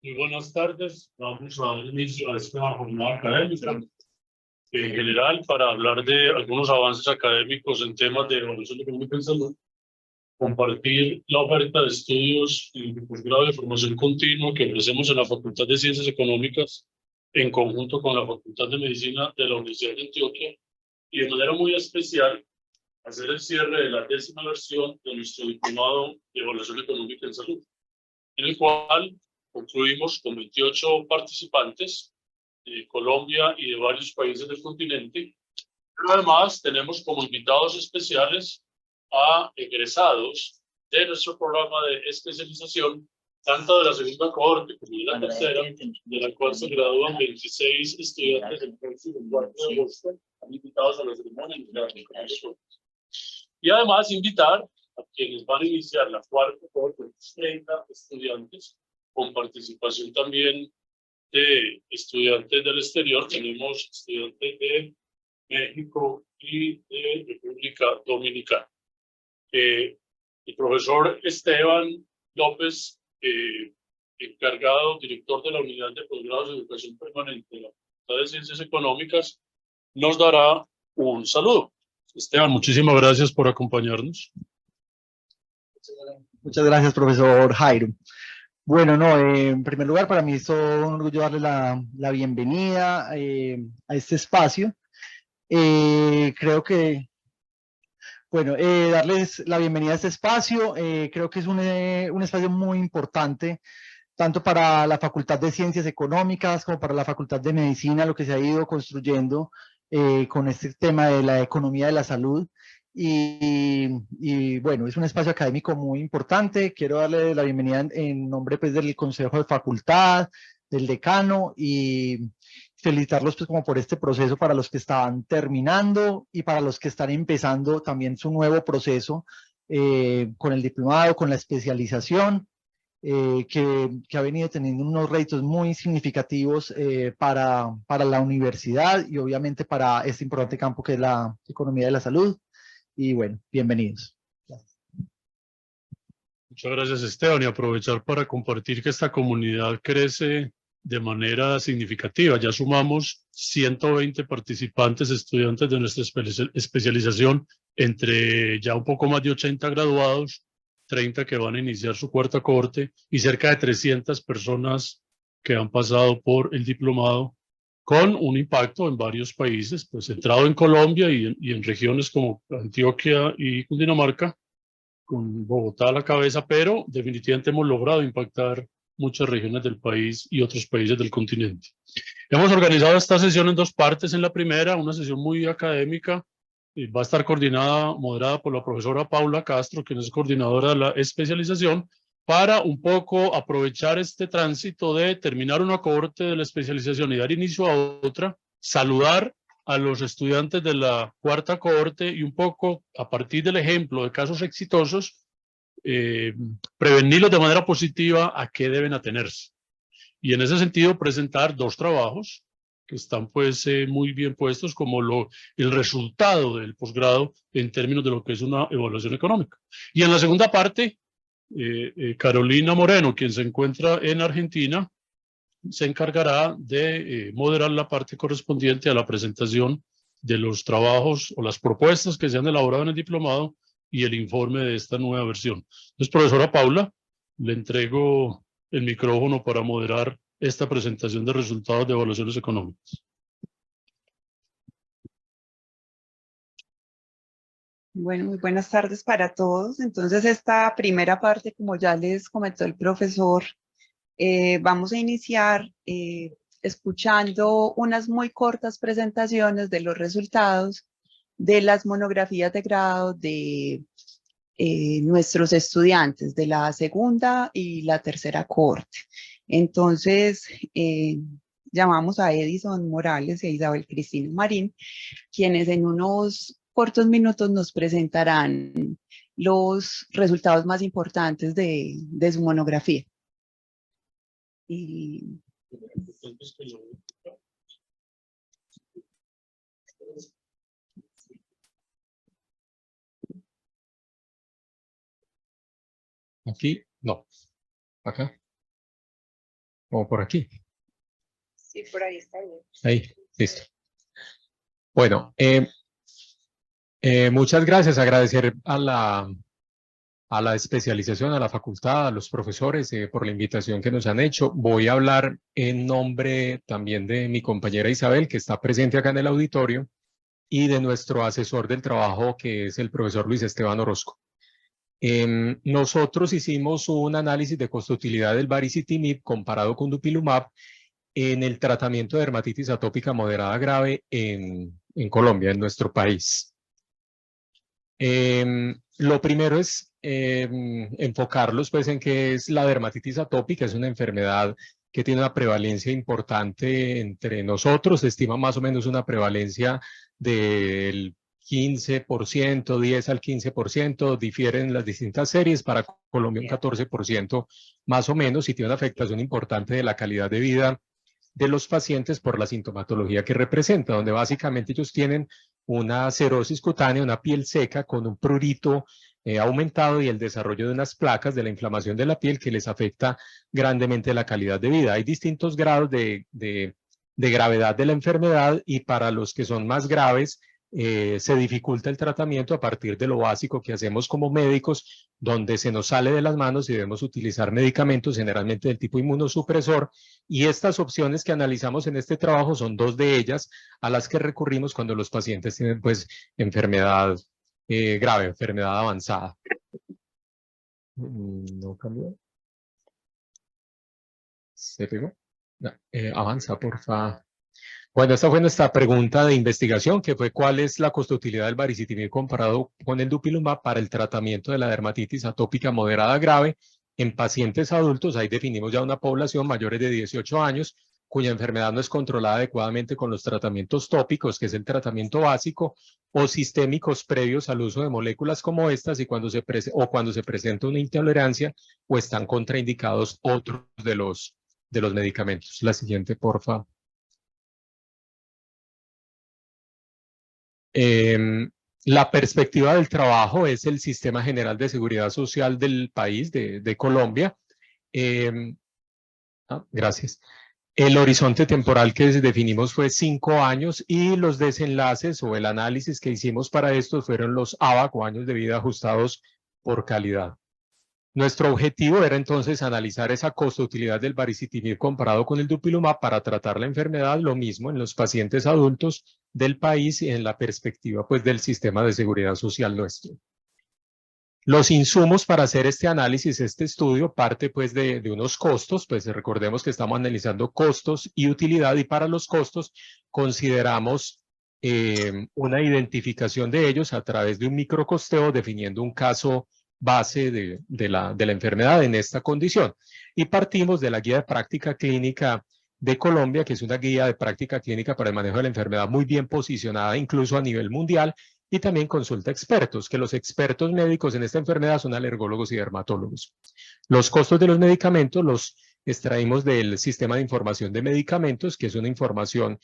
Muy buenas tardes. Vamos a dar inicio a esta jornada académica. En general, para hablar de algunos avances académicos en temas de evaluación económica en salud, compartir la oferta de estudios y de posgrado de formación continua que ofrecemos en la Facultad de Ciencias Económicas en conjunto con la Facultad de Medicina de la Universidad de Antioquia y de manera muy especial hacer el cierre de la 10ª versión de nuestro diplomado de evaluación económica en salud, en el cual concluimos con 28 participantes de Colombia y de varios países del continente. Pero además tenemos como invitados especiales a egresados de nuestro programa de especialización, tanto de la segunda cohorte como de la tercera, de la cual se gradúan 26 estudiantes el próximo 4 de agosto, invitados a la ceremonia. Y además invitar a quienes van a iniciar la cuarta cohorte, 30 estudiantes, con participación también de estudiantes del exterior. Tenemos estudiantes de México y de República Dominicana. El profesor Esteban López, encargado, director de la Unidad de Posgrados de Educación Permanente de la Facultad de Ciencias Económicas, nos dará un saludo. Esteban, muchísimas gracias por acompañarnos. Muchas gracias, profesor Jairo. Bueno, en primer lugar, para mí es todo un orgullo darle la bienvenida a este espacio. Creo que, darles la bienvenida a este espacio, creo que es un espacio muy importante, tanto para la Facultad de Ciencias Económicas como para la Facultad de Medicina, lo que se ha ido construyendo con este tema de la economía de la salud. Y bueno, es un espacio académico muy importante. Quiero darle la bienvenida en nombre pues, del Consejo de Facultad, del decano, y felicitarlos pues, como por este proceso para los que están terminando y para los que están empezando también su nuevo proceso con el diplomado, con la especialización. Que ha venido teniendo unos retos muy significativos para la universidad y obviamente para este importante campo que es la economía de la salud. Y bueno, bienvenidos. Muchas gracias, Esteban, y aprovechar para compartir que esta comunidad crece de manera significativa. Ya sumamos 120 participantes, estudiantes de nuestra especialización, entre ya un poco más de 80 graduados, 30 que van a iniciar su cuarta cohorte y cerca de 300 personas que han pasado por el diplomado, con un impacto en varios países, pues centrado en Colombia y en regiones como Antioquia y Cundinamarca, con Bogotá a la cabeza, pero definitivamente hemos logrado impactar muchas regiones del país y otros países del continente. Hemos organizado esta sesión en dos partes. En la primera, una sesión muy académica, va a estar coordinada, moderada por la profesora Paula Castro, quien es coordinadora de la especialización, para un poco aprovechar este tránsito de terminar una cohorte de la especialización y dar inicio a otra, saludar a los estudiantes de la cuarta cohorte y un poco, a partir del ejemplo de casos exitosos, prevenirlos de manera positiva a qué deben atenerse. Y en ese sentido presentar dos trabajos que están pues muy bien puestos como el resultado del posgrado en términos de lo que es una evaluación económica. Y en la segunda parte, Carolina Moreno, quien se encuentra en Argentina, se encargará de moderar la parte correspondiente a la presentación de los trabajos o las propuestas que se han elaborado en el diplomado y el informe de esta nueva versión. Entonces, profesora Paula, le entrego el micrófono para moderar esta presentación de resultados de evaluaciones económicas. Bueno, muy buenas tardes para todos. Entonces, esta primera parte, como ya les comentó el profesor, vamos a iniciar escuchando unas muy cortas presentaciones de los resultados de las monografías de grado de nuestros estudiantes de la segunda y la tercera cohorte. Entonces, llamamos a Edison Morales y a Isabel Cristina Marín, quienes en unos cortos minutos nos presentarán los resultados más importantes de su monografía. Y... Aquí, no. Acá. o por aquí. Sí, por ahí está bien. Ahí, listo. Bueno, muchas gracias. Agradecer a la especialización, a la facultad, a los profesores por la invitación que nos han hecho. Voy a hablar en nombre también de mi compañera Isabel, que está presente acá en el auditorio, y de nuestro asesor del trabajo, que es el profesor Luis Esteban Orozco. Nosotros hicimos un análisis de costo-utilidad del baricitinib comparado con dupilumab en el tratamiento de dermatitis atópica moderada grave en Colombia, en nuestro país. Lo primero es enfocarlos pues, en qué es la dermatitis atópica. Es una enfermedad que tiene una prevalencia importante entre nosotros. Se estima más o menos una prevalencia del 15%, 10 al 15%, difieren las distintas series. Para Colombia un 14% más o menos, y tiene una afectación importante de la calidad de vida de los pacientes por la sintomatología que representa, donde básicamente ellos tienen una cerosis cutánea, una piel seca con un prurito aumentado y el desarrollo de unas placas de la inflamación de la piel que les afecta grandemente la calidad de vida. Hay distintos grados de gravedad de la enfermedad, y para los que son más graves se dificulta el tratamiento a partir de lo básico que hacemos como médicos, donde se nos sale de las manos y debemos utilizar medicamentos generalmente del tipo inmunosupresor, y estas opciones que analizamos en este trabajo son dos de ellas a las que recurrimos cuando los pacientes tienen pues enfermedad grave, enfermedad avanzada. ¿No cambió? ¿Se pegó? No, avanza, por favor. Bueno, esta fue nuestra pregunta de investigación, que fue ¿cuál es la costo-utilidad del baricitinib comparado con el dupilumab para el tratamiento de la dermatitis atópica moderada grave en pacientes adultos? Ahí definimos ya una población mayores de 18 años cuya enfermedad no es controlada adecuadamente con los tratamientos tópicos, que es el tratamiento básico, o sistémicos previos al uso de moléculas como estas, y cuando se presenta una intolerancia o están contraindicados otros de los medicamentos. La siguiente, por favor. La perspectiva del trabajo es el Sistema General de Seguridad Social del país, de Colombia. Gracias. El horizonte temporal que definimos fue 5 años, y los desenlaces o el análisis que hicimos para esto fueron los ABAC, o años de vida ajustados por calidad. Nuestro objetivo era entonces analizar esa costo-utilidad del baricitinib comparado con el dupilumab para tratar la enfermedad, lo mismo en los pacientes adultos del país y en la perspectiva pues, del sistema de seguridad social nuestro. Los insumos para hacer este análisis, este estudio, parte pues de unos costos. Pues recordemos que estamos analizando costos y utilidad, y para los costos consideramos una identificación de ellos a través de un microcosteo, definiendo un caso base de la enfermedad en esta condición. Y partimos de la guía de práctica clínica de Colombia, que es una guía de práctica clínica para el manejo de la enfermedad muy bien posicionada incluso a nivel mundial, y también consulta expertos, que los expertos médicos en esta enfermedad son alergólogos y dermatólogos. Los costos de los medicamentos los extraímos del Sistema de Información de Medicamentos, que es una información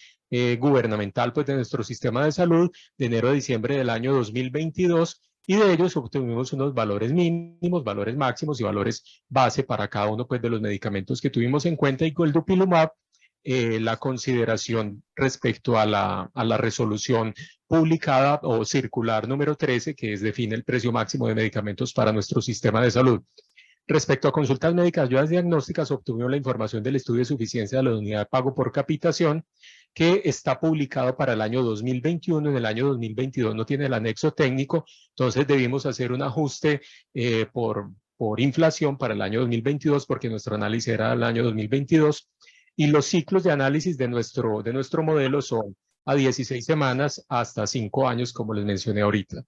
gubernamental pues, de nuestro sistema de salud, de enero a diciembre del año 2022, y de ellos obtuvimos unos valores mínimos, valores máximos y valores base para cada uno pues, de los medicamentos que tuvimos en cuenta. Y con el dupilumab, la consideración respecto a la resolución publicada o circular número 13, que define el precio máximo de medicamentos para nuestro sistema de salud. Respecto a consultas médicas, ayudas diagnósticas, obtuvimos la información del estudio de suficiencia de la unidad de pago por capitación, que está publicado para el año 2021. En el año 2022 no tiene el anexo técnico, entonces debimos hacer un ajuste por inflación para el año 2022, porque nuestro análisis era el año 2022, y los ciclos de análisis de nuestro modelo son a 16 semanas hasta 5 años, como les mencioné ahorita.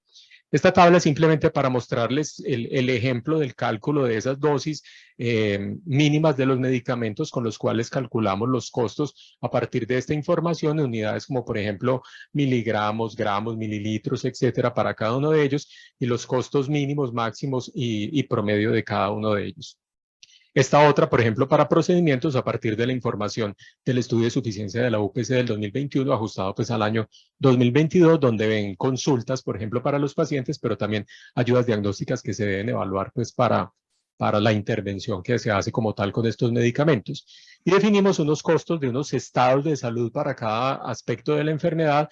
Esta tabla es simplemente para mostrarles el ejemplo del cálculo de esas dosis mínimas de los medicamentos con los cuales calculamos los costos a partir de esta información en unidades como por ejemplo miligramos, gramos, mililitros, etcétera, para cada uno de ellos, y los costos mínimos, máximos y promedio de cada uno de ellos. Esta otra, por ejemplo, para procedimientos a partir de la información del estudio de suficiencia de la UPC del 2021, ajustado pues al año 2022, donde ven consultas, por ejemplo, para los pacientes, pero también ayudas diagnósticas que se deben evaluar pues para para la intervención que se hace como tal con estos medicamentos. Y definimos unos costos de unos estados de salud para cada aspecto de la enfermedad,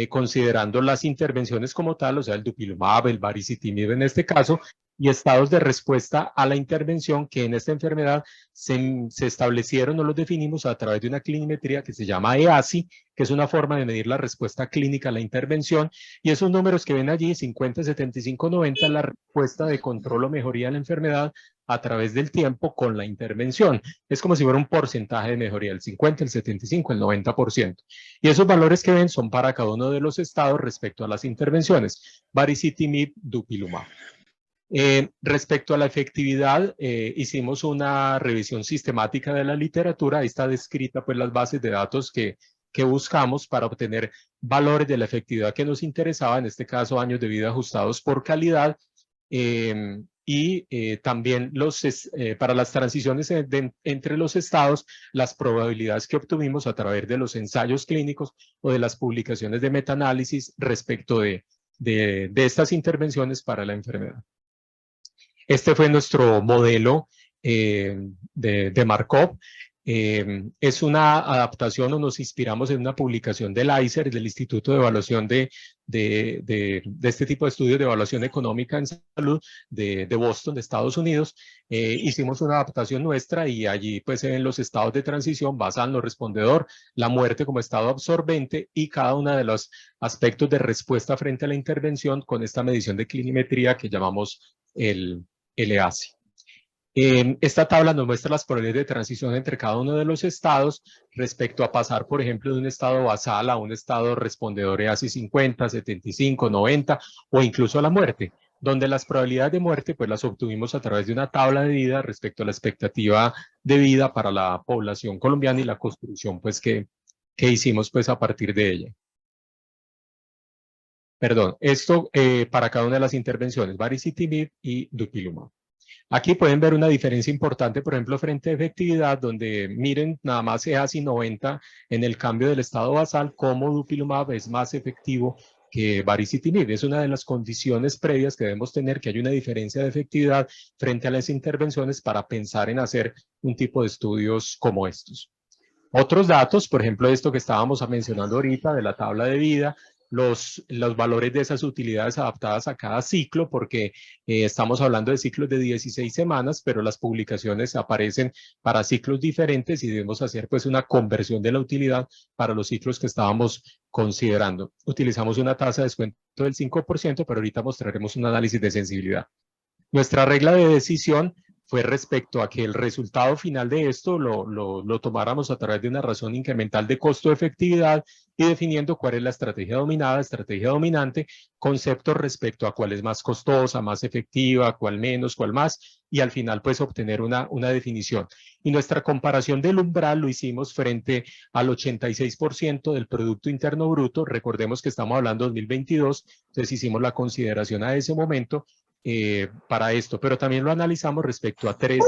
considerando las intervenciones como tal, o sea, el dupilumab, el baricitinib en este caso, y estados de respuesta a la intervención que en esta enfermedad se establecieron o los definimos a través de una clinimetría que se llama EASI, que es una forma de medir la respuesta clínica a la intervención, y esos números que ven allí, 50, 75, 90, la respuesta de control o mejoría de la enfermedad a través del tiempo con la intervención. Es como si fuera un porcentaje de mejoría, el 50, el 75, el 90%. Y esos valores que ven son para cada uno de los estados respecto a las intervenciones, baricitinib, dupilumab. Respecto a la efectividad, hicimos una revisión sistemática de la literatura. Ahí está descrita pues las bases de datos que buscamos para obtener valores de la efectividad que nos interesaba, en este caso años de vida ajustados por calidad, y también para las transiciones entre los estados, las probabilidades que obtuvimos a través de los ensayos clínicos o de las publicaciones de metaanálisis respecto de estas intervenciones para la enfermedad. Este fue nuestro modelo de Markov. Es una adaptación, o nos inspiramos en una publicación del ICER, del Instituto de Evaluación de este tipo de estudios de evaluación económica en salud de Boston, de Estados Unidos. Hicimos una adaptación nuestra y allí pues se ven los estados de transición basados en lo respondedor, la muerte como estado absorbente y cada uno de los aspectos de respuesta frente a la intervención con esta medición de clinimetría que llamamos el EASI. Esta tabla nos muestra las probabilidades de transición entre cada uno de los estados respecto a pasar, por ejemplo, de un estado basal a un estado respondedor EASI 50, 75, 90 o incluso a la muerte, donde las probabilidades de muerte pues las obtuvimos a través de una tabla de vida respecto a la expectativa de vida para la población colombiana y la construcción pues que hicimos pues a partir de ella. Perdón, esto para cada una de las intervenciones, baricitinib y dupilumab. Aquí pueden ver una diferencia importante, por ejemplo, frente a efectividad, donde miren nada más EASI 90 en el cambio del estado basal, como dupilumab es más efectivo que baricitinib. Es una de las condiciones previas que debemos tener, que hay una diferencia de efectividad frente a las intervenciones para pensar en hacer un tipo de estudios como estos. Otros datos, por ejemplo, esto que estábamos mencionando ahorita de la tabla de vida, los valores de esas utilidades adaptadas a cada ciclo, porque estamos hablando de ciclos de 16 semanas, pero las publicaciones aparecen para ciclos diferentes y debemos hacer pues una conversión de la utilidad para los ciclos que estábamos considerando. Utilizamos una tasa de descuento del 5%, pero ahorita mostraremos un análisis de sensibilidad. Nuestra regla de decisión fue respecto a que el resultado final de esto lo tomáramos a través de una razón incremental de costo-efectividad y definiendo cuál es la estrategia dominada, estrategia dominante, conceptos respecto a cuál es más costosa, más efectiva, cuál menos, cuál más, y al final pues obtener una definición. Y nuestra comparación del umbral lo hicimos frente al 86% del Producto Interno Bruto. Recordemos que estamos hablando de 2022, entonces hicimos la consideración a ese momento para esto, pero también lo analizamos respecto a tres.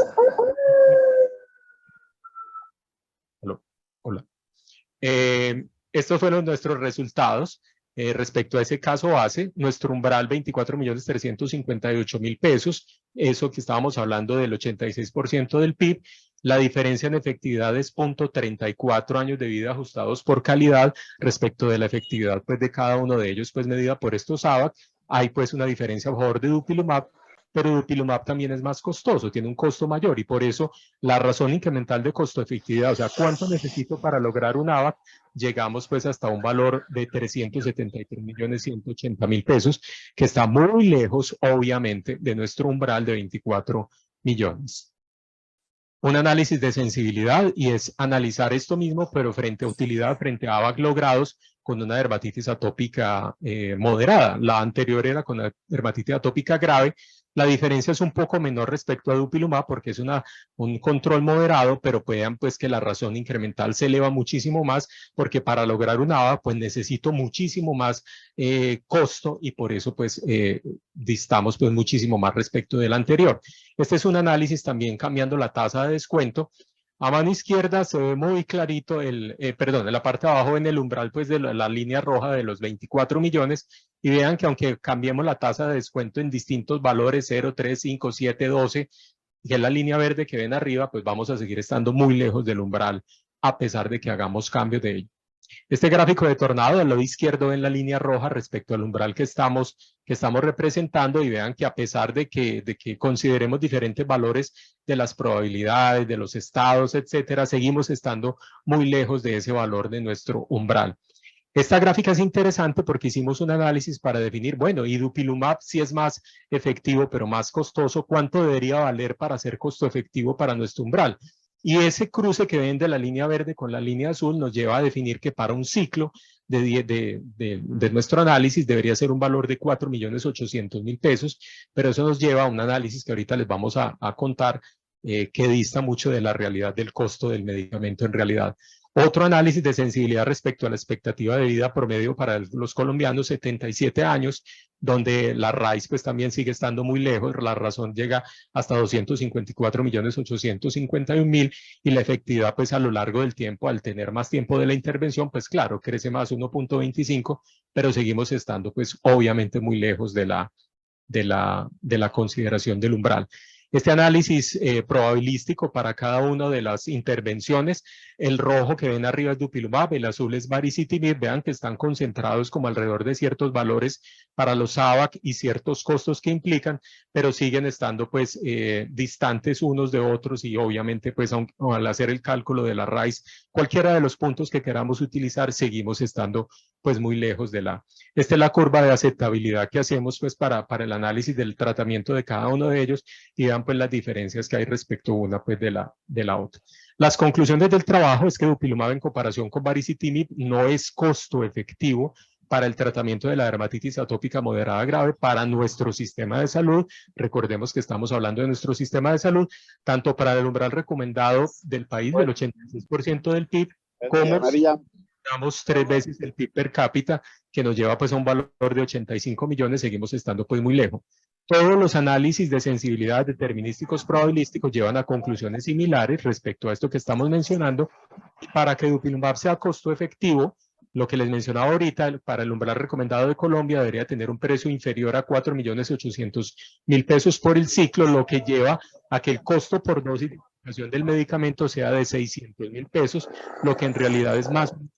Hola. Estos fueron nuestros resultados respecto a ese caso base. Nuestro umbral 24.358.000 pesos, eso que estábamos hablando del 86% del PIB. La diferencia en efectividad es 0.34 años de vida ajustados por calidad respecto de la efectividad pues, de cada uno de ellos, pues medida por estos ABAC. Hay pues una diferencia a favor de dupilumab, pero dupilumab también es más costoso, tiene un costo mayor y por eso la razón incremental de costo-efectividad, o sea, cuánto necesito para lograr un ABAC, llegamos pues hasta un valor de 373.180.000 pesos, que está muy lejos, obviamente, de nuestro umbral de 24 millones. Un análisis de sensibilidad y es analizar esto mismo, pero frente a utilidad, frente a ABAC logrados con una dermatitis atópica moderada. La anterior era con la dermatitis atópica grave. La diferencia es un poco menor respecto a dupilumab porque es un control moderado, pero vean pues que la razón incremental se eleva muchísimo más porque para lograr un ABAC pues necesito muchísimo más costo y por eso pues distamos pues muchísimo más respecto del anterior. Este es un análisis también cambiando la tasa de descuento. A mano izquierda se ve muy clarito, perdón, en la parte de abajo en el umbral pues de la línea roja de los 24 millones y vean que aunque cambiemos la tasa de descuento en distintos valores 0, 3, 5, 7, 12, que es la línea verde que ven arriba, pues vamos a seguir estando muy lejos del umbral, a pesar de que hagamos cambios de ello. Este gráfico de tornado, del lado izquierdo ven la línea roja respecto al umbral que estamos representando, y vean que a pesar de que consideremos diferentes valores de las probabilidades, de los estados, etcétera, seguimos estando muy lejos de ese valor de nuestro umbral. Esta gráfica es interesante porque hicimos un análisis para definir, bueno, y dupilumab si es más efectivo pero más costoso, ¿cuánto debería valer para ser costo efectivo para nuestro umbral? Y ese cruce que ven de la línea verde con la línea azul nos lleva a definir que para un ciclo de nuestro análisis debería ser un valor de 4.800.000 pesos, pero eso nos lleva a un análisis que ahorita les vamos a contar que dista mucho de la realidad del costo del medicamento en realidad. Otro análisis de sensibilidad respecto a la expectativa de vida promedio para los colombianos, 77 años, donde la RAIS pues también sigue estando muy lejos, la razón llega hasta 254.851.000 y la efectividad pues a lo largo del tiempo, al tener más tiempo de la intervención, pues claro, crece más 1.25, pero seguimos estando pues obviamente muy lejos de la consideración del umbral. Este análisis probabilístico para cada una de las intervenciones, el rojo que ven arriba es dupilumab, el azul es baricitinib, vean que están concentrados como alrededor de ciertos valores para los AVAC y ciertos costos que implican, pero siguen estando pues distantes unos de otros y obviamente pues al hacer el cálculo de la RAIS, cualquiera de los puntos que queramos utilizar, seguimos estando pues muy lejos de la... Esta es la curva de aceptabilidad que hacemos pues para el análisis del tratamiento de cada uno de ellos y vean pues las diferencias que hay respecto una pues de la otra. Las conclusiones del trabajo es que dupilumab en comparación con baricitinib no es costo efectivo para el tratamiento de la dermatitis atópica moderada grave para nuestro sistema de salud. Recordemos que estamos hablando de nuestro sistema de salud, tanto para el umbral recomendado del país del 86% del PIB, como damos 3 veces el PIB per cápita, que nos lleva pues a un valor de 85 millones, seguimos estando pues muy lejos. Todos los análisis de sensibilidad determinísticos probabilísticos llevan a conclusiones similares respecto a esto que estamos mencionando. Para que dupilumab sea costo efectivo, lo que les mencionaba ahorita, para el umbral recomendado de Colombia debería tener un precio inferior a 4.800.000 pesos por el ciclo, lo que lleva a que el costo por dosis de aplicación del medicamento sea de 600.000 pesos, lo que en realidad es más un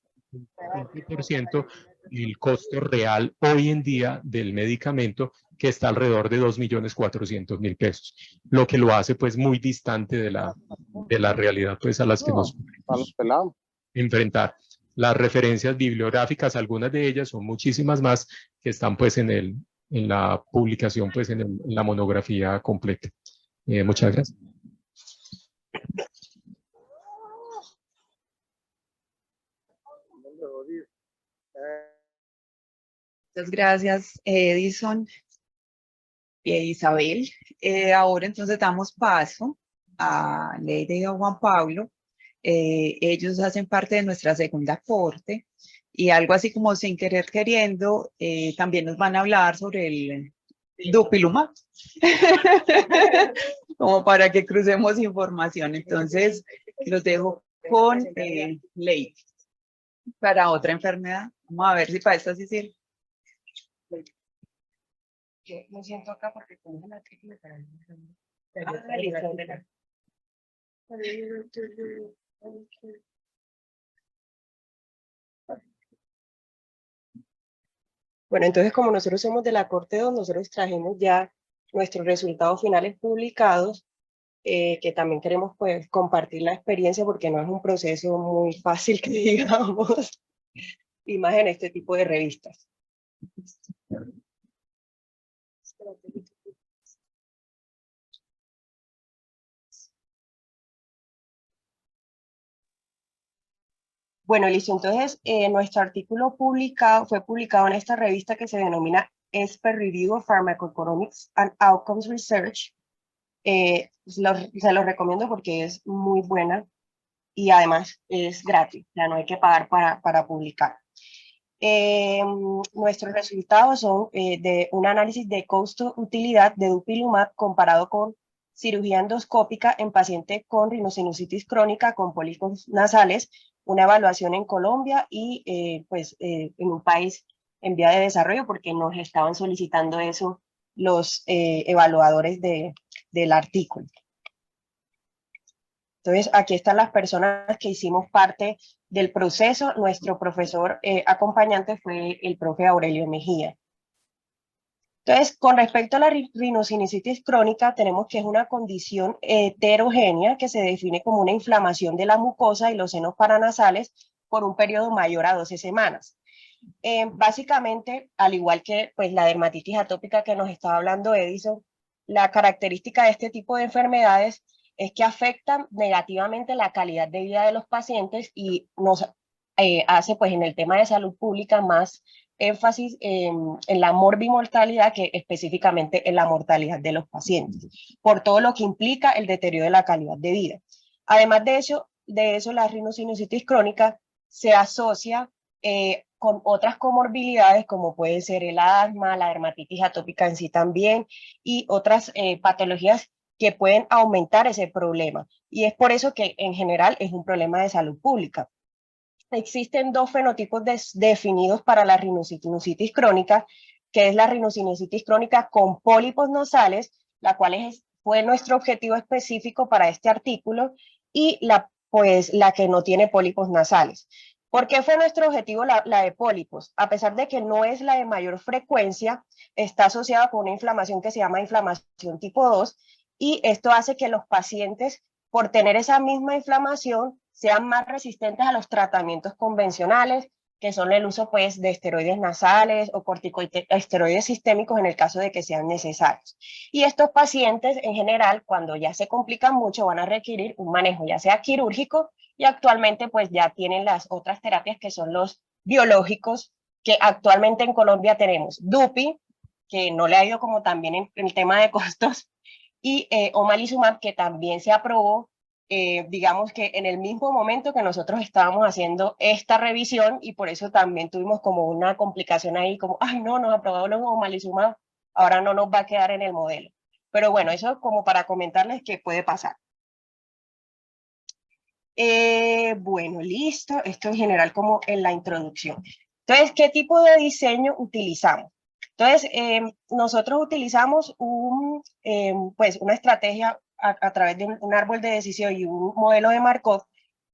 20% el costo real hoy en día del medicamento, que está alrededor de 2.400.000 pesos, lo que lo hace pues muy distante de la realidad pues a las que nos podemos enfrentar. Las referencias bibliográficas, algunas de ellas son muchísimas más que están pues en la publicación, pues en la monografía completa. Muchas gracias. Muchas gracias, Edison y Isabel. Ahora entonces damos paso a Leida y a Juan Pablo. Ellos hacen parte de nuestra segunda corte y algo así como sin querer queriendo, también nos van a hablar sobre el dupilumab, como para que crucemos información. Entonces, los dejo con Leida para otra enfermedad. Vamos a ver si para esta sí sirve. Yo me siento acá porque tengo una triple para el Bueno, entonces como nosotros somos de la Corte 2, nosotros trajimos ya nuestros resultados finales publicados, que también queremos pues compartir la experiencia porque no es un proceso muy fácil que digamos, y más en este tipo de revistas. Bueno, listo. Entonces, nuestro artículo fue publicado en esta revista que se denomina Expert Review of Pharmacoeconomics and Outcomes Research. Se los recomiendo porque es muy buena y además es gratis, ya no hay que pagar para publicar. Nuestros resultados son de un análisis de costo-utilidad de dupilumab comparado con cirugía endoscópica en pacientes con rinosinusitis crónica con pólipos nasales, una evaluación en Colombia y en un país en vía de desarrollo porque nos estaban solicitando eso los evaluadores del artículo. Entonces, aquí están las personas que hicimos parte del proceso. Nuestro profesor acompañante fue el profe Aurelio Mejía. Entonces, con respecto a la rinosinusitis crónica, tenemos que es una condición heterogénea que se define como una inflamación de la mucosa y los senos paranasales por un periodo mayor a 12 semanas. Básicamente, al igual que pues, la dermatitis atópica que nos estaba hablando Edison, la característica de este tipo de enfermedades es que afectan negativamente la calidad de vida de los pacientes y nos hace pues en el tema de salud pública más énfasis en la morbimortalidad que específicamente en la mortalidad de los pacientes, por todo lo que implica el deterioro de la calidad de vida. Además de eso la rinosinusitis crónica se asocia con otras comorbilidades como puede ser el asma, la dermatitis atópica en sí también y otras patologías que pueden aumentar ese problema. Y es por eso que en general es un problema de salud pública. Existen dos fenotipos definidos para la rinosinusitis crónica, que es la rinosinusitis crónica con pólipos nasales, la cual fue nuestro objetivo específico para este artículo, y la que no tiene pólipos nasales. ¿Por qué fue nuestro objetivo la de pólipos? A pesar de que no es la de mayor frecuencia, está asociada con una inflamación que se llama inflamación tipo 2, y esto hace que los pacientes, por tener esa misma inflamación, sean más resistentes a los tratamientos convencionales, que son el uso pues, de esteroides nasales o corticosteroides sistémicos en el caso de que sean necesarios. Y estos pacientes, en general, cuando ya se complican mucho, van a requerir un manejo ya sea quirúrgico y actualmente pues ya tienen las otras terapias que son los biológicos, que actualmente en Colombia tenemos DUPI, que no le ha ido como también en el tema de costos, y omalizumab, que también se aprobó, digamos que en el mismo momento que nosotros estábamos haciendo esta revisión, y por eso también tuvimos como una complicación ahí, como, ay no, nos aprobó el omalizumab, ahora no nos va a quedar en el modelo. Pero bueno, eso como para comentarles que puede pasar. Bueno, listo, esto en general como en la introducción. Entonces, ¿qué tipo de diseño utilizamos? Entonces, nosotros utilizamos pues una estrategia a través de un árbol de decisión y un modelo de Markov,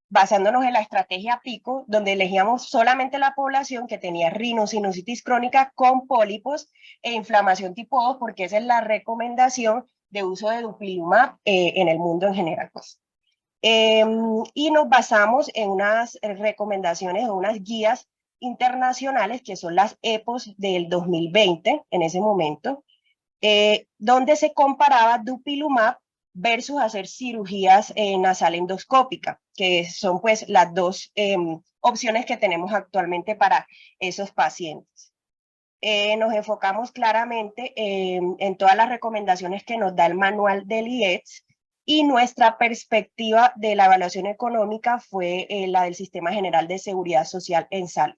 basándonos en la estrategia PICO, donde elegíamos solamente la población que tenía rinosinusitis crónica con pólipos e inflamación tipo 2, porque esa es la recomendación de uso de dupilumab en el mundo en general. Pues. Y nos basamos en unas recomendaciones o unas guías internacionales que son las EPOS del 2020 en ese momento, donde se comparaba dupilumab versus hacer cirugías nasal endoscópica, que son pues las dos opciones que tenemos actualmente para esos pacientes. Nos enfocamos claramente en todas las recomendaciones que nos da el manual del IETS, y nuestra perspectiva de la evaluación económica fue la del Sistema General de Seguridad Social en salud.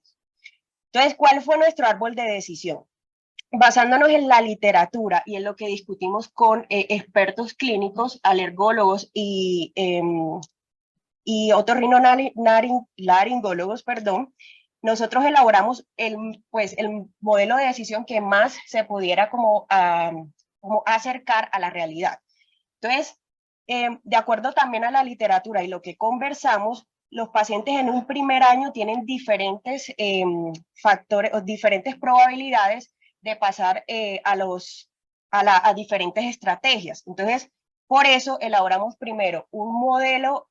Entonces, ¿cuál fue nuestro árbol de decisión? Basándonos en la literatura y en lo que discutimos con expertos clínicos, alergólogos y otorrinolaringólogos, nosotros elaboramos el modelo de decisión que más se pudiera como acercar a la realidad. Entonces, de acuerdo también a la literatura y lo que conversamos, los pacientes en un primer año tienen diferentes factores o diferentes probabilidades de pasar a diferentes estrategias. Entonces, por eso elaboramos primero un modelo,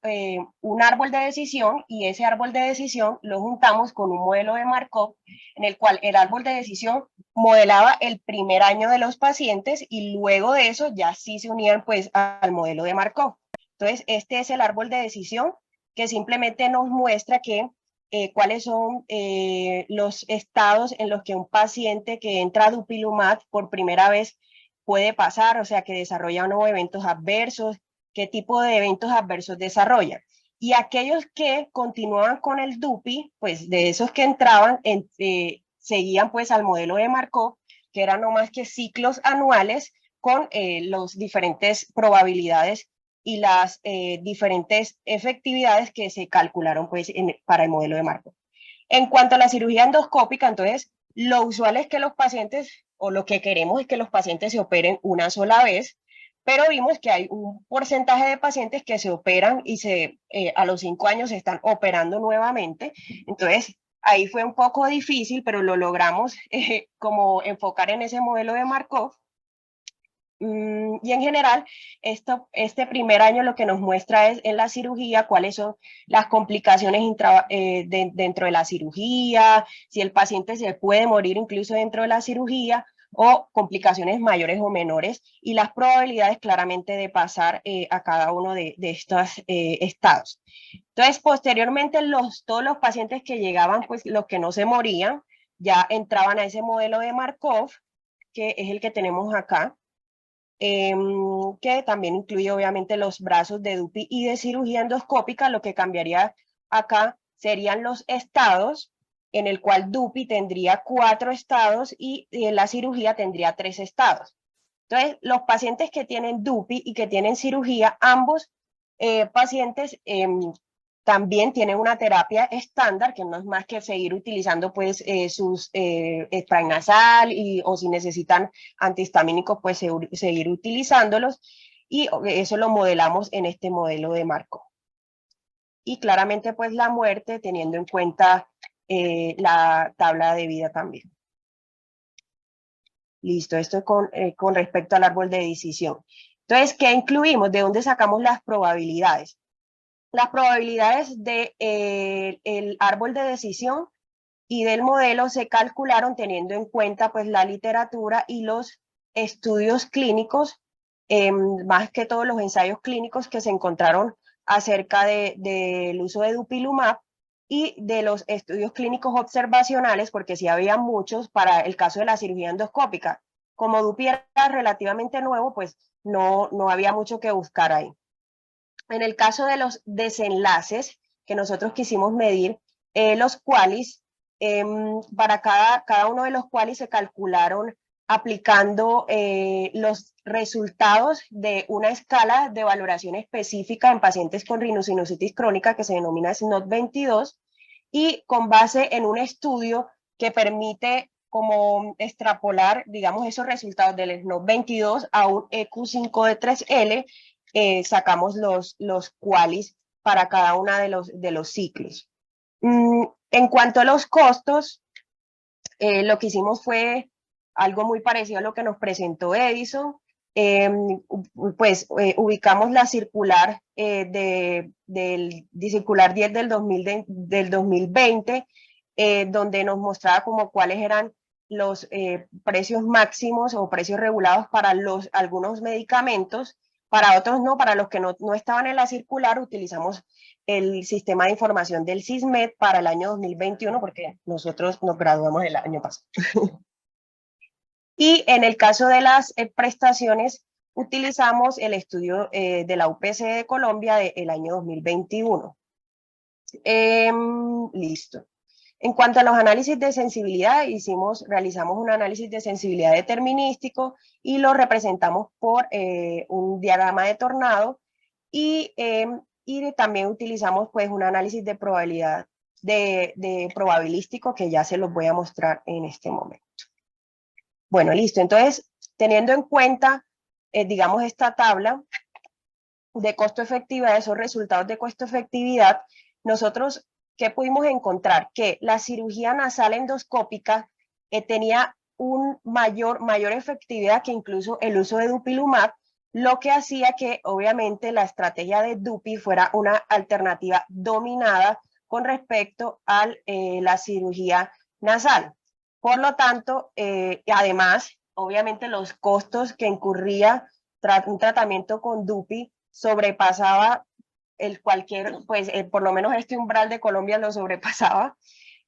un árbol de decisión, y ese árbol de decisión lo juntamos con un modelo de Markov, en el cual el árbol de decisión modelaba el primer año de los pacientes y luego de eso ya sí se unían pues al modelo de Markov. Entonces, este es el árbol de decisión que simplemente nos muestra que cuáles son los estados en los que un paciente que entra a dupilumab por primera vez puede pasar, o sea, que desarrolla nuevos eventos adversos, qué tipo de eventos adversos desarrolla. Y aquellos que continuaban con el DUPI, pues de esos que entraban, seguían pues al modelo de Markov, que eran no más que ciclos anuales con las diferentes probabilidades y las diferentes efectividades que se calcularon pues para el modelo de Markov. En cuanto a la cirugía endoscópica, entonces, lo usual es que los pacientes, o lo que queremos es que los pacientes se operen una sola vez, pero vimos que hay un porcentaje de pacientes que se operan y a los 5 años se están operando nuevamente. Entonces, ahí fue un poco difícil, pero lo logramos como enfocar en ese modelo de Markov. Y en general, este primer año lo que nos muestra es en la cirugía cuáles son las complicaciones dentro de la cirugía, si el paciente se puede morir incluso dentro de la cirugía, o complicaciones mayores o menores, y las probabilidades claramente de pasar a cada uno de estos estados. Entonces, posteriormente, todos los pacientes que llegaban, pues los que no se morían, ya entraban a ese modelo de Markov, que es el que tenemos acá, que también incluye obviamente los brazos de DUPI y de cirugía endoscópica. Lo que cambiaría acá serían los estados, en el cual DUPI tendría 4 estados y la cirugía tendría 3 estados. Entonces, los pacientes que tienen DUPI y que tienen cirugía, ambos pacientes también tienen una terapia estándar, que no es más que seguir utilizando pues sus spray nasal, o si necesitan antihistamínicos, pues seguir utilizándolos, y eso lo modelamos en este modelo de Markov. Y claramente pues la muerte, teniendo en cuenta la tabla de vida también. Listo, esto con respecto al árbol de decisión. Entonces, ¿qué incluimos? ¿De dónde sacamos las probabilidades? Las probabilidades del árbol de decisión y del modelo se calcularon teniendo en cuenta pues la literatura y los estudios clínicos, más que todos los ensayos clínicos que se encontraron acerca del uso de dupilumab, y de los estudios clínicos observacionales, porque sí había muchos para el caso de la cirugía endoscópica. Como DUPI era relativamente nuevo, pues no había mucho que buscar ahí. En el caso de los desenlaces que nosotros quisimos medir, los QALYs, para cada uno de los QALYs se calcularon aplicando los resultados de una escala de valoración específica en pacientes con rinosinusitis crónica que se denomina SNOT-22, y con base en un estudio que permite como extrapolar, digamos, esos resultados del SNOT-22 a un EQ5 de 3L, sacamos los QALYs para cada uno de los ciclos. En cuanto a los costos, lo que hicimos fue algo muy parecido a lo que nos presentó Edison. Ubicamos la circular del circular 10 del 2020, donde nos mostraba como cuáles eran los precios máximos o precios regulados para algunos medicamentos. Para otros no, para los que no estaban en la circular, utilizamos el sistema de información del SISMED para el año 2021, porque nosotros nos graduamos el año pasado. Y en el caso de las prestaciones, utilizamos el estudio de la UPC de Colombia del año 2021. Listo. En cuanto a los análisis de sensibilidad, realizamos un análisis de sensibilidad determinístico y lo representamos por un diagrama de tornado, y también utilizamos pues un análisis de probabilidad probabilístico, que ya se los voy a mostrar en este momento. Bueno, listo. Entonces, teniendo en cuenta, digamos, esta tabla de costo-efectividad, esos resultados de costo-efectividad, nosotros, ¿qué pudimos encontrar? Que la cirugía nasal endoscópica tenía mayor efectividad que incluso el uso de dupilumab, lo que hacía que obviamente la estrategia de DUPI fuera una alternativa dominada con respecto a la cirugía nasal. Por lo tanto, además, obviamente los costos que incurría un tratamiento con DUPI sobrepasaba por lo menos este umbral de Colombia lo sobrepasaba,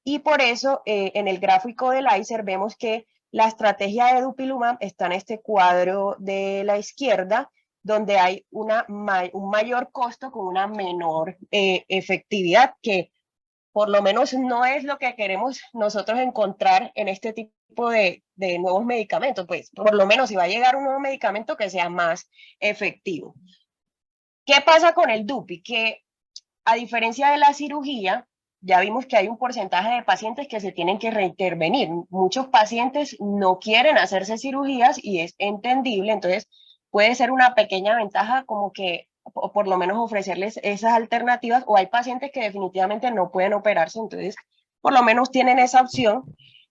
y por eso en el gráfico del ICER vemos que la estrategia de dupilumab está en este cuadro de la izquierda, donde hay un mayor costo con una menor efectividad, que por lo menos no es lo que queremos nosotros encontrar en este tipo de nuevos medicamentos. Pues por lo menos si va a llegar un nuevo medicamento, que sea más efectivo. ¿Qué pasa con el DUPI? Que a diferencia de la cirugía, ya vimos que hay un porcentaje de pacientes que se tienen que reintervenir. Muchos pacientes no quieren hacerse cirugías y es entendible. Entonces, puede ser una pequeña ventaja como que, o por lo menos ofrecerles esas alternativas, o hay pacientes que definitivamente no pueden operarse, entonces por lo menos tienen esa opción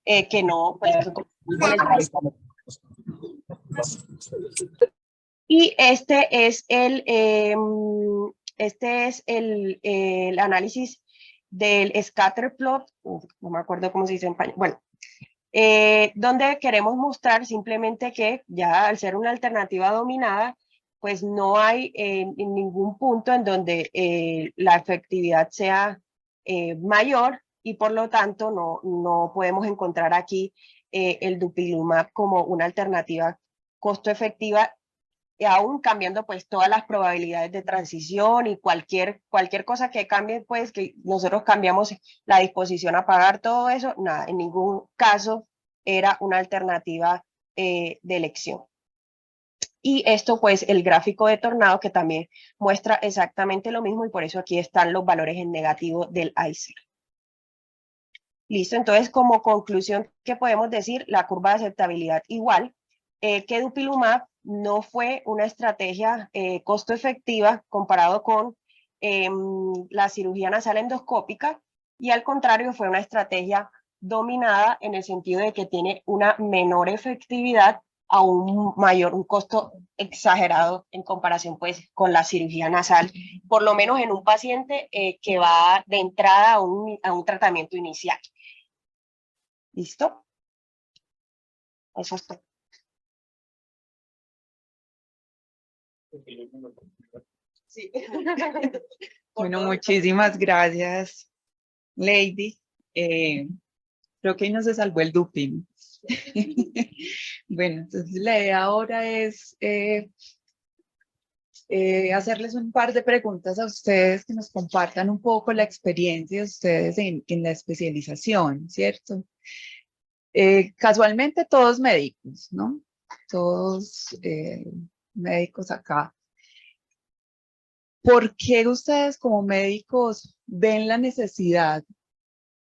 que no, pues, con el país. Y este es el análisis del scatter plot, no me acuerdo cómo se dice en español, bueno, donde queremos mostrar simplemente que ya al ser una alternativa dominada, pues no hay en ningún punto en donde la efectividad sea mayor, y por lo tanto no podemos encontrar aquí el dupilumab como una alternativa costo efectiva, y aún cambiando pues todas las probabilidades de transición y cualquier cosa que cambie, pues que nosotros cambiamos la disposición a pagar, todo eso, nada, en ningún caso era una alternativa de elección. Y esto pues el gráfico de Tornado, que también muestra exactamente lo mismo, y por eso aquí están los valores en negativo del ICER. Listo, entonces como conclusión, ¿qué podemos decir? La curva de aceptabilidad igual, que dupilumab no fue una estrategia costo efectiva comparado con la cirugía nasal endoscópica, y al contrario fue una estrategia dominada en el sentido de que tiene una menor efectividad a un costo exagerado en comparación pues con la cirugía nasal, por lo menos en un paciente que va de entrada a un tratamiento inicial. ¿Listo? Eso es todo. Sí. Bueno, muchísimas gracias, Lady. Creo que ahí no se salvó el duping. Bueno, entonces la idea ahora es hacerles un par de preguntas a ustedes, que nos compartan un poco la experiencia de ustedes en la especialización, ¿cierto? Casualmente todos médicos, ¿no? Todos médicos acá. ¿Por qué ustedes como médicos ven la necesidad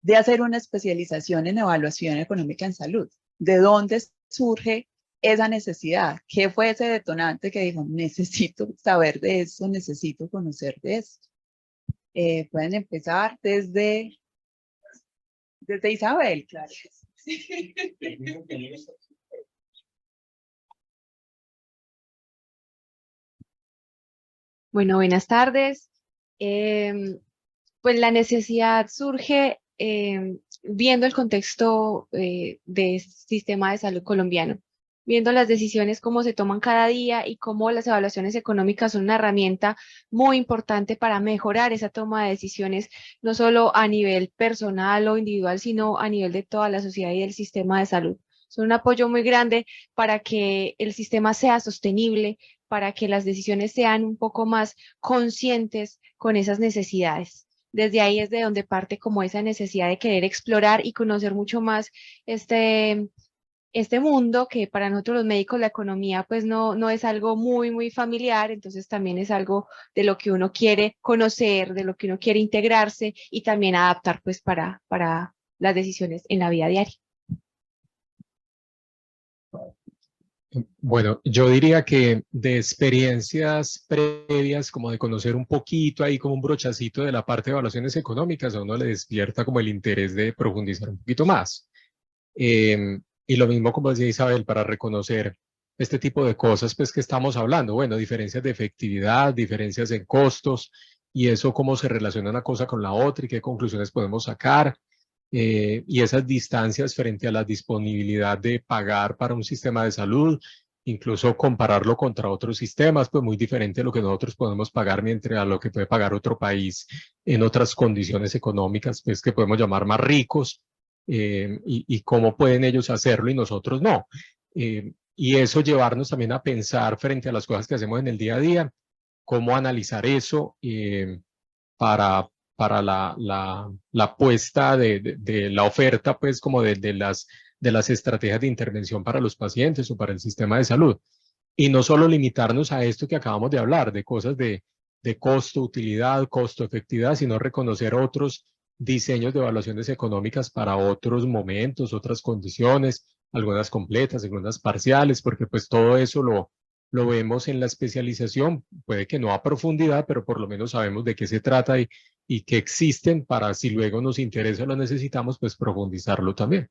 de hacer una especialización en evaluación económica en salud? ¿De dónde surge esa necesidad? ¿Qué fue ese detonante que dijo, necesito saber de esto, necesito conocer de esto? Pueden empezar desde Isabel, claro. Bueno, buenas tardes. Pues la necesidad surge viendo el contexto del sistema de salud colombiano, viendo las decisiones, cómo se toman cada día y cómo las evaluaciones económicas son una herramienta muy importante para mejorar esa toma de decisiones, no solo a nivel personal o individual, sino a nivel de toda la sociedad y del sistema de salud. Son un apoyo muy grande para que el sistema sea sostenible, para que las decisiones sean un poco más conscientes con esas necesidades. Desde ahí es de donde parte como esa necesidad de querer explorar y conocer mucho más este mundo, que para nosotros los médicos la economía pues no es algo muy familiar, entonces también es algo de lo que uno quiere conocer, de lo que uno quiere integrarse y también adaptar pues para las decisiones en la vida diaria. Bueno, yo diría que de experiencias previas, como de conocer un poquito ahí como un brochacito de la parte de evaluaciones económicas, a uno le despierta como el interés de profundizar un poquito más. Y lo mismo, como decía Isabel, para reconocer este tipo de cosas pues que estamos hablando. Bueno, diferencias de efectividad, diferencias en costos, y eso cómo se relaciona una cosa con la otra y qué conclusiones podemos sacar. Y esas distancias frente a la disponibilidad de pagar para un sistema de salud, incluso compararlo contra otros sistemas, pues muy diferente a lo que nosotros podemos pagar mientras a lo que puede pagar otro país en otras condiciones económicas, pues que podemos llamar más ricos, y cómo pueden ellos hacerlo y nosotros no. Y eso llevarnos también a pensar frente a las cosas que hacemos en el día a día, cómo analizar eso para la puesta de la oferta, pues como de las estrategias de intervención para los pacientes o para el sistema de salud. Y no solo limitarnos a esto que acabamos de hablar, de cosas de costo, utilidad, costo, efectividad, sino reconocer otros diseños de evaluaciones económicas para otros momentos, otras condiciones, algunas completas, algunas parciales, porque pues todo eso lo lo vemos en la especialización, puede que no a profundidad, pero por lo menos sabemos de qué se trata y que existen para si luego nos interesa o lo necesitamos, pues profundizarlo también.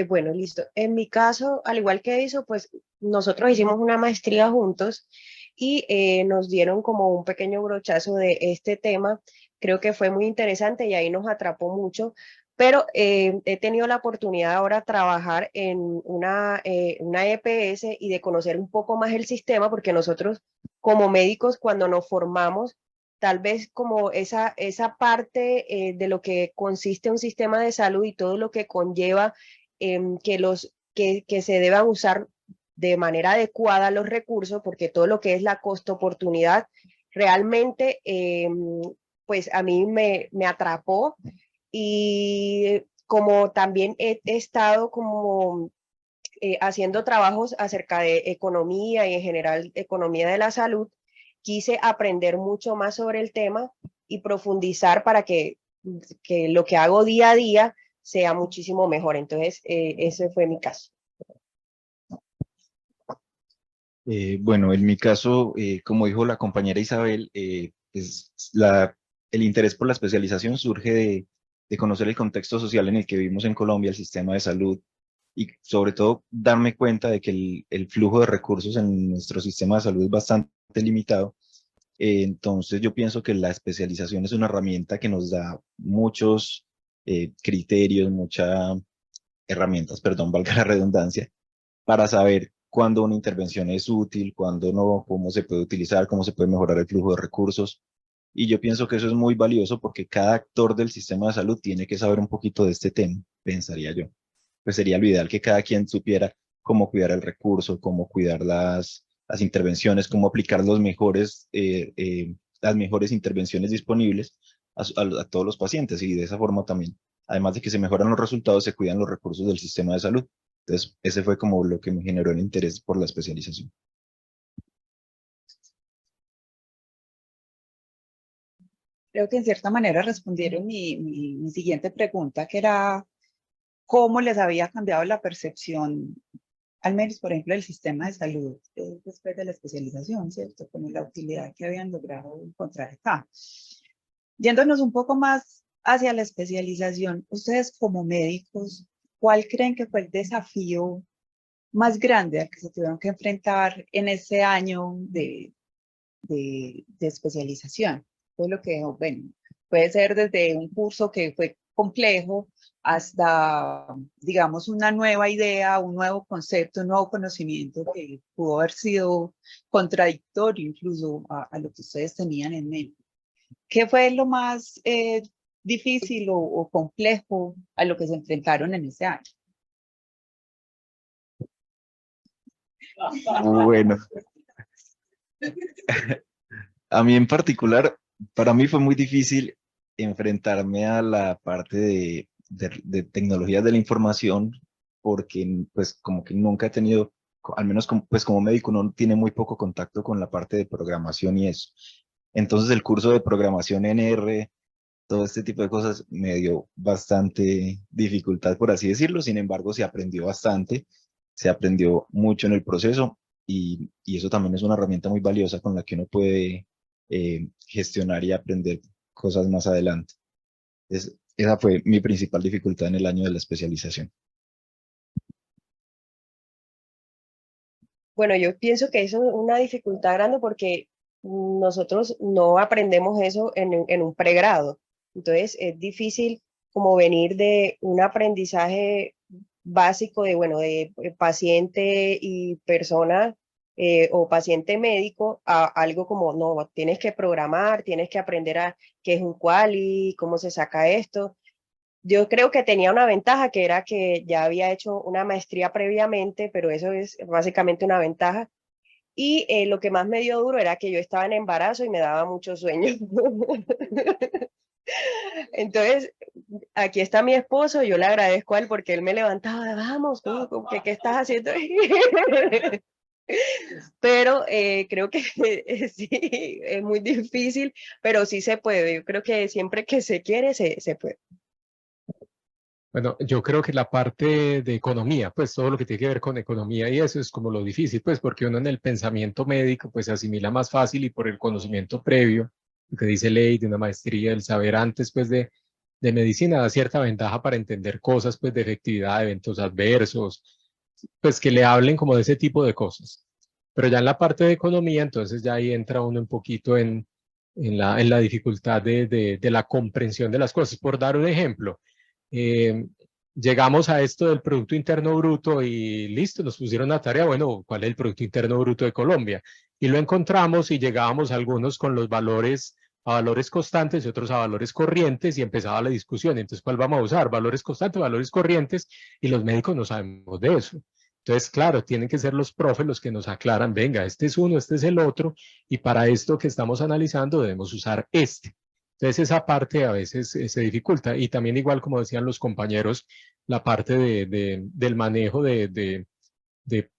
Bueno, listo. En mi caso, al igual que eso, pues nosotros hicimos una maestría juntos y nos dieron como un pequeño brochazo de este tema. Creo que fue muy interesante y ahí nos atrapó mucho, pero he tenido la oportunidad ahora de trabajar en una EPS y de conocer un poco más el sistema, porque nosotros como médicos cuando nos formamos, tal vez como esa parte de lo que consiste un sistema de salud y todo lo que conlleva que se deban usar de manera adecuada los recursos, porque todo lo que es la costo-oportunidad realmente pues a mí me atrapó y como también he estado como haciendo trabajos acerca de economía y en general economía de la salud, quise aprender mucho más sobre el tema y profundizar para que lo que hago día a día sea muchísimo mejor. Entonces, ese fue mi caso. Bueno, en mi caso, como dijo la compañera Isabel, pues el interés por la especialización surge de conocer el contexto social en el que vivimos en Colombia, el sistema de salud, y sobre todo darme cuenta de que el flujo de recursos en nuestro sistema de salud es bastante limitado. Entonces yo pienso que la especialización es una herramienta que nos da muchos criterios, muchas herramientas, perdón, valga la redundancia, para saber cuándo una intervención es útil, cuándo no, cómo se puede utilizar, cómo se puede mejorar el flujo de recursos. Y yo pienso que eso es muy valioso porque cada actor del sistema de salud tiene que saber un poquito de este tema, pensaría yo. Pues sería lo ideal que cada quien supiera cómo cuidar el recurso, cómo cuidar las intervenciones, cómo aplicar las mejores intervenciones disponibles a todos los pacientes. Y de esa forma también, además de que se mejoran los resultados, se cuidan los recursos del sistema de salud. Entonces, ese fue como lo que me generó el interés por la especialización. Creo que en cierta manera respondieron mi siguiente pregunta, que era cómo les había cambiado la percepción, al menos, por ejemplo, del sistema de salud después de la especialización, ¿cierto? Como la utilidad que habían logrado encontrar acá. Yéndonos un poco más hacia la especialización, ustedes como médicos, ¿cuál creen que fue el desafío más grande al que se tuvieron que enfrentar en ese año de especialización? Fue lo que, bueno, puede ser desde un curso que fue complejo hasta, digamos, una nueva idea, un nuevo concepto, un nuevo conocimiento que pudo haber sido contradictorio incluso a lo que ustedes tenían en mente. ¿Qué fue lo más difícil o complejo a lo que se enfrentaron en ese año? Bueno, a mí en particular, para mí fue muy difícil enfrentarme a la parte de tecnologías de la información, porque pues como que nunca he tenido, al menos pues como médico, uno tiene muy poco contacto con la parte de programación y eso. Entonces el curso de programación en R, todo este tipo de cosas me dio bastante dificultad, por así decirlo. Sin embargo, se aprendió bastante, se aprendió mucho en el proceso y eso también es una herramienta muy valiosa con la que uno puede gestionar y aprender cosas más adelante. Esa fue mi principal dificultad en el año de la especialización. Bueno, yo pienso que eso es una dificultad grande porque nosotros no aprendemos eso en un pregrado. Entonces es difícil como venir de un aprendizaje básico de, bueno, de paciente y persona o paciente médico a algo como, no, tienes que programar, tienes que aprender a qué es un quali, cómo se saca esto. Yo creo que tenía una ventaja que era que ya había hecho una maestría previamente, pero eso es básicamente una ventaja. Y lo que más me dio duro era que yo estaba en embarazo y me daba mucho sueño. Entonces, aquí está mi esposo, yo le agradezco a él porque él me levantaba, vamos, ¿qué estás haciendo? Pero creo que sí, es muy difícil, pero sí se puede. Yo creo que siempre que se quiere, se puede. Bueno, yo creo que la parte de economía, pues todo lo que tiene que ver con economía y eso es como lo difícil, pues porque uno en el pensamiento médico pues se asimila más fácil y por el conocimiento previo, lo que dice ley de una maestría, el saber antes pues de medicina da cierta ventaja para entender cosas pues de efectividad, eventos adversos, pues que le hablen como de ese tipo de cosas. Pero ya en la parte de economía, entonces ya ahí entra uno un poquito en la dificultad de la comprensión de las cosas. Por dar un ejemplo, eh, llegamos a esto del Producto Interno Bruto y listo, nos pusieron una tarea, bueno, ¿cuál es el Producto Interno Bruto de Colombia? Y lo encontramos y llegábamos algunos con los valores a valores constantes y otros a valores corrientes y empezaba la discusión. Entonces, ¿cuál vamos a usar? Valores constantes, valores corrientes, y los médicos no sabemos de eso. Entonces, claro, tienen que ser los profes los que nos aclaran, venga, este es uno, este es el otro, y para esto que estamos analizando debemos usar este. Entonces esa parte a veces se dificulta y también igual como decían los compañeros, la parte del manejo de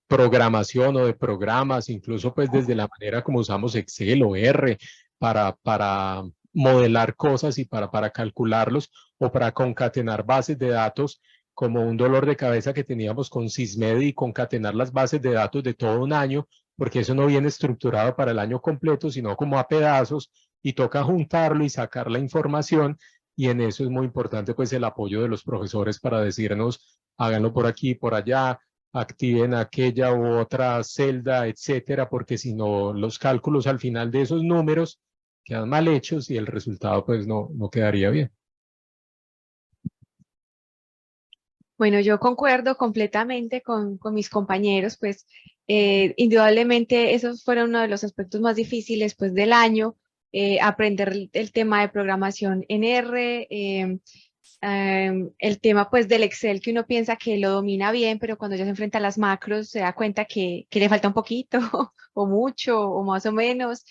programación o de programas, incluso pues desde la manera como usamos Excel o R para modelar cosas y para calcularlos o para concatenar bases de datos como un dolor de cabeza que teníamos con Sysmed y concatenar las bases de datos de todo un año, porque eso no viene estructurado para el año completo, sino como a pedazos y toca juntarlo y sacar la información y en eso es muy importante pues el apoyo de los profesores para decirnos háganlo por aquí, por allá, activen aquella u otra celda, etcétera, porque si no los cálculos al final de esos números quedan mal hechos y el resultado pues no quedaría bien. Bueno, yo concuerdo completamente con mis compañeros, pues indudablemente esos fueron uno de los aspectos más difíciles pues del año, aprender el tema de programación en R, el tema pues del Excel que uno piensa que lo domina bien, pero cuando ya se enfrenta a las macros se da cuenta que le falta un poquito o mucho o más o menos.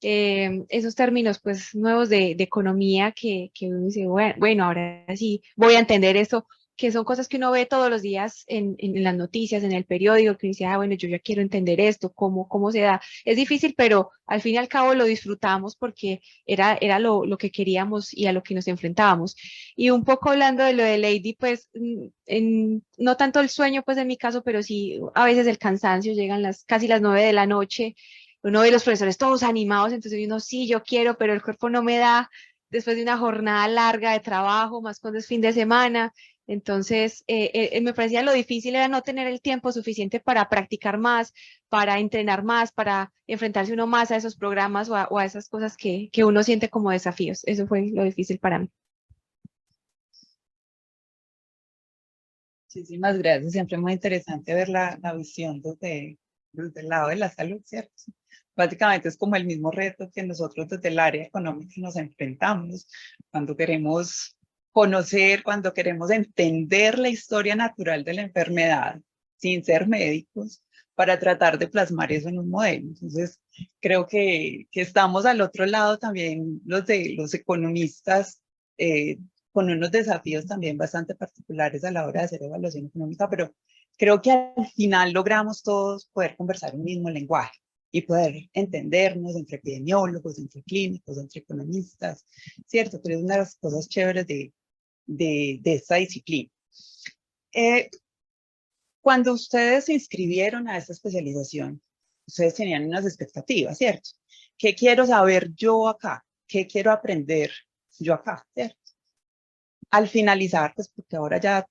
Esos términos pues nuevos de economía que uno dice, bueno, ahora sí voy a entender eso, que son cosas que uno ve todos los días en las noticias, en el periódico, que uno dice, bueno, yo ya quiero entender esto, cómo se da. Es difícil, pero al fin y al cabo lo disfrutamos porque era lo que queríamos y a lo que nos enfrentábamos. Y un poco hablando de lo de Lady, pues no tanto el sueño, pues en mi caso, pero sí a veces el cansancio, llegan casi las 9 de la noche, uno ve los profesores todos animados, entonces uno sí, yo quiero, pero el cuerpo no me da después de una jornada larga de trabajo, más cuando es fin de semana. Entonces, me parecía lo difícil era no tener el tiempo suficiente para practicar más, para entrenar más, para enfrentarse uno más a esos programas o a esas cosas que uno siente como desafíos. Eso fue lo difícil para mí. Muchísimas gracias. Siempre es muy interesante ver la visión desde el lado de la salud, ¿cierto? Básicamente es como el mismo reto que nosotros desde el área económica nos enfrentamos cuando queremos conocer, cuando queremos entender la historia natural de la enfermedad sin ser médicos para tratar de plasmar eso en un modelo. Entonces, creo que estamos al otro lado también los economistas con unos desafíos también bastante particulares a la hora de hacer evaluación económica, pero creo que al final logramos todos poder conversar un mismo lenguaje y poder entendernos entre epidemiólogos, entre clínicos, entre economistas, ¿cierto? Pero es una de las cosas chéveres de esta disciplina. Cuando ustedes se inscribieron a esta especialización, ustedes tenían unas expectativas, ¿cierto? ¿Qué quiero saber yo acá? ¿Qué quiero aprender yo acá? ¿Cierto? Al finalizar, pues porque ahora ya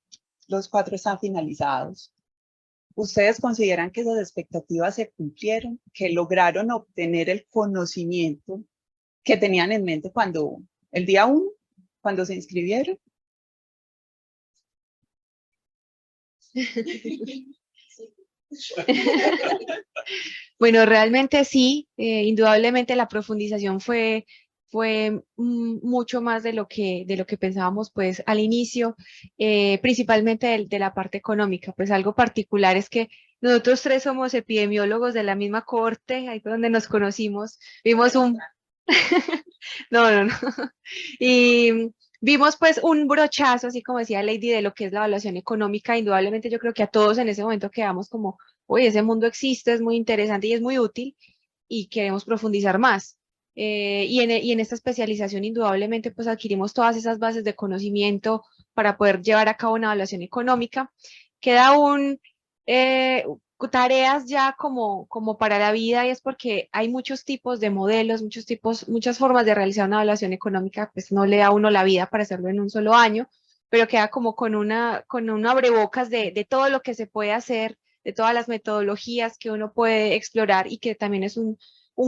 los 4 están finalizados, ¿ustedes consideran que esas expectativas se cumplieron? ¿Que lograron obtener el conocimiento que tenían en mente cuando el día 1, cuando se inscribieron? Bueno, realmente sí, indudablemente la profundización fue mucho más de lo que pensábamos pues al inicio, principalmente de la parte económica. Pues algo particular es que nosotros 3 somos epidemiólogos de la misma cohorte, ahí fue donde nos conocimos, vimos no. Y vimos pues un brochazo, así como decía Lady, de lo que es la evaluación económica. Indudablemente yo creo que a todos en ese momento quedamos como, oye, ese mundo existe, es muy interesante y es muy útil y queremos profundizar más. Y en esta especialización indudablemente pues adquirimos todas esas bases de conocimiento para poder llevar a cabo una evaluación económica. Queda tareas ya como para la vida, y es porque hay muchos tipos de modelos, muchas formas de realizar una evaluación económica, pues no le da a uno la vida para hacerlo en un solo año, pero queda como con un abrebocas de todo lo que se puede hacer, de todas las metodologías que uno puede explorar, y que también es un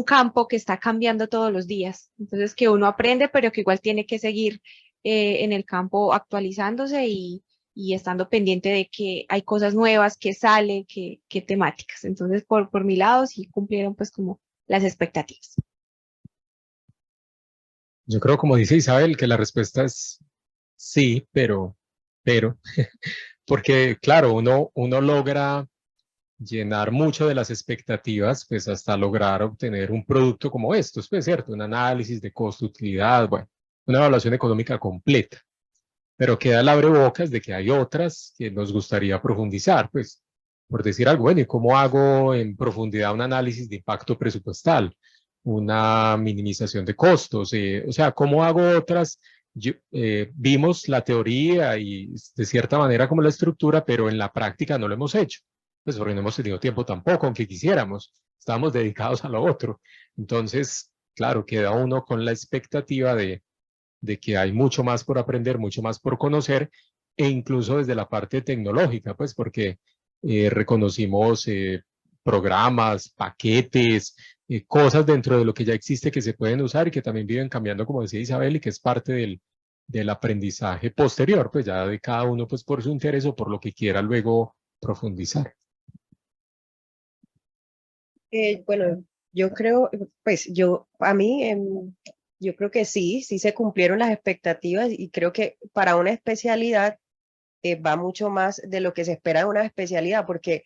campo que está cambiando todos los días. Entonces, que uno aprende, pero que igual tiene que seguir en el campo actualizándose y estando pendiente de que hay cosas nuevas, que sale, qué temáticas. Entonces, por mi lado, sí cumplieron pues como las expectativas. Yo creo, como dice Isabel, que la respuesta es sí, pero, porque claro, uno logra llenar mucho de las expectativas, pues hasta lograr obtener un producto como estos, pues cierto, un análisis de costo-utilidad, bueno, una evaluación económica completa. Pero queda el abrebocas de que hay otras que nos gustaría profundizar, pues, por decir algo, bueno, ¿y cómo hago en profundidad un análisis de impacto presupuestal? Una minimización de costos, o sea, ¿cómo hago otras? Vimos la teoría y de cierta manera como la estructura, pero en la práctica no lo hemos hecho, pues porque no hemos tenido tiempo tampoco, aunque quisiéramos, estábamos dedicados a lo otro. Entonces, claro, queda uno con la expectativa de que hay mucho más por aprender, mucho más por conocer, e incluso desde la parte tecnológica, pues porque reconocimos programas, paquetes, cosas dentro de lo que ya existe que se pueden usar y que también viven cambiando, como decía Isabel, y que es parte del aprendizaje posterior, pues ya de cada uno pues por su interés o por lo que quiera luego profundizar. Bueno, yo creo, pues yo creo que sí se cumplieron las expectativas, y creo que para una especialidad va mucho más de lo que se espera de una especialidad, porque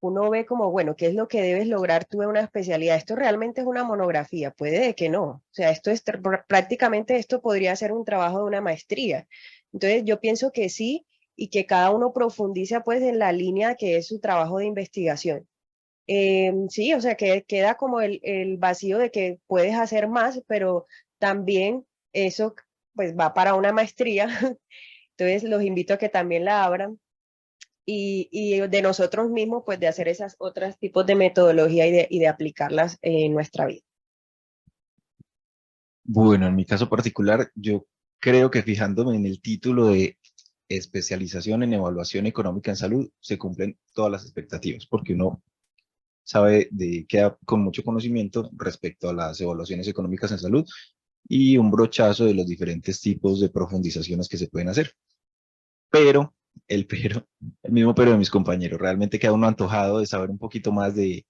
uno ve como, bueno, ¿qué es lo que debes lograr tú en una especialidad? ¿Esto realmente es una monografía? Puede de que no. O sea, prácticamente esto podría ser un trabajo de una maestría. Entonces, yo pienso que sí, y que cada uno profundiza pues en la línea que es su trabajo de investigación. Sí, o sea, que queda como el vacío de que puedes hacer más, pero también eso pues va para una maestría. Entonces, los invito a que también la abran. Y de nosotros mismos, pues de hacer esas otros tipos de metodología y de aplicarlas en nuestra vida. Bueno, en mi caso particular, yo creo que fijándome en el título de especialización en evaluación económica en salud, se cumplen todas las expectativas, porque uno queda con mucho conocimiento respecto a las evaluaciones económicas en salud y un brochazo de los diferentes tipos de profundizaciones que se pueden hacer. Pero, el mismo pero de mis compañeros, realmente queda uno antojado de saber un poquito más de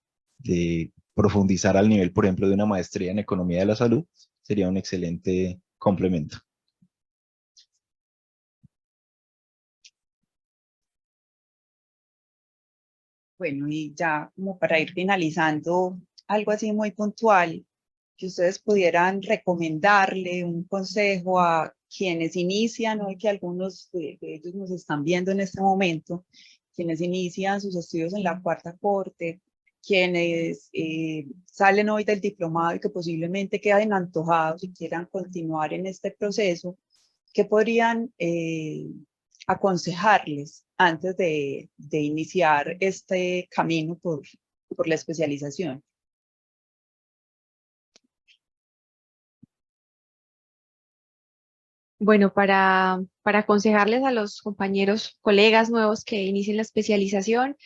profundizar al nivel, por ejemplo, de una maestría en economía de la salud, sería un excelente complemento. Bueno, y ya como para ir finalizando, algo así muy puntual, que ustedes pudieran recomendarle un consejo a quienes inician, hoy que algunos de ellos nos están viendo en este momento, quienes inician sus estudios en la cuarta corte, quienes salen hoy del diplomado y que posiblemente queden antojados y quieran continuar en este proceso, ¿qué podrían aconsejarles antes de iniciar este camino por la especialización? Bueno, para aconsejarles a los compañeros, colegas nuevos que inicien la especialización,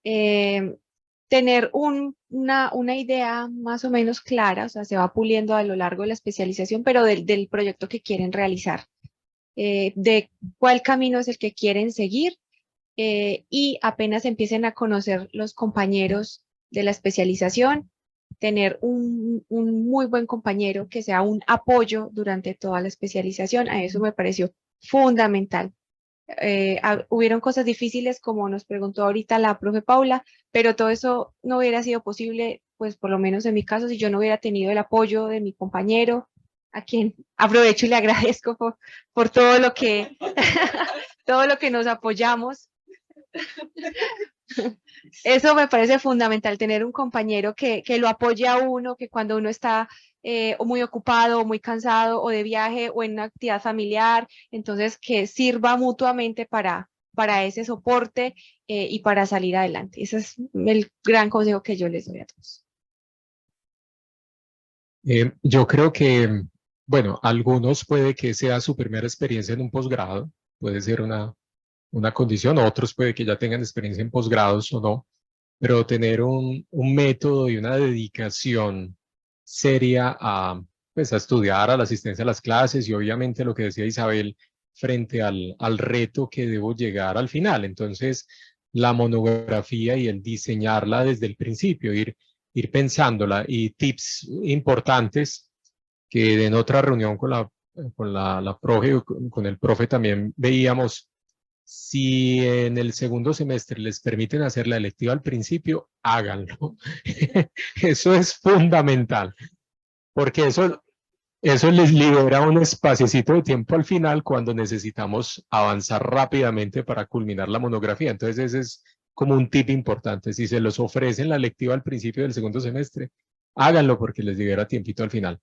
tener una idea más o menos clara, o sea, se va puliendo a lo largo de la especialización, pero del proyecto que quieren realizar, de cuál camino es el que quieren seguir, y apenas empiecen a conocer los compañeros de la especialización, tener un muy buen compañero que sea un apoyo durante toda la especialización. A eso me pareció fundamental. Hubieron cosas difíciles, como nos preguntó ahorita la profe Paula, pero todo eso no hubiera sido posible, pues por lo menos en mi caso, si yo no hubiera tenido el apoyo de mi compañero, a quien aprovecho y le agradezco por todo lo que, todo lo que nos apoyamos. Eso me parece fundamental, tener un compañero que lo apoye a uno, que cuando uno está o muy ocupado, o muy cansado, o de viaje, o en una actividad familiar. Entonces, que sirva mutuamente para ese soporte y para salir adelante. Ese es el gran consejo que yo les doy a todos. Yo creo que, bueno, algunos puede que sea su primera experiencia en un posgrado, puede ser una condición, otros puede que ya tengan experiencia en posgrados o no, pero tener un método y una dedicación seria a, pues, a estudiar, a la asistencia a las clases y obviamente lo que decía Isabel frente al reto que debo llegar al final. Entonces, la monografía y el diseñarla desde el principio, ir pensándola, y tips importantes que en otra reunión con la profe, con el profe también veíamos. Si en el segundo semestre les permiten hacer la electiva al principio, háganlo. Eso es fundamental, porque eso les libera un espaciecito de tiempo al final cuando necesitamos avanzar rápidamente para culminar la monografía. Entonces ese es como un tip importante. Si se los ofrecen la electiva al principio del segundo semestre, háganlo porque les libera tiempito al final.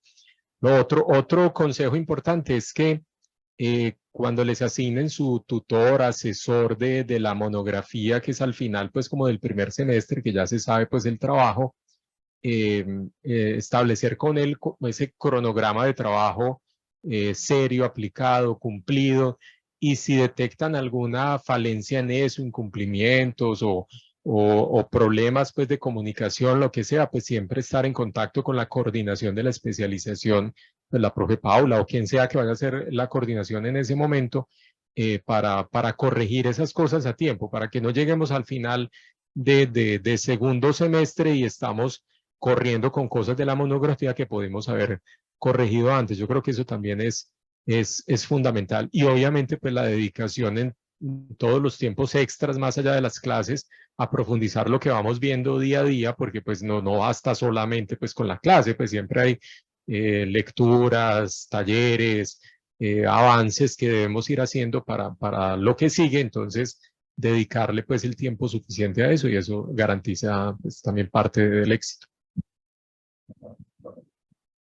Otro consejo importante es que cuando les asignen su tutor, asesor de la monografía, que es al final pues como del primer semestre, que ya se sabe pues el trabajo, establecer con él ese cronograma de trabajo serio, aplicado, cumplido, y si detectan alguna falencia en eso, incumplimientos o problemas pues de comunicación, lo que sea, pues siempre estar en contacto con la coordinación de la especialización, pues la profe Paula o quien sea que vaya a hacer la coordinación en ese momento, para corregir esas cosas a tiempo, para que no lleguemos al final de segundo semestre y estamos corriendo con cosas de la monografía que podemos haber corregido antes. Yo creo que eso también es fundamental. Y obviamente pues la dedicación en todos los tiempos extras más allá de las clases a profundizar lo que vamos viendo día a día, porque pues no basta solamente pues con la clase, pues siempre hay lecturas, talleres, avances que debemos ir haciendo para lo que sigue. Entonces dedicarle pues el tiempo suficiente a eso, y eso garantiza pues también parte del éxito.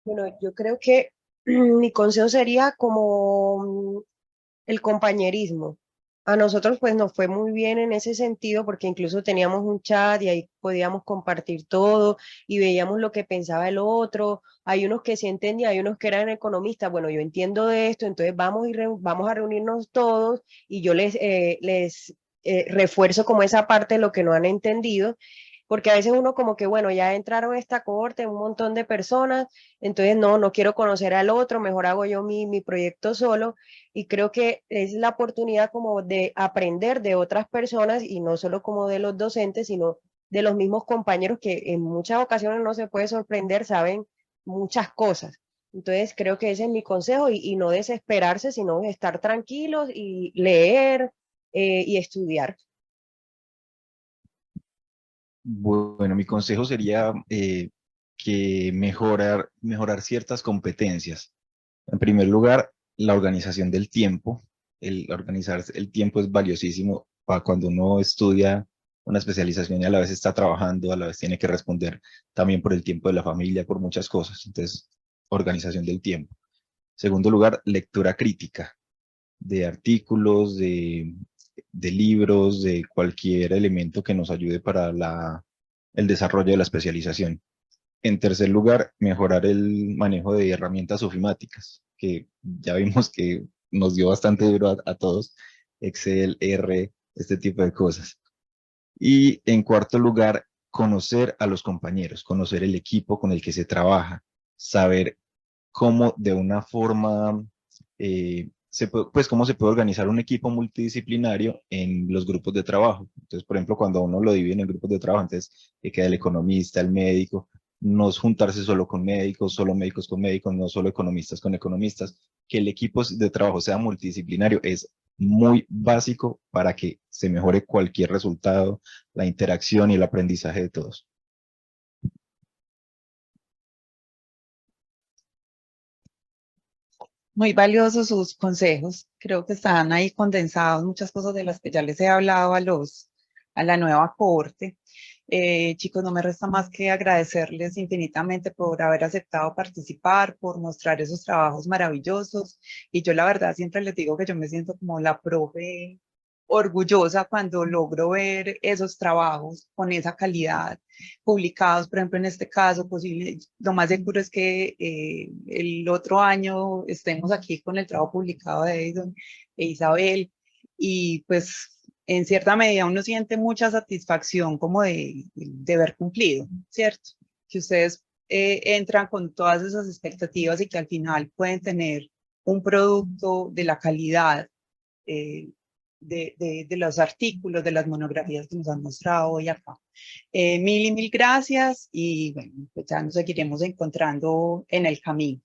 Bueno, yo creo que mi consejo sería como el compañerismo. A nosotros pues nos fue muy bien en ese sentido porque incluso teníamos un chat y ahí podíamos compartir todo y veíamos lo que pensaba el otro. Hay unos que sí entendían, hay unos que eran economistas. Bueno, yo entiendo de esto, entonces vamos a reunirnos todos y yo les refuerzo como esa parte de lo que no han entendido. Porque a veces uno como que, bueno, ya entraron a esta cohorte un montón de personas, entonces no quiero conocer al otro, mejor hago yo mi proyecto solo, y creo que es la oportunidad como de aprender de otras personas y no solo como de los docentes, sino de los mismos compañeros que en muchas ocasiones no se puede sorprender, saben muchas cosas. Entonces creo que ese es mi consejo y no desesperarse, sino estar tranquilos y leer y estudiar. Bueno, mi consejo sería que mejorar ciertas competencias. En primer lugar, la organización del tiempo. El organizar el tiempo es valiosísimo para cuando uno estudia una especialización y a la vez está trabajando, a la vez tiene que responder también por el tiempo de la familia, por muchas cosas. Entonces, organización del tiempo. Segundo lugar, lectura crítica de artículos, de libros, de cualquier elemento que nos ayude para el desarrollo de la especialización. En tercer lugar, mejorar el manejo de herramientas ofimáticas, que ya vimos que nos dio bastante duro a todos, Excel, R, este tipo de cosas. Y en cuarto lugar, conocer a los compañeros, conocer el equipo con el que se trabaja, saber cómo de una forma, pues cómo se puede organizar un equipo multidisciplinario en los grupos de trabajo. Entonces, por ejemplo, cuando uno lo divide en grupos de trabajo, entonces queda el economista, el médico, no es juntarse solo con médicos, solo médicos con médicos, no solo economistas con economistas, que el equipo de trabajo sea multidisciplinario es muy básico para que se mejore cualquier resultado, la interacción y el aprendizaje de todos. Muy valiosos sus consejos. Creo que están ahí condensados muchas cosas de las que ya les he hablado a la nueva cohorte. Chicos, no me resta más que agradecerles infinitamente por haber aceptado participar, por mostrar esos trabajos maravillosos. Y yo la verdad siempre les digo que yo me siento como la profe orgullosa cuando logro ver esos trabajos con esa calidad publicados, por ejemplo, en este caso, posible, lo más seguro es que el otro año estemos aquí con el trabajo publicado de Edison e Isabel, y pues en cierta medida uno siente mucha satisfacción como de haber cumplido, ¿cierto? Que ustedes entran con todas esas expectativas y que al final pueden tener un producto de la calidad de los artículos, de las monografías que nos han mostrado hoy acá. Mil y mil gracias y bueno, pues ya nos seguiremos encontrando en el camino.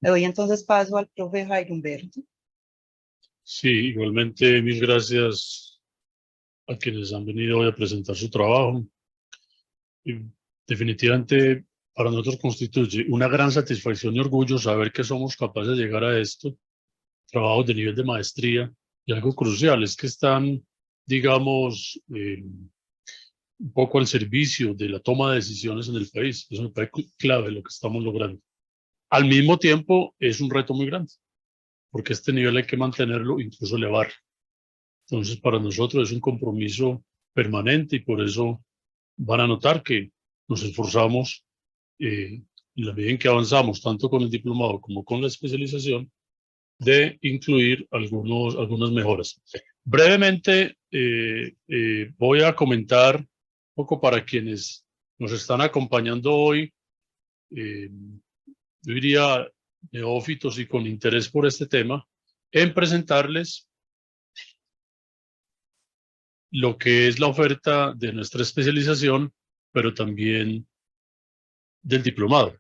Le doy entonces paso al profe Jairo Humberto. Sí, igualmente mil gracias a quienes han venido hoy a presentar su trabajo. Y definitivamente para nosotros constituye una gran satisfacción y orgullo saber que somos capaces de llegar a esto, trabajos de nivel de maestría, y algo crucial es que están, digamos, un poco al servicio de la toma de decisiones en el país. Eso me parece clave lo que estamos logrando. Al mismo tiempo, es un reto muy grande, porque este nivel hay que mantenerlo, incluso elevarlo. Entonces, para nosotros es un compromiso permanente y por eso van a notar que nos esforzamos en la medida en que avanzamos, tanto con el diplomado como con la especialización, de incluir algunas mejoras. Brevemente, voy a comentar un poco para quienes nos están acompañando hoy, yo diría neófitos y con interés por este tema, en presentarles lo que es la oferta de nuestra especialización, pero también del diplomado.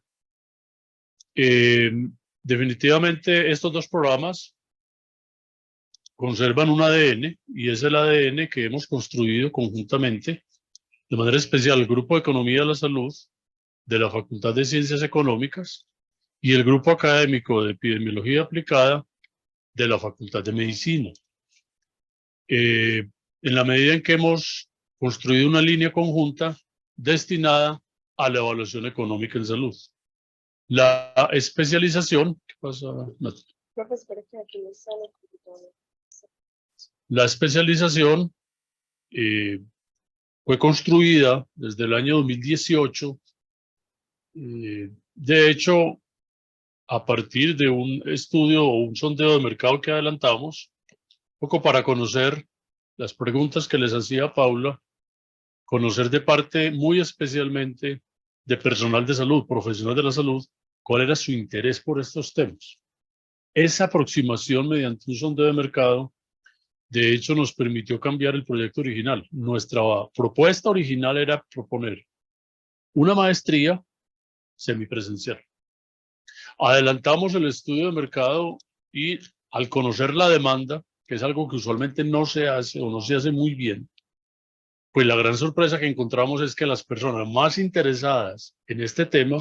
Definitivamente estos dos programas conservan un ADN y es el ADN que hemos construido conjuntamente, de manera especial el Grupo de Economía de la Salud de la Facultad de Ciencias Económicas y el Grupo Académico de Epidemiología Aplicada de la Facultad de Medicina. En la medida en que hemos construido una línea conjunta destinada a la evaluación económica en salud. La especialización, ¿qué pasa, Natalia? La especialización fue construida desde el año 2018, de hecho, a partir de un estudio o un sondeo de mercado que adelantamos, un poco para conocer las preguntas que les hacía Paula, conocer de parte muy especialmente de personal de salud, profesional de la salud, cuál era su interés por estos temas. Esa aproximación mediante un sondeo de mercado, de hecho, nos permitió cambiar el proyecto original. Nuestra propuesta original era proponer una maestría semipresencial. Adelantamos el estudio de mercado y al conocer la demanda, que es algo que usualmente no se hace o no se hace muy bien, pues la gran sorpresa que encontramos es que las personas más interesadas en este tema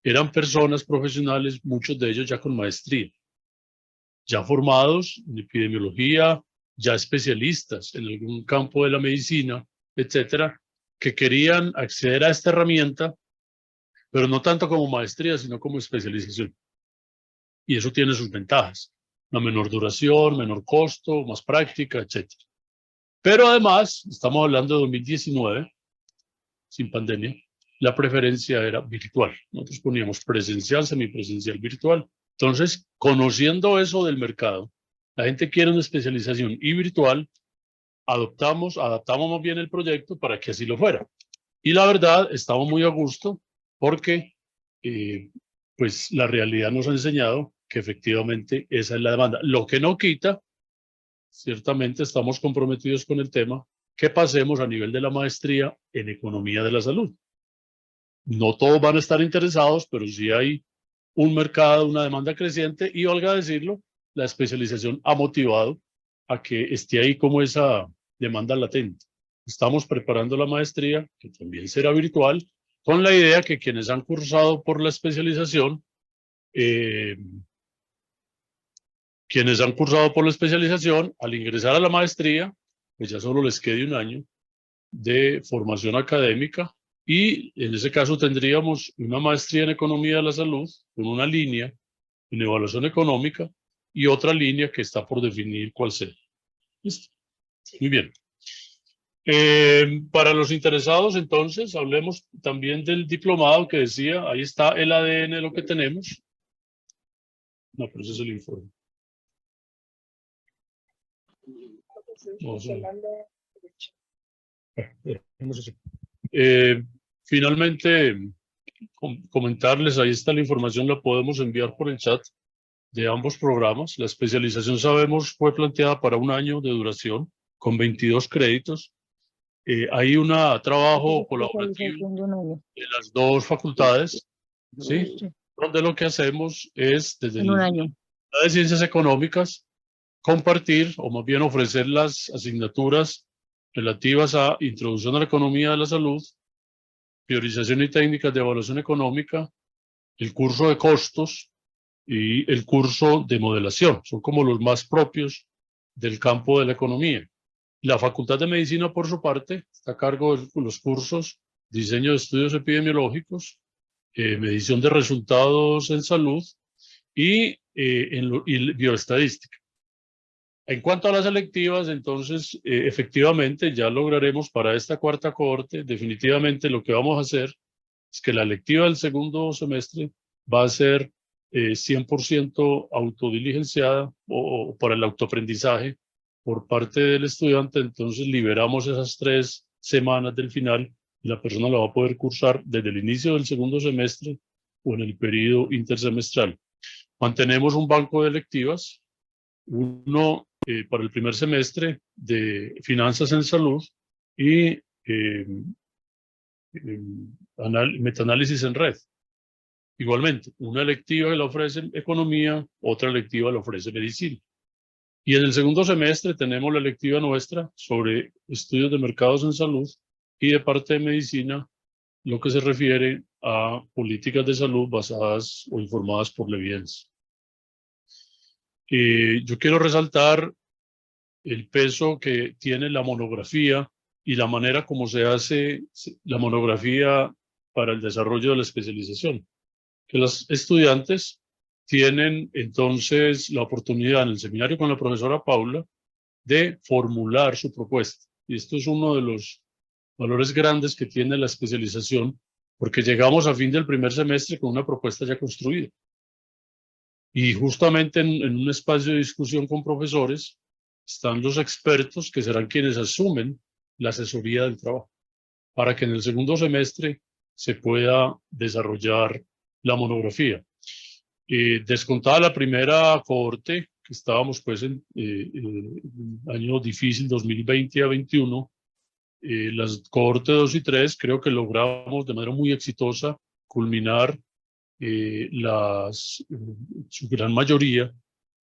eran personas profesionales, muchos de ellos ya con maestría, ya formados en epidemiología, ya especialistas en algún campo de la medicina, etcétera, que querían acceder a esta herramienta, pero no tanto como maestría, sino como especialización. Y eso tiene sus ventajas, una menor duración, menor costo, más práctica, etcétera. Pero además, estamos hablando de 2019, sin pandemia, la preferencia era virtual. Nosotros poníamos presencial, semipresencial, virtual. Entonces, conociendo eso del mercado, la gente quiere una especialización y virtual, adaptamos más bien el proyecto para que así lo fuera. Y la verdad, estamos muy a gusto porque pues la realidad nos ha enseñado que efectivamente esa es la demanda. Lo que no quita, ciertamente estamos comprometidos con el tema, que pasemos a nivel de la maestría en economía de la salud. No todos van a estar interesados, pero sí hay un mercado, una demanda creciente y, valga decirlo, la especialización ha motivado a que esté ahí como esa demanda latente. Estamos preparando la maestría, que también será virtual, con la idea que quienes han cursado por la especialización, al ingresar a la maestría, pues ya solo les quede un año, de formación académica, y en ese caso tendríamos una maestría en economía de la salud con una línea en evaluación económica y otra línea que está por definir cuál sea. ¿Listo? Muy bien. Para los interesados, entonces, hablemos también del diplomado que decía, ahí está el ADN de lo que tenemos. No, pero ese es el informe. No, finalmente, comentarles, ahí está la información, la podemos enviar por el chat de ambos programas. La especialización, sabemos, fue planteada para 1 año de duración, con 22 créditos. Hay un trabajo colaborativo de las 2 facultades, ¿sí? Donde lo que hacemos es, desde la de Ciencias Económicas, compartir, o más bien ofrecer las asignaturas relativas a Introducción a la Economía de la Salud, Priorización y Técnicas de Evaluación Económica, el curso de costos y el curso de modelación. Son como los más propios del campo de la economía. La Facultad de Medicina, por su parte, está a cargo de los cursos Diseño de Estudios Epidemiológicos, Medición de Resultados en Salud y Bioestadística. En cuanto a las electivas, entonces, efectivamente, ya lograremos para esta 4ª cohorte, definitivamente lo que vamos a hacer es que la electiva del segundo semestre va a ser 100% autodiligenciada o para el autoaprendizaje por parte del estudiante. Entonces liberamos esas 3 semanas del final y la persona la va a poder cursar desde el inicio del segundo semestre o en el periodo intersemestral. Mantenemos un banco de electivas, uno para el primer semestre de Finanzas en Salud y Metaanálisis en Red. Igualmente, una electiva que la ofrece Economía, otra electiva la ofrece Medicina. Y en el segundo semestre tenemos la electiva nuestra sobre Estudios de Mercados en Salud y de parte de Medicina, lo que se refiere a políticas de salud basadas o informadas por la evidencia. Yo quiero resaltar el peso que tiene la monografía y la manera como se hace la monografía para el desarrollo de la especialización. Que los estudiantes tienen entonces la oportunidad en el seminario con la profesora Paula de formular su propuesta. Y esto es uno de los valores grandes que tiene la especialización, porque llegamos a fin del primer semestre con una propuesta ya construida. Y justamente en un espacio de discusión con profesores están los expertos que serán quienes asumen la asesoría del trabajo, para que en el segundo semestre se pueda desarrollar la monografía. Descontada la primera cohorte, que estábamos pues en año difícil, 2020 a 21, las cohortes 2 y 3 creo que logramos de manera muy exitosa culminar su gran mayoría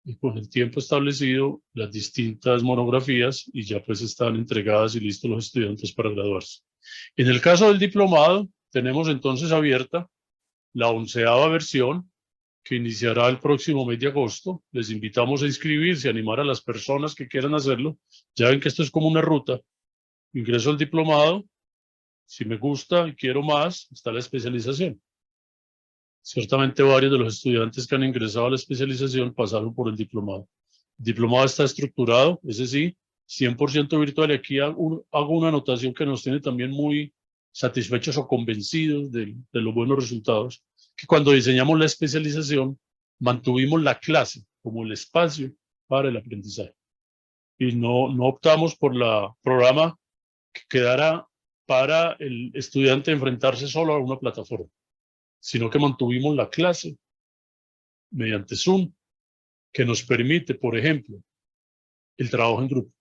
y con el tiempo establecido las distintas monografías, y ya pues están entregadas y listos los estudiantes para graduarse. En el caso del diplomado, tenemos entonces abierta la 11ª versión, que iniciará el próximo mes de agosto. Les invitamos a inscribirse, a animar a las personas que quieran hacerlo. Ya ven que esto es como una ruta. Ingreso al diplomado, si me gusta y quiero más, está la especialización. Ciertamente varios de los estudiantes que han ingresado a la especialización pasaron por el diplomado. El diplomado está estructurado, ese sí, 100% virtual, y aquí hago una anotación que nos tiene también muy satisfechos o convencidos de los buenos resultados, que cuando diseñamos la especialización mantuvimos la clase como el espacio para el aprendizaje y no optamos por la programa que quedara para el estudiante enfrentarse solo a una plataforma, sino que mantuvimos la clase mediante Zoom, que nos permite, por ejemplo, el trabajo en grupo.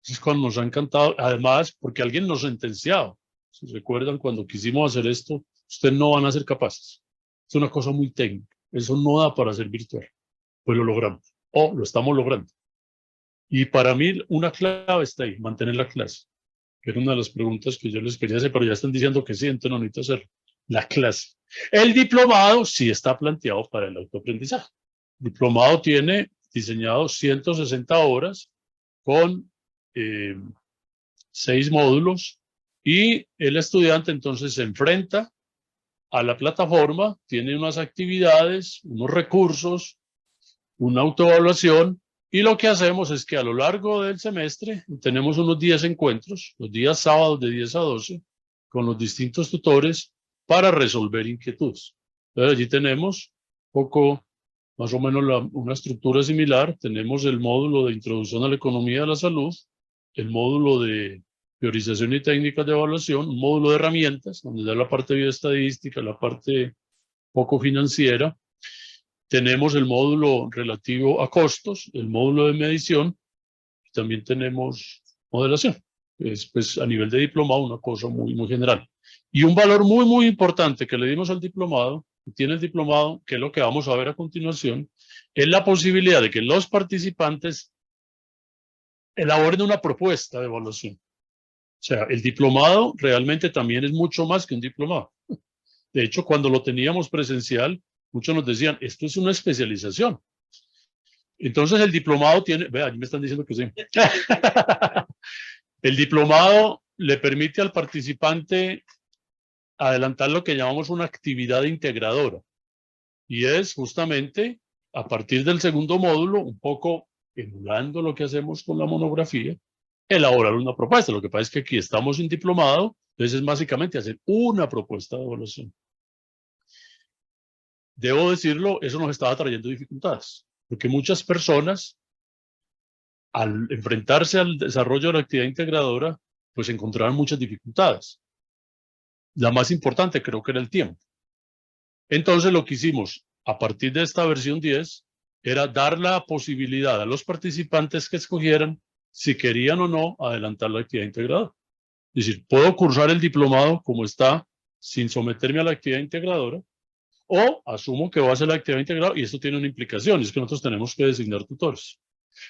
Eso es cuando nos ha encantado, además porque alguien nos sentenciaba. Si recuerdan, cuando quisimos hacer esto, ustedes no van a ser capaces. Es una cosa muy técnica. Eso no da para ser virtual. Pues lo logramos, o lo estamos logrando. Y para mí una clave está ahí, mantener la clase. Que era una de las preguntas que yo les quería hacer, pero ya están diciendo que sí, entonces no necesito hacerlo. La clase. El diplomado sí está planteado para el autoaprendizaje. El diplomado tiene diseñado 160 horas con 6 módulos y el estudiante entonces se enfrenta a la plataforma, tiene unas actividades, unos recursos, una autoevaluación, y lo que hacemos es que a lo largo del semestre tenemos unos 10 encuentros, los días sábados de 10 a 12, con los distintos tutores para resolver inquietudes. Entonces allí tenemos poco, más o menos una estructura similar. Tenemos el módulo de introducción a la economía de la salud, el módulo de priorización y técnicas de evaluación, un módulo de herramientas, donde da la parte bioestadística, la parte poco financiera. Tenemos el módulo relativo a costos, el módulo de medición, y también tenemos modelación. Es pues a nivel de diplomado una cosa muy, muy general. Y un valor muy, muy importante que le dimos al diplomado, tiene el diplomado, que es lo que vamos a ver a continuación, es la posibilidad de que los participantes elaboren una propuesta de evaluación. O sea, el diplomado realmente también es mucho más que un diplomado. De hecho, cuando lo teníamos presencial, muchos nos decían, esto es una especialización. Entonces el diplomado tiene, vea, allí me están diciendo que sí. El diplomado le permite al participante adelantar lo que llamamos una actividad integradora. Y es justamente a partir del segundo módulo, un poco emulando lo que hacemos con la monografía, elaborar una propuesta. Lo que pasa es que aquí estamos en diplomado, entonces es básicamente hacer una propuesta de evaluación. Debo decirlo, eso nos estaba trayendo dificultades, porque muchas personas, al enfrentarse al desarrollo de la actividad integradora, pues encontraron muchas dificultades. La más importante creo que era el tiempo. Entonces lo que hicimos a partir de esta versión 10 era dar la posibilidad a los participantes que escogieran si querían o no adelantar la actividad integradora. Es decir, puedo cursar el diplomado como está sin someterme a la actividad integradora, o asumo que voy a hacer la actividad integradora y esto tiene una implicación, y es que nosotros tenemos que designar tutores.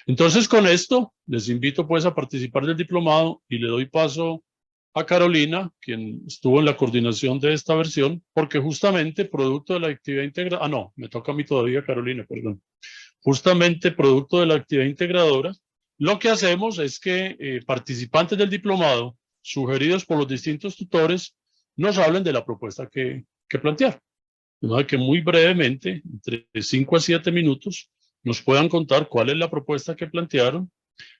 Entonces con esto les invito pues a participar del diplomado y le doy paso a Carolina, quien estuvo en la coordinación de esta versión, porque justamente producto de la actividad integradora, no, me toca a mí todavía, Carolina, perdón. Justamente producto de la actividad integradora, lo que hacemos es que participantes del diplomado, sugeridos por los distintos tutores, nos hablen de la propuesta que plantearon. De modo que muy brevemente, entre 5 a 7 minutos, nos puedan contar cuál es la propuesta que plantearon,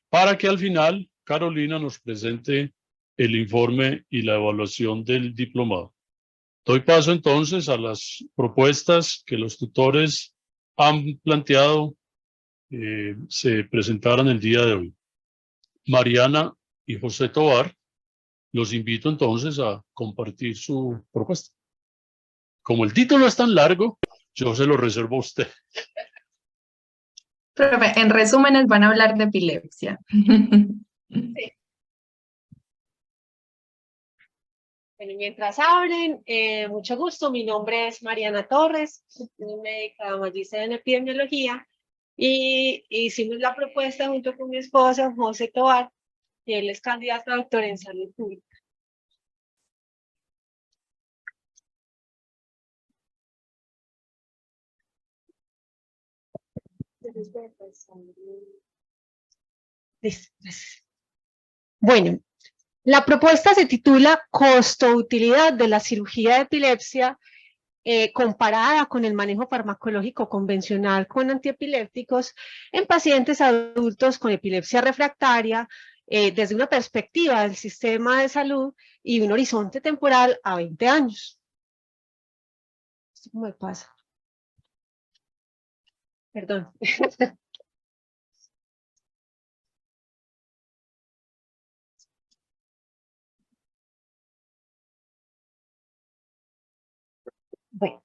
para que al final Carolina nos presente el informe y la evaluación del diplomado. Doy paso entonces a las propuestas que los tutores han planteado, se presentaron el día de hoy. Mariana y José Tovar, los invito entonces a compartir su propuesta. Como el título es tan largo, yo se lo reservo a usted. Profe, en resúmenes van a hablar de epilepsia. Bueno, mientras abren, mucho gusto, mi nombre es Mariana Torres, soy médica magíster en epidemiología y hicimos la propuesta junto con mi esposo José Tovar, y él es candidato a doctor en salud pública. Bueno, la propuesta se titula Costo-utilidad de la cirugía de epilepsia comparada con el manejo farmacológico convencional con antiepilépticos en pacientes adultos con epilepsia refractaria desde una perspectiva del sistema de salud y un horizonte temporal a 20 años. ¿Cómo me pasa? Perdón. Bueno,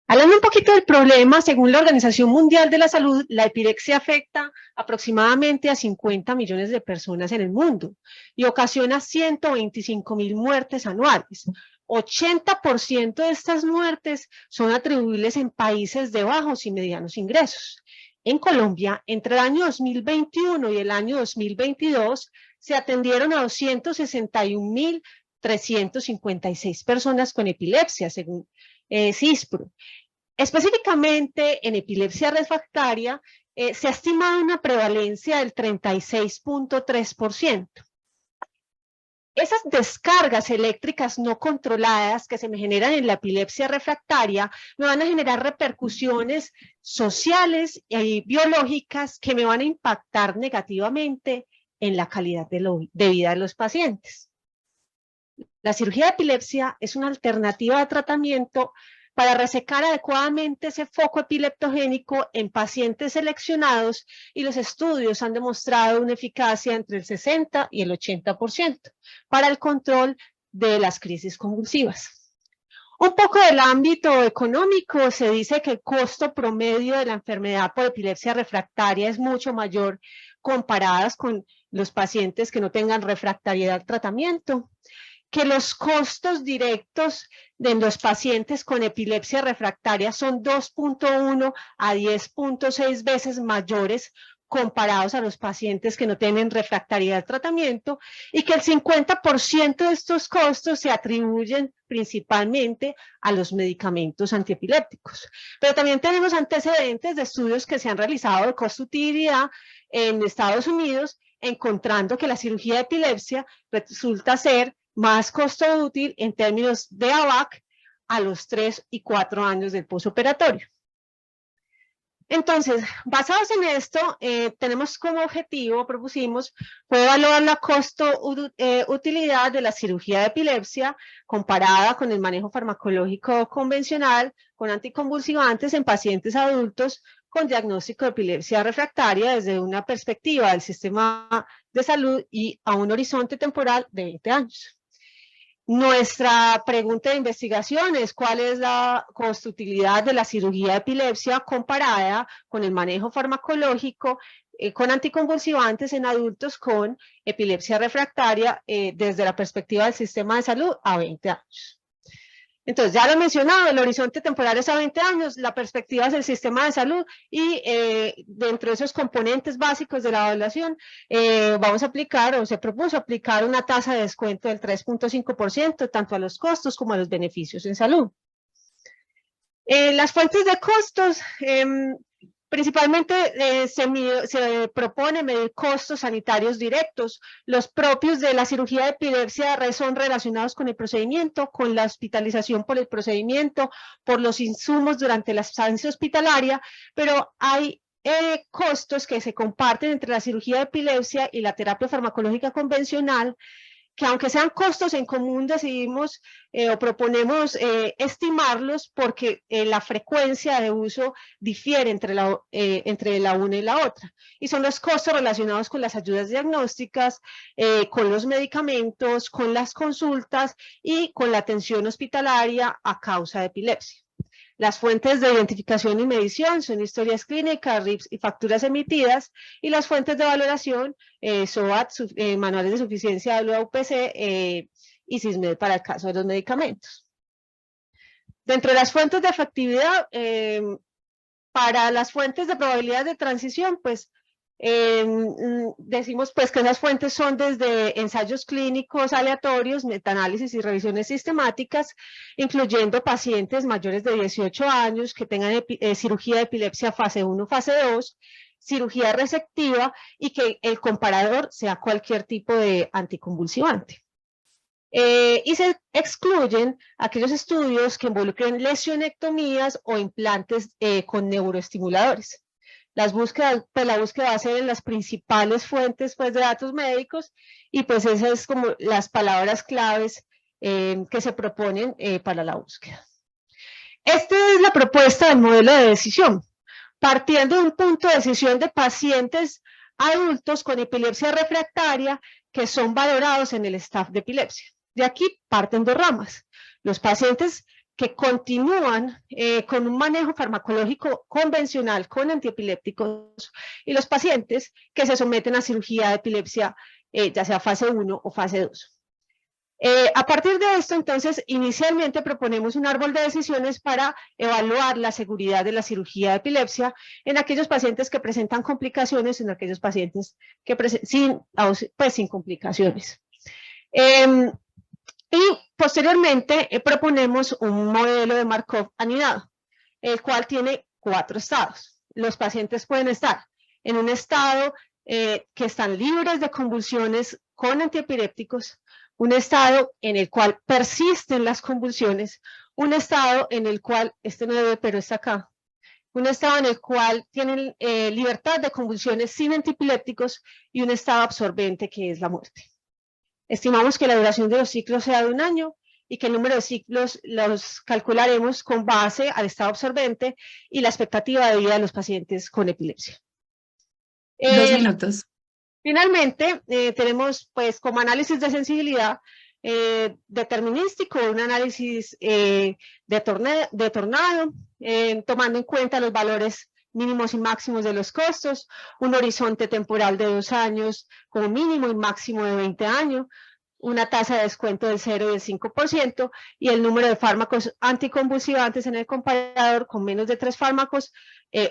hablando un poquito del problema, según la Organización Mundial de la Salud, la epilepsia afecta aproximadamente a 50 millones de personas en el mundo y ocasiona 125.000 muertes anuales. 80% de estas muertes son atribuibles en países de bajos y medianos ingresos. En Colombia, entre el año 2021 y el año 2022, se atendieron a 261.356 personas con epilepsia, según CISPRO. Específicamente, en epilepsia refractaria, se ha estimado una prevalencia del 36.3%. esas descargas eléctricas no controladas que se me generan en la epilepsia refractaria me van a generar repercusiones sociales y biológicas que me van a impactar negativamente en la calidad de vida de los pacientes. La cirugía de epilepsia es una alternativa de tratamiento para resecar adecuadamente ese foco epileptogénico en pacientes seleccionados, y los estudios han demostrado una eficacia entre el 60 y el 80% para el control de las crisis convulsivas. Un poco del ámbito económico, se dice que el costo promedio de la enfermedad por epilepsia refractaria es mucho mayor comparadas con los pacientes que no tengan refractariedad al tratamiento, que los costos directos de los pacientes con epilepsia refractaria son 2.1 a 10.6 veces mayores comparados a los pacientes que no tienen refractariedad al tratamiento, y que el 50% de estos costos se atribuyen principalmente a los medicamentos antiepilépticos. Pero también tenemos antecedentes de estudios que se han realizado de costo-utilidad en Estados Unidos, encontrando que la cirugía de epilepsia resulta ser más costo útil en términos de AVAC a los 3 y 4 años del posoperatorio. Entonces, basados en esto, tenemos como objetivo, propusimos, fue evaluar la costo-utilidad de la cirugía de epilepsia comparada con el manejo farmacológico convencional con anticonvulsivantes en pacientes adultos con diagnóstico de epilepsia refractaria desde una perspectiva del sistema de salud y a un horizonte temporal de 20 años. Nuestra pregunta de investigación es cuál es la costo-utilidad de la cirugía de epilepsia comparada con el manejo farmacológico con anticonvulsivantes en adultos con epilepsia refractaria desde la perspectiva del sistema de salud a 20 años. Entonces, ya lo he mencionado, el horizonte temporal es a 20 años, la perspectiva es el sistema de salud, y dentro de esos componentes básicos de la evaluación vamos a aplicar, o se propuso aplicar, una tasa de descuento del 3.5% tanto a los costos como a los beneficios en salud. Las fuentes de costos, principalmente se propone medir costos sanitarios directos. Los propios de la cirugía de epilepsia son relacionados con el procedimiento, con la hospitalización por el procedimiento, por los insumos durante la estancia hospitalaria, pero hay costos que se comparten entre la cirugía de epilepsia y la terapia farmacológica convencional, que aunque sean costos en común, decidimos o proponemos estimarlos porque la frecuencia de uso difiere entre la una y la otra, y son los costos relacionados con las ayudas diagnósticas, con los medicamentos, con las consultas y con la atención hospitalaria a causa de epilepsia. Las fuentes de identificación y medición son historias clínicas, RIPS y facturas emitidas, y las fuentes de valoración, SOAT, manuales de suficiencia de UPC y SISMED para el caso de los medicamentos. Dentro de las fuentes de efectividad, para las fuentes de probabilidad de transición, pues decimos pues que esas fuentes son desde ensayos clínicos aleatorios, metaanálisis y revisiones sistemáticas, incluyendo pacientes mayores de 18 años que tengan cirugía de epilepsia fase 1, fase 2, cirugía resectiva, y que el comparador sea cualquier tipo de anticonvulsivante. Y se excluyen aquellos estudios que involucren lesionectomías o implantes con neuroestimuladores. La búsqueda va a ser en las principales fuentes pues, de datos médicos, y pues esas es como las palabras claves que se proponen para la búsqueda. Esta es la propuesta del modelo de decisión, partiendo de un punto de decisión de pacientes adultos con epilepsia refractaria que son valorados en el staff de epilepsia. De aquí parten dos ramas: los pacientes que continúan con un manejo farmacológico convencional con antiepilépticos, y los pacientes que se someten a cirugía de epilepsia, ya sea fase 1 o fase 2. A partir de esto, entonces, inicialmente proponemos un árbol de decisiones para evaluar la seguridad de la cirugía de epilepsia en aquellos pacientes que presentan complicaciones, en aquellos pacientes que sin complicaciones. Y posteriormente proponemos un modelo de Markov anidado, el cual tiene 4 estados. Los pacientes pueden estar en un estado que están libres de convulsiones con antiepilépticos, un estado en el cual persisten las convulsiones, un estado en el cual, este no debe, pero está acá, un estado en el cual tienen libertad de convulsiones sin antipilépticos y un estado absorbente que es la muerte. Estimamos que la duración de los ciclos sea de 1 año y que el número de ciclos los calcularemos con base al estado absorbente y la expectativa de vida de los pacientes con epilepsia. 2 minutos. Finalmente, tenemos pues como análisis de sensibilidad determinístico, un análisis de tornado, tomando en cuenta los valores mínimos y máximos de los costos, un horizonte temporal de 2 años como mínimo y máximo de 20 años, una tasa de descuento del 0 y del 5%, y el número de fármacos anticonvulsivantes en el comparador con menos de 3 fármacos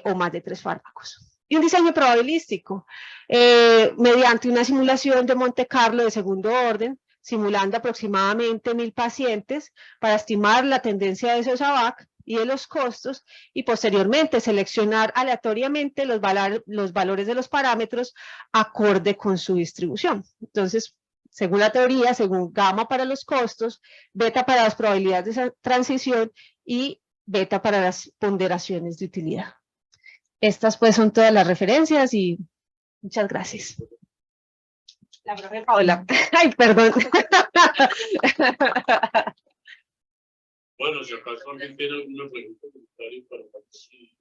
o más de 3 fármacos. Y un diseño probabilístico, mediante una simulación de Monte Carlo de segundo orden, simulando aproximadamente 1000 pacientes para estimar la tendencia de esos ABAC y de los costos, y posteriormente seleccionar aleatoriamente los valores de los parámetros acorde con su distribución. Entonces, según la teoría, según gamma para los costos, beta para las probabilidades de transición y beta para las ponderaciones de utilidad. Estas pues son todas las referencias y muchas gracias. La profe Paola. Ay, perdón. Bueno, si acaso alguien tiene alguna pregunta o comentario para participar.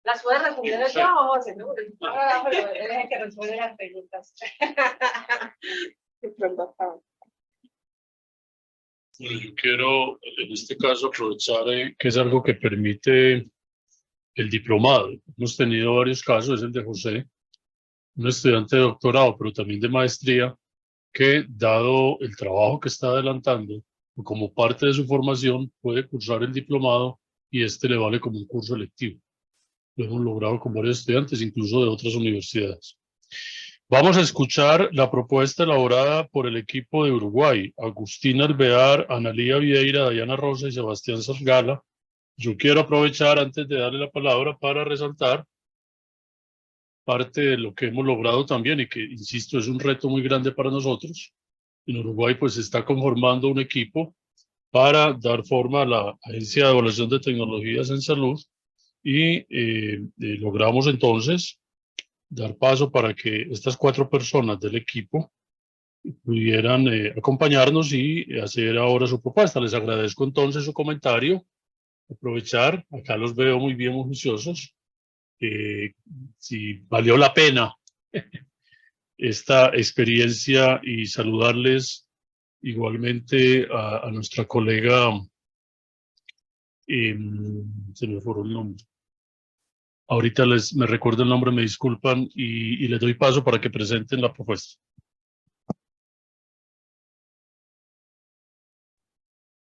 Las puede responder yo, José, ¿no? Pero deja que responda las preguntas. Bueno, yo quiero en este caso aprovechar que es algo que permite el diplomado. Hemos tenido varios casos, es el de José, un estudiante de doctorado, pero también de maestría, que dado el trabajo que está adelantando, como parte de su formación, puede cursar el diplomado y este le vale como un curso electivo. Lo hemos logrado con varios estudiantes, incluso de otras universidades. Vamos a escuchar la propuesta elaborada por el equipo de Uruguay, Agustín Alvear, Analía Vieira, Dayana Rosa y Sebastián Sargala. Yo quiero aprovechar antes de darle la palabra para resaltar parte de lo que hemos logrado también y que, insisto, es un reto muy grande para nosotros. En Uruguay pues se está conformando un equipo para dar forma a la Agencia de Evaluación de Tecnologías en Salud y logramos entonces dar paso para que estas 4 personas del equipo pudieran acompañarnos y hacer ahora su propuesta. Les agradezco entonces su comentario. Aprovechar, acá los veo muy bien, muy juiciosos. Si valió la pena esta experiencia y saludarles igualmente a nuestra colega, se me fue el nombre. Ahorita me recuerdo el nombre, me disculpan y les doy paso para que presenten la propuesta.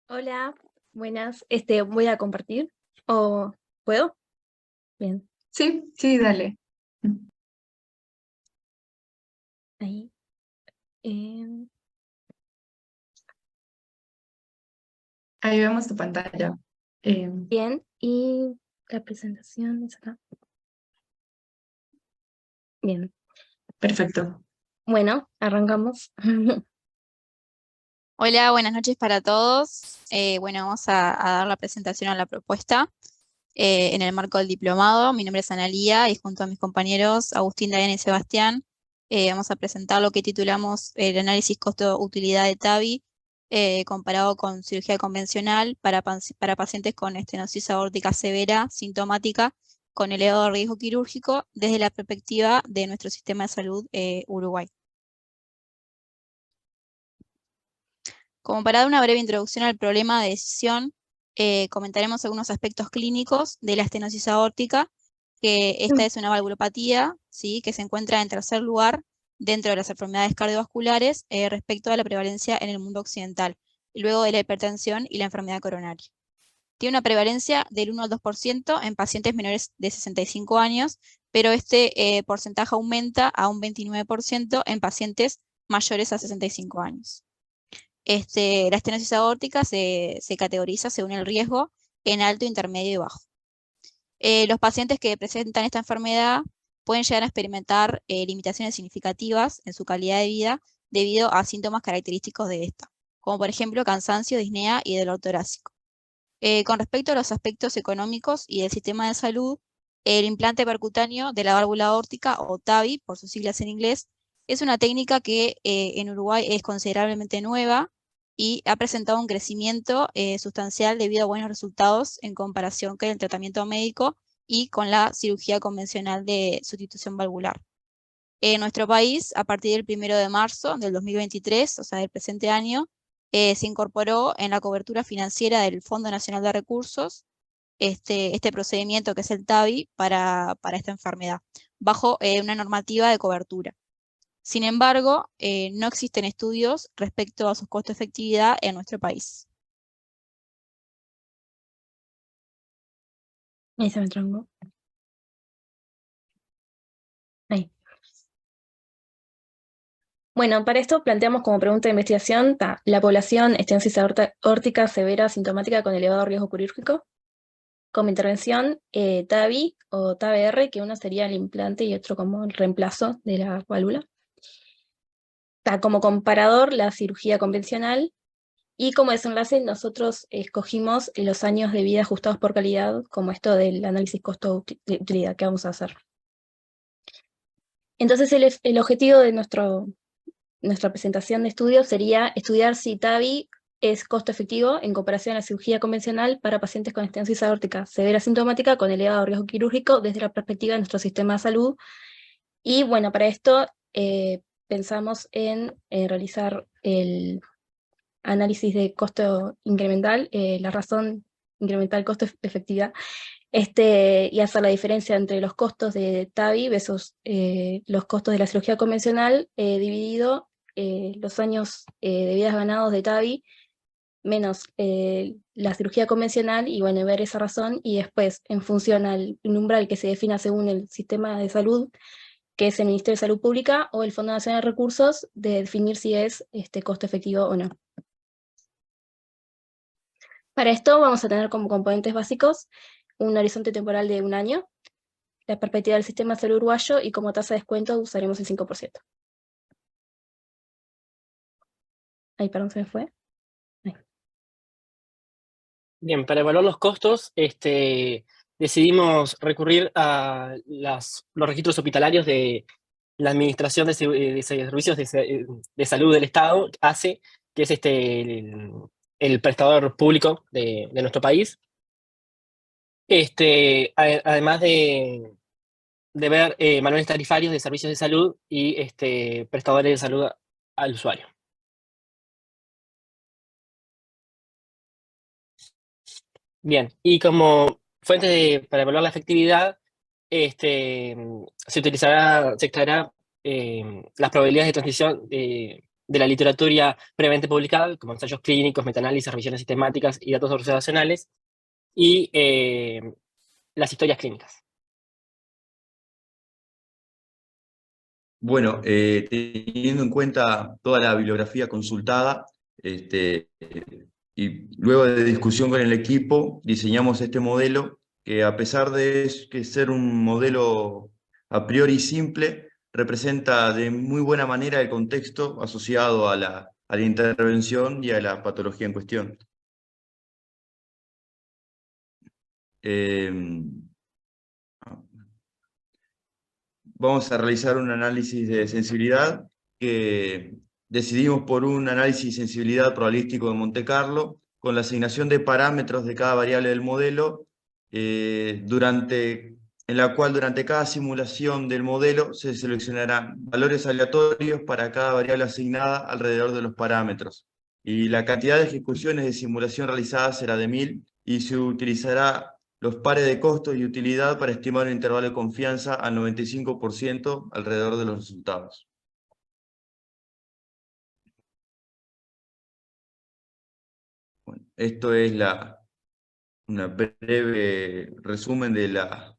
Hola, buenas. Voy a compartir. ¿O puedo? Bien. Sí, sí, dale. Ahí. Ahí vemos tu pantalla. Bien, y la presentación es acá. Bien. Perfecto. Bueno, arrancamos. Hola, buenas noches para todos. Bueno, vamos a dar la presentación a la propuesta en el marco del diplomado. Mi nombre es Analía y junto a mis compañeros Agustín, Dayana y Sebastián vamos a presentar lo que titulamos el análisis costo-utilidad de TAVI comparado con cirugía convencional para pacientes con estenosis aórtica severa, sintomática, con elevado riesgo quirúrgico desde la perspectiva de nuestro sistema de salud Uruguay. Como para dar una breve introducción al problema de decisión, comentaremos algunos aspectos clínicos de la estenosis aórtica, que esta es una valvulopatía, ¿sí?, que se encuentra en tercer lugar dentro de las enfermedades cardiovasculares respecto a la prevalencia en el mundo occidental, luego de la hipertensión y la enfermedad coronaria. Tiene una prevalencia del 1 al 2% en pacientes menores de 65 años, pero este porcentaje aumenta a un 29% en pacientes mayores a 65 años. La estenosis aórtica se categoriza según el riesgo en alto, intermedio y bajo. Los pacientes que presentan esta enfermedad pueden llegar a experimentar limitaciones significativas en su calidad de vida debido a síntomas característicos de esta, como por ejemplo cansancio, disnea y dolor torácico. Con respecto a los aspectos económicos y del sistema de salud, el implante percutáneo de la válvula aórtica, o TAVI, por sus siglas en inglés, es una técnica que en Uruguay es considerablemente nueva y ha presentado un crecimiento sustancial debido a buenos resultados en comparación con el tratamiento médico y con la cirugía convencional de sustitución valvular. En nuestro país, a partir del 1 de marzo del 2023, o sea, del presente año, se incorporó en la cobertura financiera del Fondo Nacional de Recursos este procedimiento que es el TAVI para esta enfermedad, bajo una normativa de cobertura. Sin embargo, no existen estudios respecto a su costo-efectividad en nuestro país. Ahí se me trancó. Ahí. Bueno, para esto planteamos como pregunta de investigación la población estenosis aórtica severa sintomática con elevado riesgo quirúrgico. Como intervención, TAVI o TAVR, que uno sería el implante y otro como el reemplazo de la válvula. Como comparador, la cirugía convencional. Y como desenlace, nosotros escogimos los años de vida ajustados por calidad, como esto del análisis costo-utilidad que vamos a hacer. Entonces, el objetivo de nuestra presentación de estudio sería estudiar si TAVI es costo efectivo en comparación a la cirugía convencional para pacientes con estenosis aórtica severa sintomática con elevado riesgo quirúrgico desde la perspectiva de nuestro sistema de salud. Y bueno, para esto pensamos en realizar el análisis de costo incremental, la razón incremental costo-efectividad, y hacer la diferencia entre los costos de TAVI versus los costos de la cirugía convencional, dividido los años de vida ganados de TAVI menos la cirugía convencional, y bueno, ver esa razón, y después, en función al umbral que se defina según el sistema de salud, que es el Ministerio de Salud Pública o el Fondo Nacional de Recursos, de definir si es costo efectivo o no. Para esto vamos a tener como componentes básicos un horizonte temporal de 1 año, la perspectiva del sistema de salud uruguayo, y como tasa de descuento usaremos el 5%. Ay, perdón, se me fue. Ahí. Bien, para evaluar los costos, decidimos recurrir a los registros hospitalarios de la Administración de Servicios de Salud del Estado, ACE, que es el prestador público de nuestro país. Además de ver manuales tarifarios de servicios de salud y prestadores de salud al usuario. Bien, y como fuente para evaluar la efectividad, se extraerá las probabilidades de transición de la literatura previamente publicada, como ensayos clínicos, metaanálisis, revisiones sistemáticas y datos observacionales, y las historias clínicas. Bueno, teniendo en cuenta toda la bibliografía consultada, y luego de discusión con el equipo, diseñamos este modelo que, a pesar de ser un modelo a priori simple, representa de muy buena manera el contexto asociado a la intervención y a la patología en cuestión. Vamos a realizar un análisis de sensibilidad que decidimos por un análisis de sensibilidad probabilístico de Monte Carlo, con la asignación de parámetros de cada variable del modelo, en la cual durante cada simulación del modelo se seleccionarán valores aleatorios para cada variable asignada alrededor de los parámetros. Y la cantidad de ejecuciones de simulación realizadas será de 1000, y se utilizará los pares de costo y utilidad para estimar un intervalo de confianza al 95% alrededor de los resultados. Bueno, esto es una breve resumen de la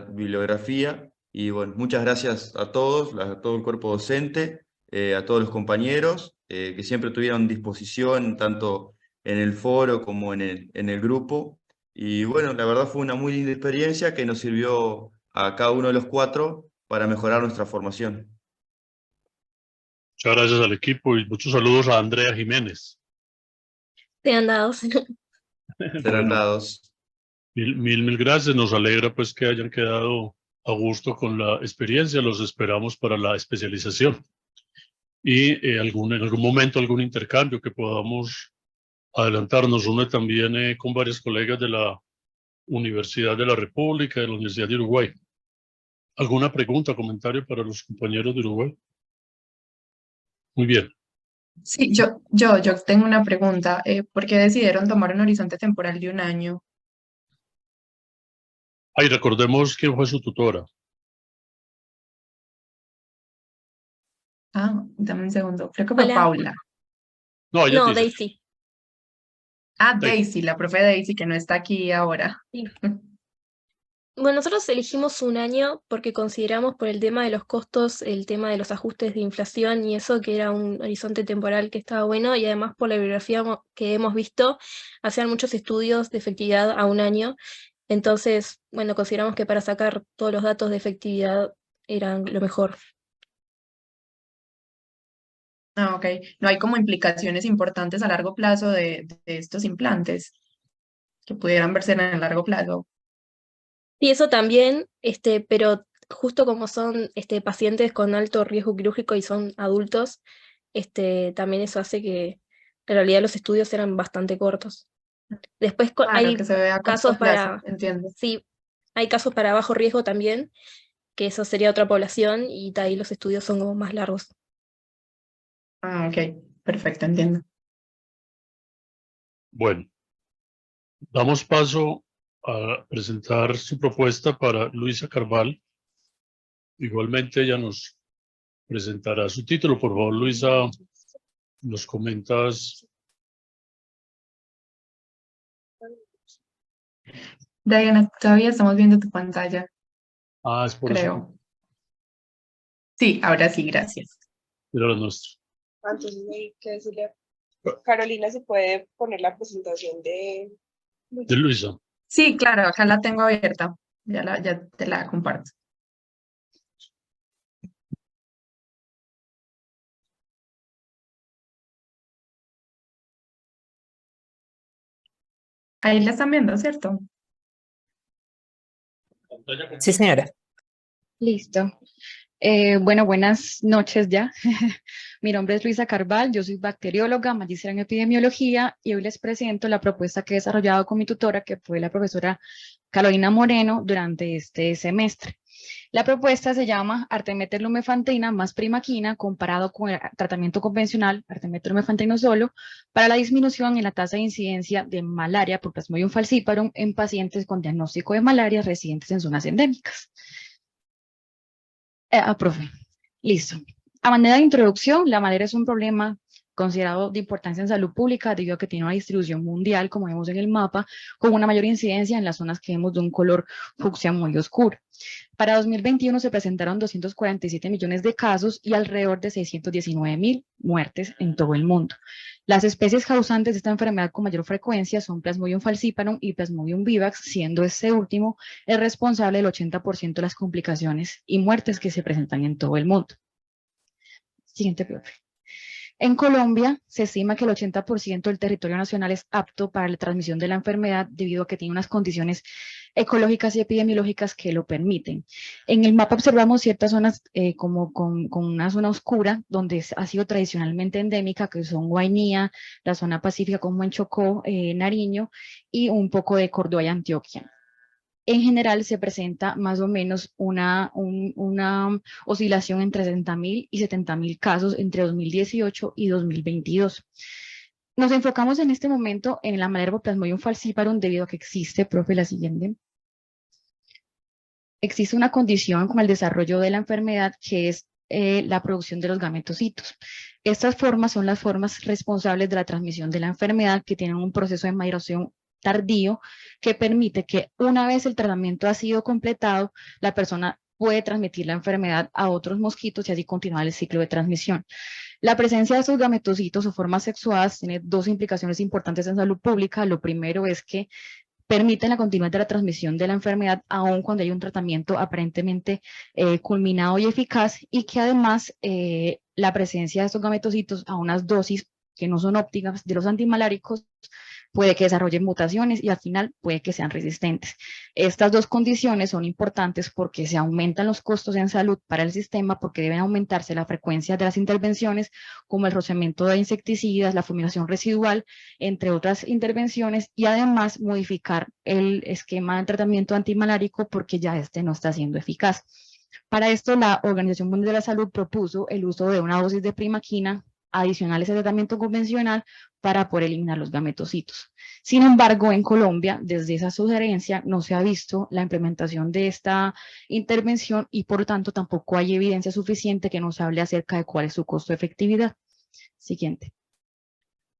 bibliografía, y bueno, muchas gracias a todos, a todo el cuerpo docente, a todos los compañeros que siempre tuvieron disposición tanto en el foro como en el grupo. Y bueno, la verdad fue una muy linda experiencia que nos sirvió a cada uno de los 4 para mejorar nuestra formación. Muchas gracias al equipo y muchos saludos a Andrea Jiménez. Sean dados. Serán dados. Mil gracias. Nos alegra pues que hayan quedado a gusto con la experiencia. Los esperamos para la especialización. Y en algún momento algún intercambio que podamos adelantarnos. Une también con varios colegas de la Universidad de la República, de la Universidad de Uruguay. ¿Alguna pregunta, comentario para los compañeros de Uruguay? Muy bien. Sí, yo tengo una pregunta. ¿Por qué decidieron tomar un horizonte temporal de 1 año? Ay, recordemos quién fue su tutora. Ah, dame un segundo. Creo que fue Hola. Paula. No, ella No, dice. Daisy. Ah, Daisy. Daisy, la profe Daisy, que no está aquí ahora. Sí. Bueno, nosotros elegimos 1 año porque consideramos por el tema de los costos, el tema de los ajustes de inflación y eso, que era un horizonte temporal que estaba bueno, y además por la bibliografía que hemos visto, hacían muchos estudios de efectividad a 1 año. Entonces, bueno, consideramos que para sacar todos los datos de efectividad eran lo mejor. Ah, ok. No hay como implicaciones importantes a largo plazo de estos implantes que pudieran verse en el largo plazo. Y eso también, pero justo como son pacientes con alto riesgo quirúrgico y son adultos, también eso hace que en realidad los estudios eran bastante cortos. Después Claro, hay que se vea a corto casos plazo, para, entiendo. sí, hay casos para bajo riesgo también, que eso sería otra población y ahí los estudios son como más largos. Ah, ok. Perfecto, entiendo. Bueno, damos paso a presentar su propuesta para Luisa Carval. Igualmente ella nos presentará su título. Por favor, Luisa, nos comentas. Diana, todavía estamos viendo tu pantalla, Ah, es por eso. creo. Sí, ahora sí, gracias. Era la nuestra. Entonces hay que decirle, Carolina, ¿se puede poner la presentación de De Luisa. Sí, claro, acá la tengo abierta. Ya te la comparto. Ahí la están viendo, ¿cierto? Sí, señora. Listo. Bueno, buenas noches ya. Mi nombre es Luisa Carval, yo soy bacterióloga, magíster en epidemiología y hoy les presento la propuesta que he desarrollado con mi tutora, que fue la profesora Carolina Moreno, durante este semestre. La propuesta se llama artemether-lumefantrina más primaquina comparado con el tratamiento convencional, artemether-lumefantrino solo, para la disminución en la tasa de incidencia de malaria por Plasmodium falciparum en pacientes con diagnóstico de malaria residentes en zonas endémicas. Profe, listo. A manera de introducción, la malaria es un problema considerado de importancia en salud pública debido a que tiene una distribución mundial, como vemos en el mapa, con una mayor incidencia en las zonas que vemos de un color fucsia muy oscuro. Para 2021 se presentaron 247 millones de casos y alrededor de 619.000 muertes en todo el mundo. Las especies causantes de esta enfermedad con mayor frecuencia son Plasmodium falciparum y Plasmodium vivax, siendo este último el responsable del 80% de las complicaciones y muertes que se presentan en todo el mundo. Siguiente, profe. En Colombia se estima que el 80% del territorio nacional es apto para la transmisión de la enfermedad debido a que tiene unas condiciones ecológicas y epidemiológicas que lo permiten. En el mapa observamos ciertas zonas como con una zona oscura donde ha sido tradicionalmente endémica, que son Guainía, la zona pacífica como en Chocó, Nariño y un poco de Córdoba y Antioquia. En general se presenta más o menos una oscilación entre 60.000 y 70.000 casos entre 2018 y 2022. Nos enfocamos en este momento en la malaria por Plasmodium falciparum debido a que existe, profe, la siguiente. Existe una condición con el desarrollo de la enfermedad que es la producción de los gametocitos. Estas formas son las formas responsables de la transmisión de la enfermedad, que tienen un proceso de maduración tardío que permite que una vez el tratamiento ha sido completado, la persona puede transmitir la enfermedad a otros mosquitos y así continuar el ciclo de transmisión. La presencia de estos gametocitos o formas sexuadas tiene dos implicaciones importantes en salud pública. Lo primero es que permiten la continuidad de la transmisión de la enfermedad aun cuando hay un tratamiento aparentemente culminado y eficaz, y que además la presencia de estos gametocitos a unas dosis que no son óptimas de los antimaláricos puede que desarrollen mutaciones y al final puede que sean resistentes. Estas dos condiciones son importantes porque se aumentan los costos en salud para el sistema, porque deben aumentarse la frecuencia de las intervenciones como el rociamiento de insecticidas, la fumigación residual, entre otras intervenciones, y además modificar el esquema de tratamiento antimalárico porque ya este no está siendo eficaz. Para esto, la Organización Mundial de la Salud propuso el uso de una dosis de primaquina adicionales al tratamiento convencional para poder eliminar los gametocitos. Sin embargo, en Colombia, desde esa sugerencia, no se ha visto la implementación de esta intervención y por lo tanto tampoco hay evidencia suficiente que nos hable acerca de cuál es su costo-efectividad. Siguiente.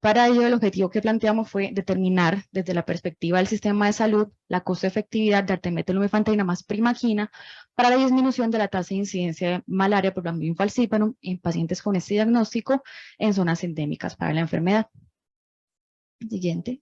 Para ello, el objetivo que planteamos fue determinar, desde la perspectiva del sistema de salud, la costo-efectividad de artemether-lumefantrina más primaquina para la disminución de la tasa de incidencia de malaria por Plasmodium falciparum en pacientes con este diagnóstico en zonas endémicas para la enfermedad. Siguiente.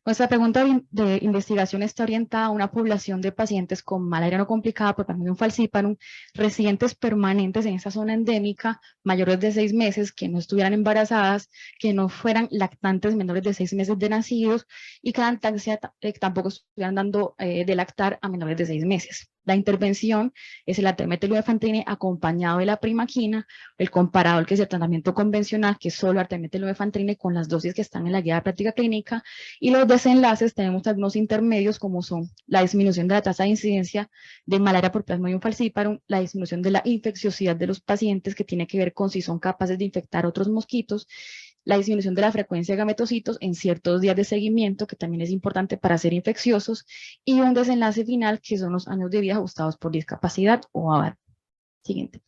Nuestra pregunta de investigación está orientada a una población de pacientes con malaria no complicada por Plasmodium falciparum, residentes permanentes en esa zona endémica, mayores de 6 meses, que no estuvieran embarazadas, que no fueran lactantes menores de 6 meses de nacidos y que la lactancia tampoco estuvieran dando de lactar a menores de 6 meses. La intervención es el artemether-lumefantrine acompañado de la primaquina, el comparado que es el tratamiento convencional, que es solo artemether-lumefantrine con las dosis que están en la guía de práctica clínica, y los desenlaces tenemos algunos intermedios como son la disminución de la tasa de incidencia de malaria por Plasmodium falciparum, la disminución de la infecciosidad de los pacientes que tiene que ver con si son capaces de infectar otros mosquitos, la disminución de la frecuencia de gametocitos en ciertos días de seguimiento, que también es importante para ser infecciosos, y un desenlace final que son los años de vida ajustados por discapacidad o ABAT. Siguiente.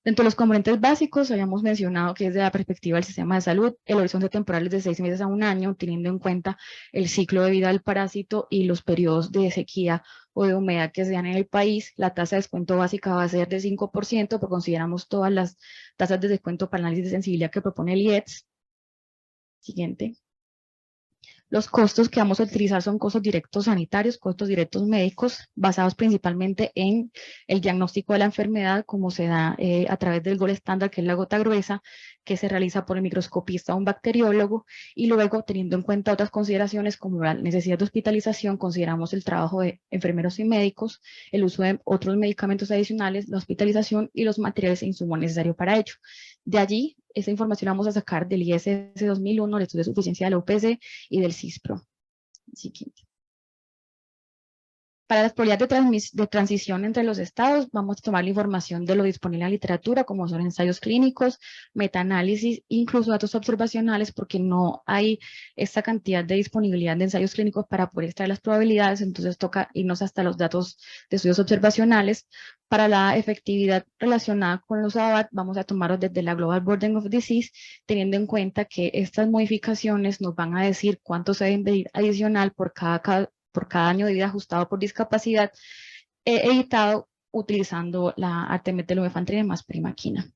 Dentro de los componentes básicos, habíamos mencionado que desde la perspectiva del sistema de salud, el horizonte temporal es de 6 meses a 1 año, teniendo en cuenta el ciclo de vida del parásito y los periodos de sequía o de humedad que se dan en el país. La tasa de descuento básica va a ser de 5%, porque consideramos todas las tasas de descuento para el análisis de sensibilidad que propone el IETS. Siguiente. Los costos que vamos a utilizar son costos directos sanitarios, costos directos médicos, basados principalmente en el diagnóstico de la enfermedad, como se da a través del gold estándar, que es la gota gruesa, que se realiza por el microscopista o un bacteriólogo, y luego, teniendo en cuenta otras consideraciones como la necesidad de hospitalización, consideramos el trabajo de enfermeros y médicos, el uso de otros medicamentos adicionales, la hospitalización y los materiales e insumos necesarios para ello. De allí, esta información la vamos a sacar del ISS 2001, el estudio de suficiencia de la UPC y del CISPRO. Siguiente. Para las probabilidades de transición entre los estados, vamos a tomar la información de lo disponible en la literatura, como son ensayos clínicos, metaanálisis, incluso datos observacionales, porque no hay esta cantidad de disponibilidad de ensayos clínicos para poder extraer las probabilidades, entonces toca irnos hasta los datos de estudios observacionales. Para la efectividad relacionada con los ABAT, vamos a tomarlos desde la Global Burden of Disease, teniendo en cuenta que estas modificaciones nos van a decir cuánto se debe medir adicional por cada año de vida ajustado por discapacidad, editado utilizando la artemether-lumefantrine más primaquina.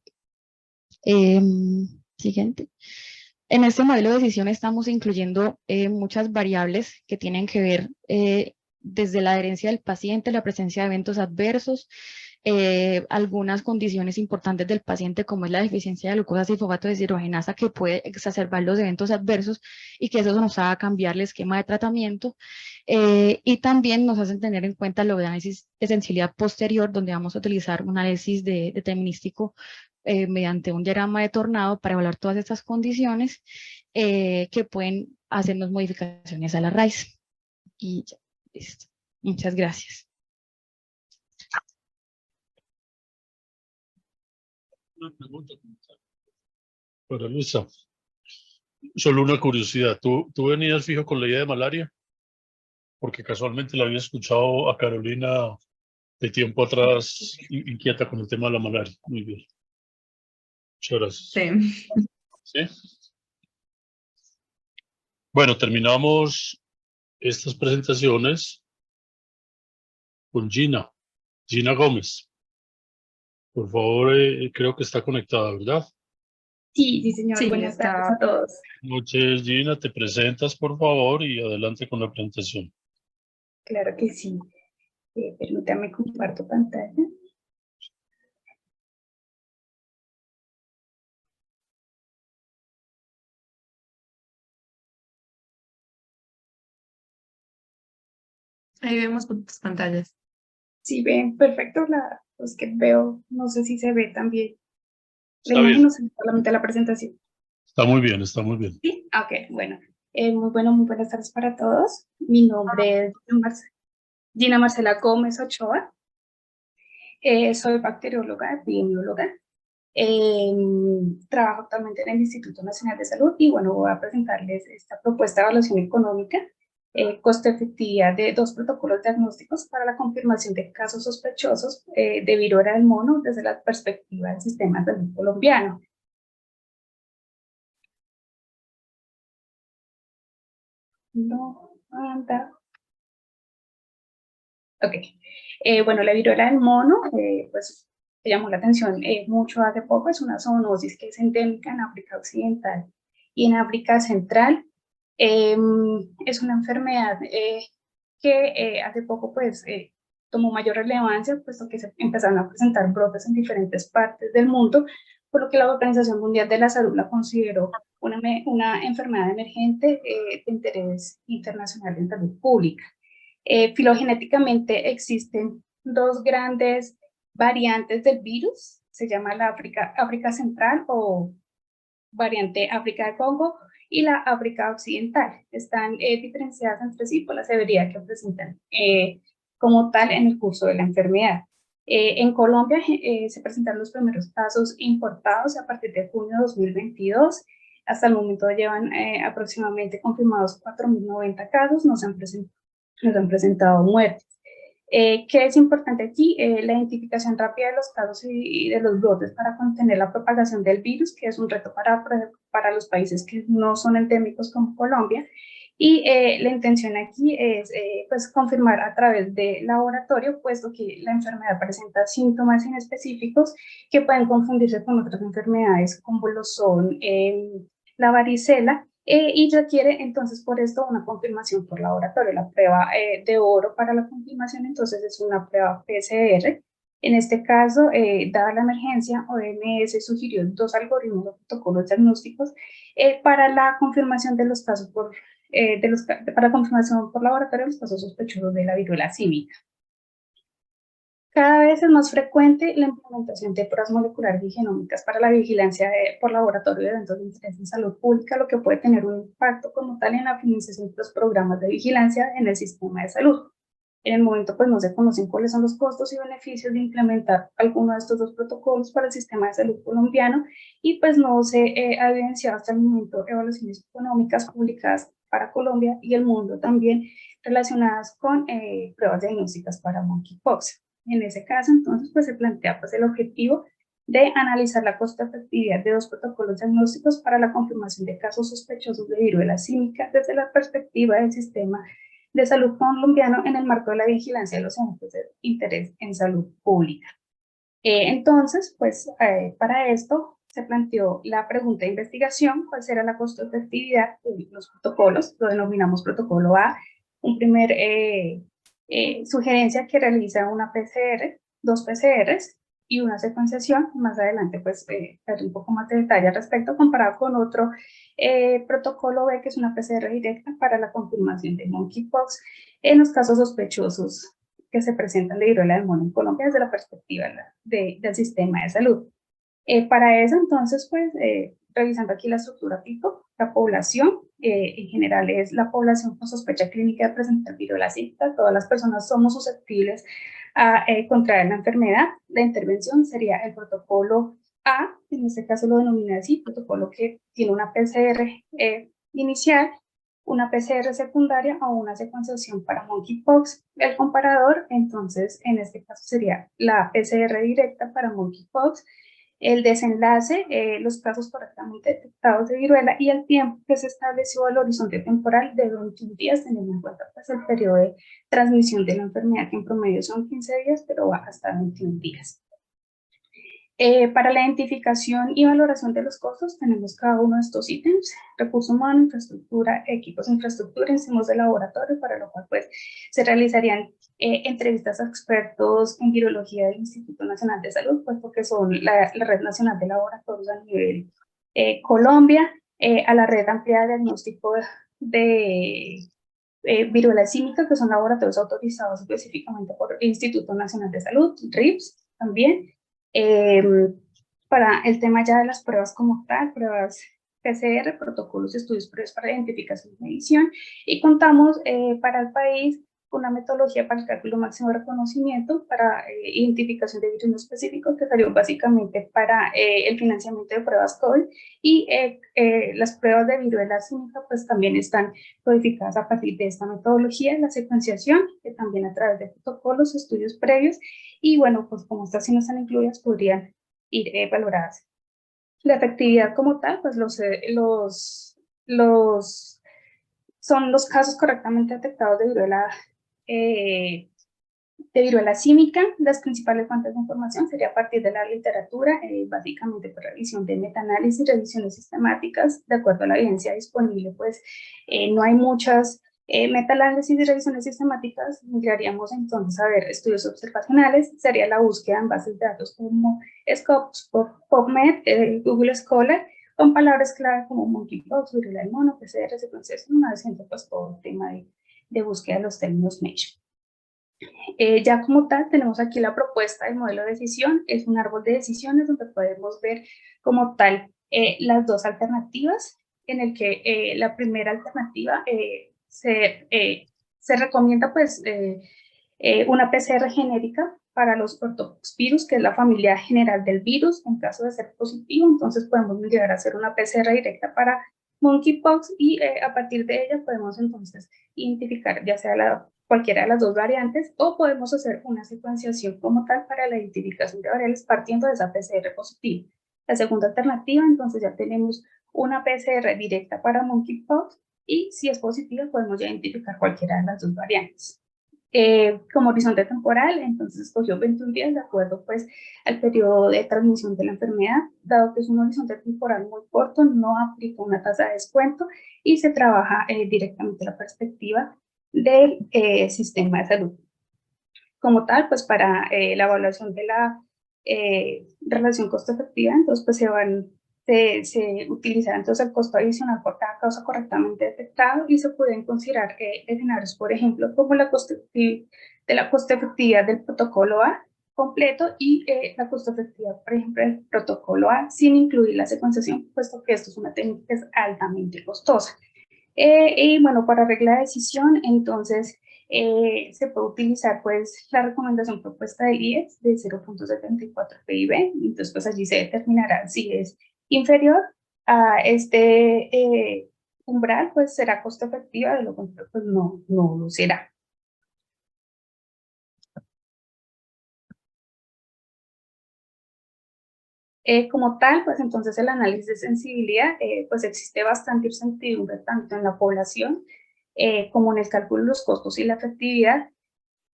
Siguiente. En este modelo de decisión estamos incluyendo muchas variables que tienen que ver desde la adherencia del paciente, la presencia de eventos adversos, algunas condiciones importantes del paciente como es la deficiencia de glucosa cisfosfato deshidrogenasa, que puede exacerbar los eventos adversos y que eso nos haga cambiar el esquema de tratamiento, y también nos hacen tener en cuenta lo de análisis de sensibilidad posterior, donde vamos a utilizar un análisis determinístico mediante un diagrama de tornado para evaluar todas estas condiciones que pueden hacernos modificaciones a la raíz. Y ya, listo. Muchas gracias. Una pregunta. Para Luisa, solo una curiosidad. ¿Tú venías fijo con la idea de malaria? Porque casualmente la había escuchado a Carolina de tiempo atrás inquieta con el tema de la malaria. Muy bien. Muchas gracias. Sí. ¿Sí? Bueno, terminamos estas presentaciones con Gina Gómez. Por favor, creo que está conectada, ¿verdad? Sí, sí, señor. Sí, Buenas tardes a está. todos. Noches, Gina, te presentas, por favor, y adelante con la presentación. Claro que sí. Permítame comparto pantalla. Ahí vemos tus pantallas. Sí, ven, perfecto. Los que veo, no sé si se ve también la Está imagen, bien, no sé, solamente la presentación. está muy bien, está muy bien. Sí, ok, bueno. Muy buenas tardes para todos. Mi nombre es Gina Marcela Gómez Ochoa. Soy bacterióloga, epidemióloga. Trabajo actualmente en el Instituto Nacional de Salud y bueno, voy a presentarles esta propuesta de evaluación económica, costo efectividad de 2 protocolos diagnósticos para la confirmación de casos sospechosos de viruela del mono desde la perspectiva del sistema de salud colombiano. No, anda. Ok. Bueno, la viruela del mono, pues me llamó la atención mucho hace poco. Es una zoonosis que es endémica en África Occidental y en África Central. Es una enfermedad que hace poco pues tomó mayor relevancia, puesto que se empezaron a presentar brotes en diferentes partes del mundo, por lo que la Organización Mundial de la Salud la consideró una enfermedad emergente de interés internacional en salud pública. Filogenéticamente existen 2 grandes variantes del virus, se llama la África Central o variante África de Congo y la África Occidental. Están diferenciadas entre sí por la severidad que presentan como tal en el curso de la enfermedad. En Colombia se presentaron los primeros casos importados a partir de junio de 2022. Hasta el momento llevan aproximadamente confirmados 4.090 casos, nos han presentado muertes. ¿Qué es importante aquí? La identificación rápida de los casos y de los brotes para contener la propagación del virus, que es un reto para los países que no son endémicos como Colombia. Y la intención aquí es pues confirmar a través de laboratorio, puesto que la enfermedad presenta síntomas inespecíficos que pueden confundirse con otras enfermedades como lo son la varicela, y requiere entonces por esto una confirmación por laboratorio. La prueba de oro para la confirmación entonces es una prueba PCR. En este caso, dada la emergencia, OMS sugirió 2 algoritmos de protocolos diagnósticos para la confirmación de los casos para confirmación por laboratorio de los casos sospechosos de la viruela símica. Cada vez es más frecuente la implementación de pruebas moleculares y genómicas para la vigilancia por laboratorio de eventos de interés en salud pública, lo que puede tener un impacto como tal en la financiación de los programas de vigilancia en el sistema de salud. En el momento, pues no se conocen cuáles son los costos y beneficios de implementar alguno de estos 2 protocolos para el sistema de salud colombiano y pues no se ha evidenciado hasta el momento evaluaciones económicas publicadas para Colombia y el mundo también relacionadas con pruebas diagnósticas para monkeypox. En ese caso, entonces, pues se plantea pues el objetivo de analizar la costo-efectividad de 2 protocolos diagnósticos para la confirmación de casos sospechosos de viruela símica desde la perspectiva del sistema de salud colombiano en el marco de la vigilancia de los eventos de interés en salud pública. Entonces, pues para esto se planteó la pregunta de investigación: ¿cuál será la costo-efectividad de los protocolos? Lo denominamos protocolo A. Un primer sugerencia que realiza una PCR, 2 PCRs y una secuenciación. Más adelante, pues, daré un poco más de detalle al respecto, comparado con otro protocolo B, que es una PCR directa para la confirmación de monkeypox en los casos sospechosos que se presentan de viruela del mono en Colombia desde la perspectiva del sistema de salud. Para eso, entonces, pues, revisando aquí la estructura tipo, la población, en general es la población con sospecha clínica de presentar viruela símica. Todas las personas somos susceptibles a contraer la enfermedad. La intervención sería el protocolo A, en este caso lo denomina así, protocolo que tiene una PCR inicial, una PCR secundaria o una secuenciación para monkeypox. El comparador, entonces, en este caso sería la PCR directa para monkeypox, el desenlace, los casos correctamente detectados de viruela y el tiempo que se estableció al horizonte temporal de 21 días, teniendo en cuenta pues, el periodo de transmisión de la enfermedad, que en promedio son 15 días, pero va hasta 21 días. Para la identificación y valoración de los costos tenemos cada uno de estos ítems: recursos humanos, infraestructura, equipos de infraestructura, insumos de laboratorio, para lo cual pues se realizarían entrevistas a expertos en virología del Instituto Nacional de Salud, pues porque son la Red Nacional de Laboratorios a nivel Colombia, a la red ampliada de diagnóstico de viruela símica, que son laboratorios autorizados específicamente por el Instituto Nacional de Salud, RIPS también. Para el tema ya de las pruebas como tal, pruebas PCR, protocolos, estudios previos para identificación y medición, y contamos para el país una metodología para el cálculo máximo de reconocimiento para identificación de virus no específicos, que salió básicamente para el financiamiento de pruebas COVID, y las pruebas de viruela símica pues también están codificadas a partir de esta metodología, la secuenciación, que también a través de protocolos, estudios previos, y bueno, pues como estas sí no están incluidas, podrían ir valoradas. La efectividad como tal, pues son los casos correctamente detectados de viruela símica. Las principales fuentes de información sería a partir de la literatura, básicamente por revisión de metaanálisis, revisiones sistemáticas. De acuerdo a la evidencia disponible, pues no hay muchas metaanálisis y revisiones sistemáticas. Migraríamos entonces a ver estudios observacionales, sería la búsqueda en bases de datos como Scopus, PubMed, Google Scholar, con palabras clave como monkeypox, viruela del mono, PCR, secuenciación, una vez pues todo el tema de búsqueda de los términos MESH. Ya como tal, tenemos aquí la propuesta del modelo de decisión. Es un árbol de decisiones donde podemos ver como tal las dos alternativas, en el que la primera alternativa se recomienda pues una PCR genérica para los ortopoxvirus, que es la familia general del virus. En caso de ser positivo, entonces podemos llegar a hacer una PCR directa para monkeypox, y a partir de ella podemos entonces identificar ya sea cualquiera de las dos variantes, o podemos hacer una secuenciación como tal para la identificación de variables partiendo de esa PCR positiva. La segunda alternativa, entonces ya tenemos una PCR directa para monkeypox, y si es positiva podemos ya identificar cualquiera de las dos variantes. Como horizonte temporal, entonces escogió 21 días de acuerdo pues al periodo de transmisión de la enfermedad. Dado que es un horizonte temporal muy corto, no aplica una tasa de descuento y se trabaja directamente la perspectiva del sistema de salud. Como tal, pues para la evaluación de la relación costo-efectiva, entonces pues se utilizará entonces el costo adicional por cada causa correctamente detectado, y se pueden considerar escenarios, por ejemplo, como la costo-efectividad del protocolo A completo y la costo-efectividad, por ejemplo, del protocolo A sin incluir la secuenciación, puesto que esto es una técnica que es altamente costosa. Y bueno, para regla de decisión, entonces se puede utilizar pues la recomendación propuesta del IES de 0.74 PIB, entonces pues allí se determinará si es inferior a este umbral, pues será costo efectiva, de lo contrario pues no lo será. Como tal, pues entonces el análisis de sensibilidad, pues existe bastante incertidumbre tanto en la población como en el cálculo de los costos y la efectividad.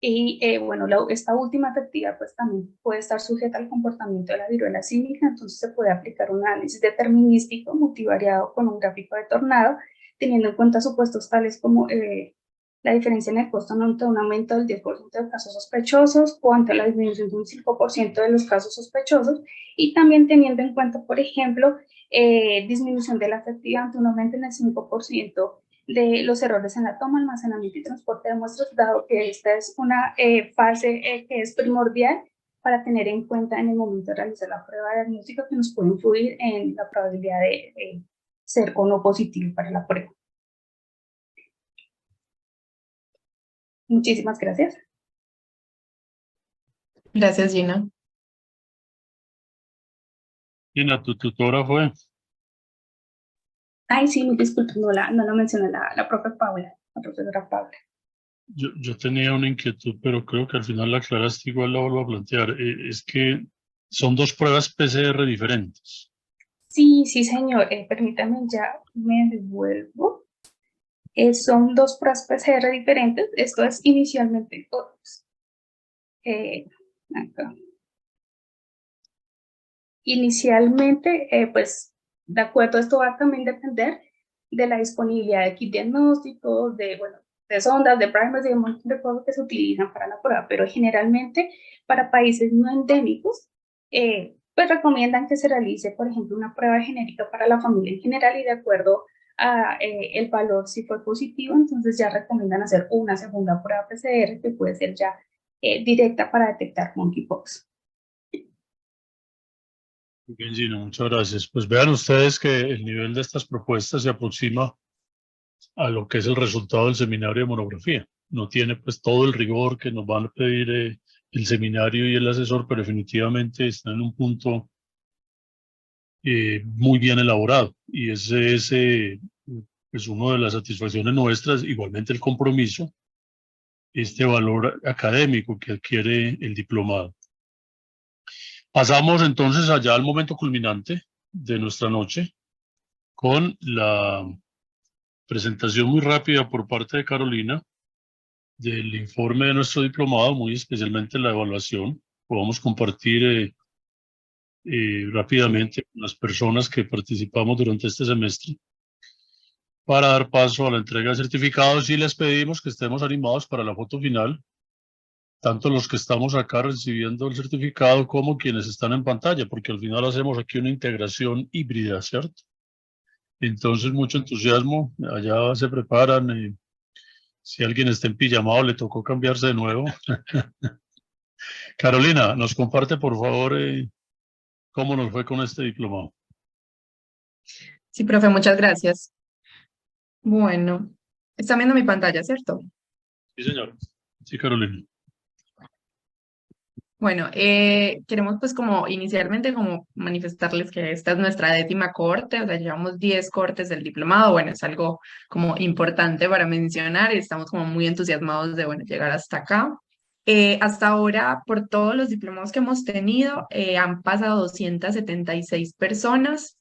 Y bueno, esta última efectividad pues también puede estar sujeta al comportamiento de la viruela símica, entonces se puede aplicar un análisis determinístico multivariado con un gráfico de tornado, teniendo en cuenta supuestos tales como la diferencia en el costo ante un aumento del 10% de casos sospechosos o ante la disminución de un 5% de los casos sospechosos, y también teniendo en cuenta, por ejemplo, disminución de la efectividad ante un aumento en el 5% de los errores en la toma, almacenamiento y transporte de muestras, dado que esta es una fase que es primordial para tener en cuenta en el momento de realizar la prueba diagnóstica, que nos puede influir en la probabilidad de ser o no positivo para la prueba. Muchísimas gracias. Gracias, Gina. Gina, tu tutora fue. Ay, sí, me disculpo, no la mencioné, la profe Paula, la profesora Paula. Yo tenía una inquietud, pero creo que al final la aclaraste, igual la vuelvo a plantear. Es que son dos pruebas PCR diferentes. Sí, señor. Permítame, ya me devuelvo. Son dos pruebas PCR diferentes. Esto es inicialmente. Acá. Inicialmente, pues, de acuerdo, esto va a también depender de la disponibilidad de kit diagnósticos, de, bueno, de sondas, de primers y de un montón de cosas que se utilizan para la prueba, pero generalmente para países no endémicos, pues recomiendan que se realice, por ejemplo, una prueba genérica para la familia en general y de acuerdo a el valor, si fue positivo, entonces ya recomiendan hacer una segunda prueba PCR que puede ser ya directa para detectar monkeypox. Bien, Gina, muchas gracias. Pues vean ustedes que el nivel de estas propuestas se aproxima a lo que es el resultado del seminario de monografía. No tiene pues todo el rigor que nos van a pedir el seminario y el asesor, pero definitivamente está en un punto muy bien elaborado. Y ese es pues una de las satisfacciones nuestras, igualmente el compromiso, este valor académico que adquiere el diplomado. Pasamos entonces allá al momento culminante de nuestra noche con la presentación muy rápida por parte de Carolina del informe de nuestro diplomado, muy especialmente la evaluación. Podemos compartir rápidamente con las personas que participamos durante este semestre para dar paso a la entrega de certificados y les pedimos que estemos animados para la foto final, tanto los que estamos acá recibiendo el certificado como quienes están en pantalla, porque al final hacemos aquí una integración híbrida, ¿cierto? Entonces, mucho entusiasmo, allá se preparan. Si alguien está en pijamado, le tocó cambiarse de nuevo. Carolina, nos comparte por favor cómo nos fue con este diplomado. Sí, profe, muchas gracias. Bueno, están viendo mi pantalla, ¿cierto? Sí, señor. Sí, Carolina. Bueno, queremos pues como inicialmente como manifestarles que esta es nuestra 10ª cohorte, o sea, llevamos 10 cohortes del diplomado, bueno, es algo como importante para mencionar y estamos como muy entusiasmados de, bueno, llegar hasta acá. Hasta ahora, por todos los diplomados que hemos tenido, han pasado 276 personas.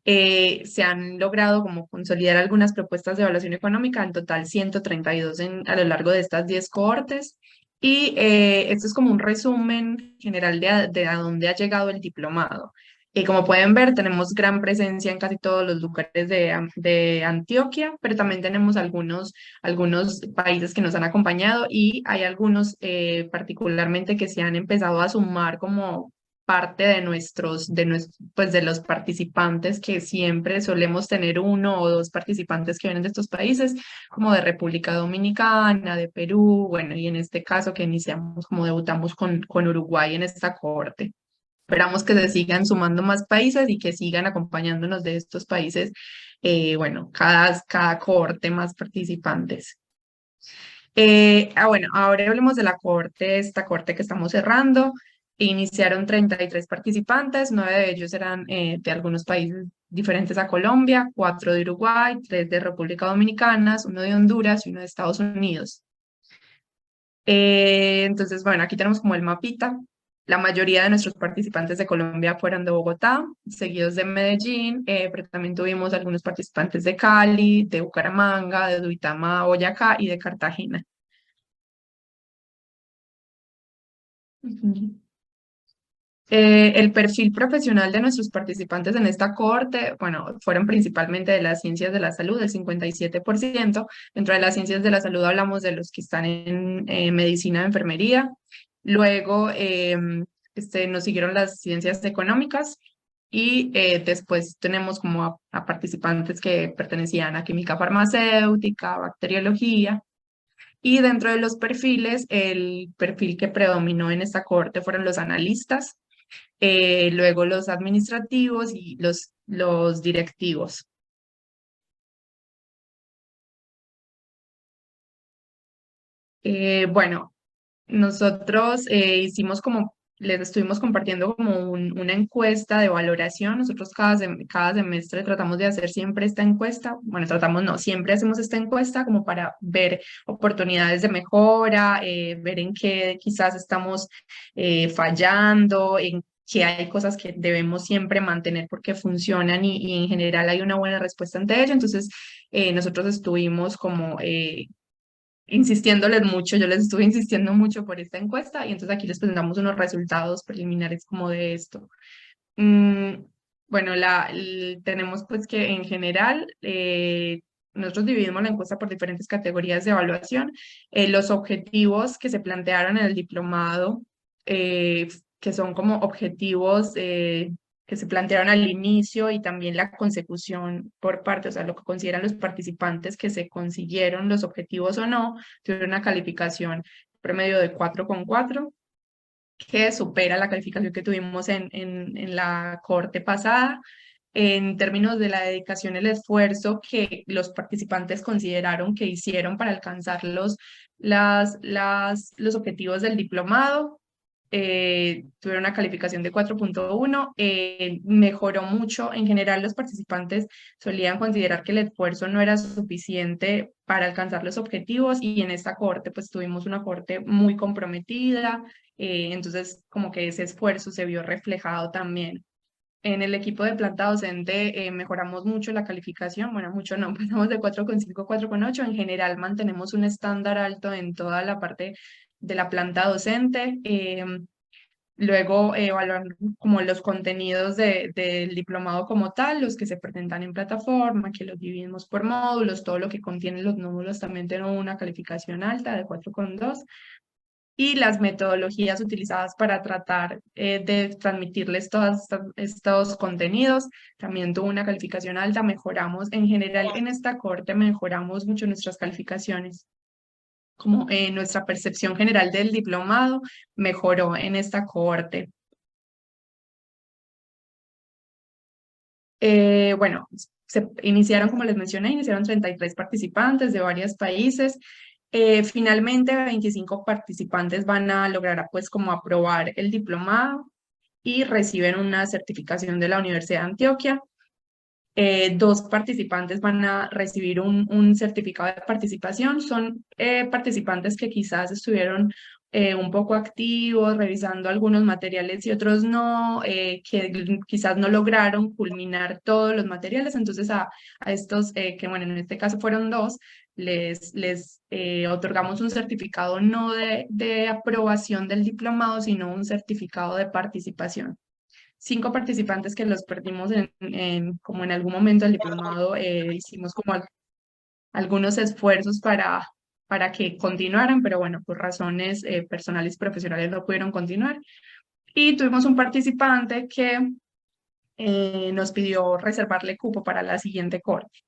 Se han logrado como consolidar algunas propuestas de evaluación económica, en total 132 a lo largo de estas 10 cohortes. Y esto es como un resumen general de a dónde ha llegado el diplomado. Como pueden ver, tenemos gran presencia en casi todos los lugares de Antioquia, pero también tenemos algunos países que nos han acompañado y hay algunos particularmente que se han empezado a sumar como parte de pues de los participantes, que siempre solemos tener 1 o 2 participantes que vienen de estos países, como de República Dominicana, de Perú, bueno, y en este caso que iniciamos, como debutamos con Uruguay en esta cohorte. Esperamos que se sigan sumando más países y que sigan acompañándonos de estos países, bueno, cada cohorte más participantes. Bueno, ahora hablemos de la cohorte, esta cohorte que estamos cerrando. Iniciaron 33 participantes, 9 de ellos eran de algunos países diferentes a Colombia, 4 de Uruguay, 3 de República Dominicana, 1 de Honduras y 1 de Estados Unidos. Entonces, bueno, aquí tenemos como el mapita. La mayoría de nuestros participantes de Colombia fueron de Bogotá, seguidos de Medellín, pero también tuvimos algunos participantes de Cali, de Bucaramanga, de Duitama, Boyacá y de Cartagena. El perfil profesional de nuestros participantes en esta cohorte, bueno, fueron principalmente de las ciencias de la salud, el 57%. Dentro de las ciencias de la salud hablamos de los que están en medicina y enfermería. Luego nos siguieron las ciencias económicas y después tenemos como a participantes que pertenecían a química farmacéutica, bacteriología. Y dentro de los perfiles, el perfil que predominó en esta cohorte fueron los analistas, luego los administrativos y los directivos. Bueno, nosotros hicimos como, les estuvimos compartiendo como una encuesta de valoración. Nosotros cada semestre tratamos de hacer siempre esta encuesta. Bueno, siempre hacemos esta encuesta como para ver oportunidades de mejora, ver en qué quizás estamos fallando, en que hay cosas que debemos siempre mantener porque funcionan y en general hay una buena respuesta ante ello. Entonces, nosotros estuvimos como insistiéndoles mucho, yo les estuve insistiendo mucho por esta encuesta y entonces aquí les presentamos unos resultados preliminares como de esto. Bueno, tenemos pues que en general, nosotros dividimos la encuesta por diferentes categorías de evaluación. Los objetivos que se plantearon en el diplomado, que son como objetivos que se plantearon al inicio y también la consecución por parte, o sea, lo que consideran los participantes que se consiguieron los objetivos o no, tuvieron una calificación promedio de 4,4, que supera la calificación que tuvimos en la corte pasada. En términos de la dedicación y el esfuerzo que los participantes consideraron que hicieron para alcanzar los objetivos del diplomado, tuvieron una calificación de 4,1, mejoró mucho. En general, los participantes solían considerar que el esfuerzo no era suficiente para alcanzar los objetivos, y en esta corte pues tuvimos una corte muy comprometida, entonces como que ese esfuerzo se vio reflejado también. En el equipo de planta docente mejoramos mucho la calificación, bueno, mucho no, pasamos de 4,5 a 4,8. En general mantenemos un estándar alto en toda la parte de la planta docente. Luego evaluar como los contenidos del diplomado como tal, los que se presentan en plataforma, que los dividimos por módulos, todo lo que contienen los módulos también tiene una calificación alta de 4,2. Y las metodologías utilizadas para tratar de transmitirles todos estos contenidos también tuvo una calificación alta. Mejoramos en general en esta corte, mejoramos mucho nuestras calificaciones, como nuestra percepción general del diplomado mejoró en esta cohorte. Bueno, se iniciaron, como les mencioné, iniciaron 33 participantes de varios países. Finalmente, 25 participantes van a lograr pues como aprobar el diplomado y reciben una certificación de la Universidad de Antioquia. 2 participantes van a recibir un certificado de participación. Son participantes que quizás estuvieron un poco activos, revisando algunos materiales y otros no, que quizás no lograron culminar todos los materiales. Entonces a estos, que bueno, en este caso fueron 2, les otorgamos un certificado no de aprobación del diplomado, sino un certificado de participación. 5 participantes que los perdimos como en algún momento del diplomado, hicimos como algunos esfuerzos para que continuaran, pero bueno, por razones personales y profesionales no pudieron continuar. Y tuvimos un participante que nos pidió reservarle cupo para la siguiente corte.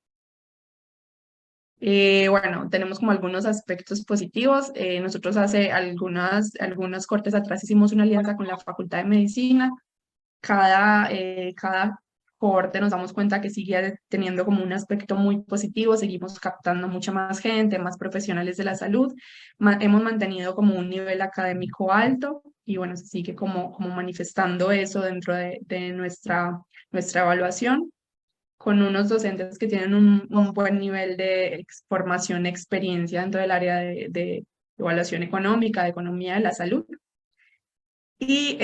Bueno, tenemos como algunos aspectos positivos. Nosotros hace algunas cortes atrás hicimos una alianza con la Facultad de Medicina. Cada cohorte nos damos cuenta que sigue teniendo como un aspecto muy positivo, seguimos captando mucha más gente, más profesionales de la salud, hemos mantenido como un nivel académico alto, y bueno, se sigue como manifestando eso dentro de nuestra evaluación, con unos docentes que tienen un buen nivel de formación, experiencia dentro del área de evaluación económica, de economía de la salud. Y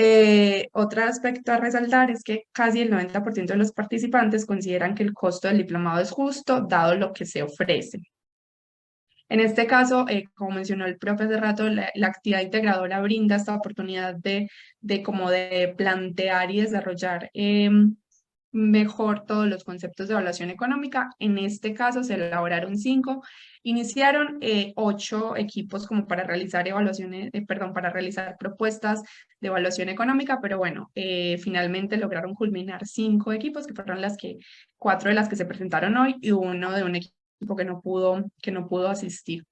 otro aspecto a resaltar es que casi el 90% de los participantes consideran que el costo del diplomado es justo, dado lo que se ofrece. En este caso, como mencionó el profe hace rato, la actividad integradora brinda esta oportunidad de plantear y desarrollar mejor todos los conceptos de evaluación económica. En este caso se elaboraron 5, iniciaron 8 equipos como para realizar para realizar propuestas de evaluación económica, pero bueno, finalmente lograron culminar 5 equipos, que fueron 4 de las que se presentaron hoy y 1 de un equipo que no pudo asistir.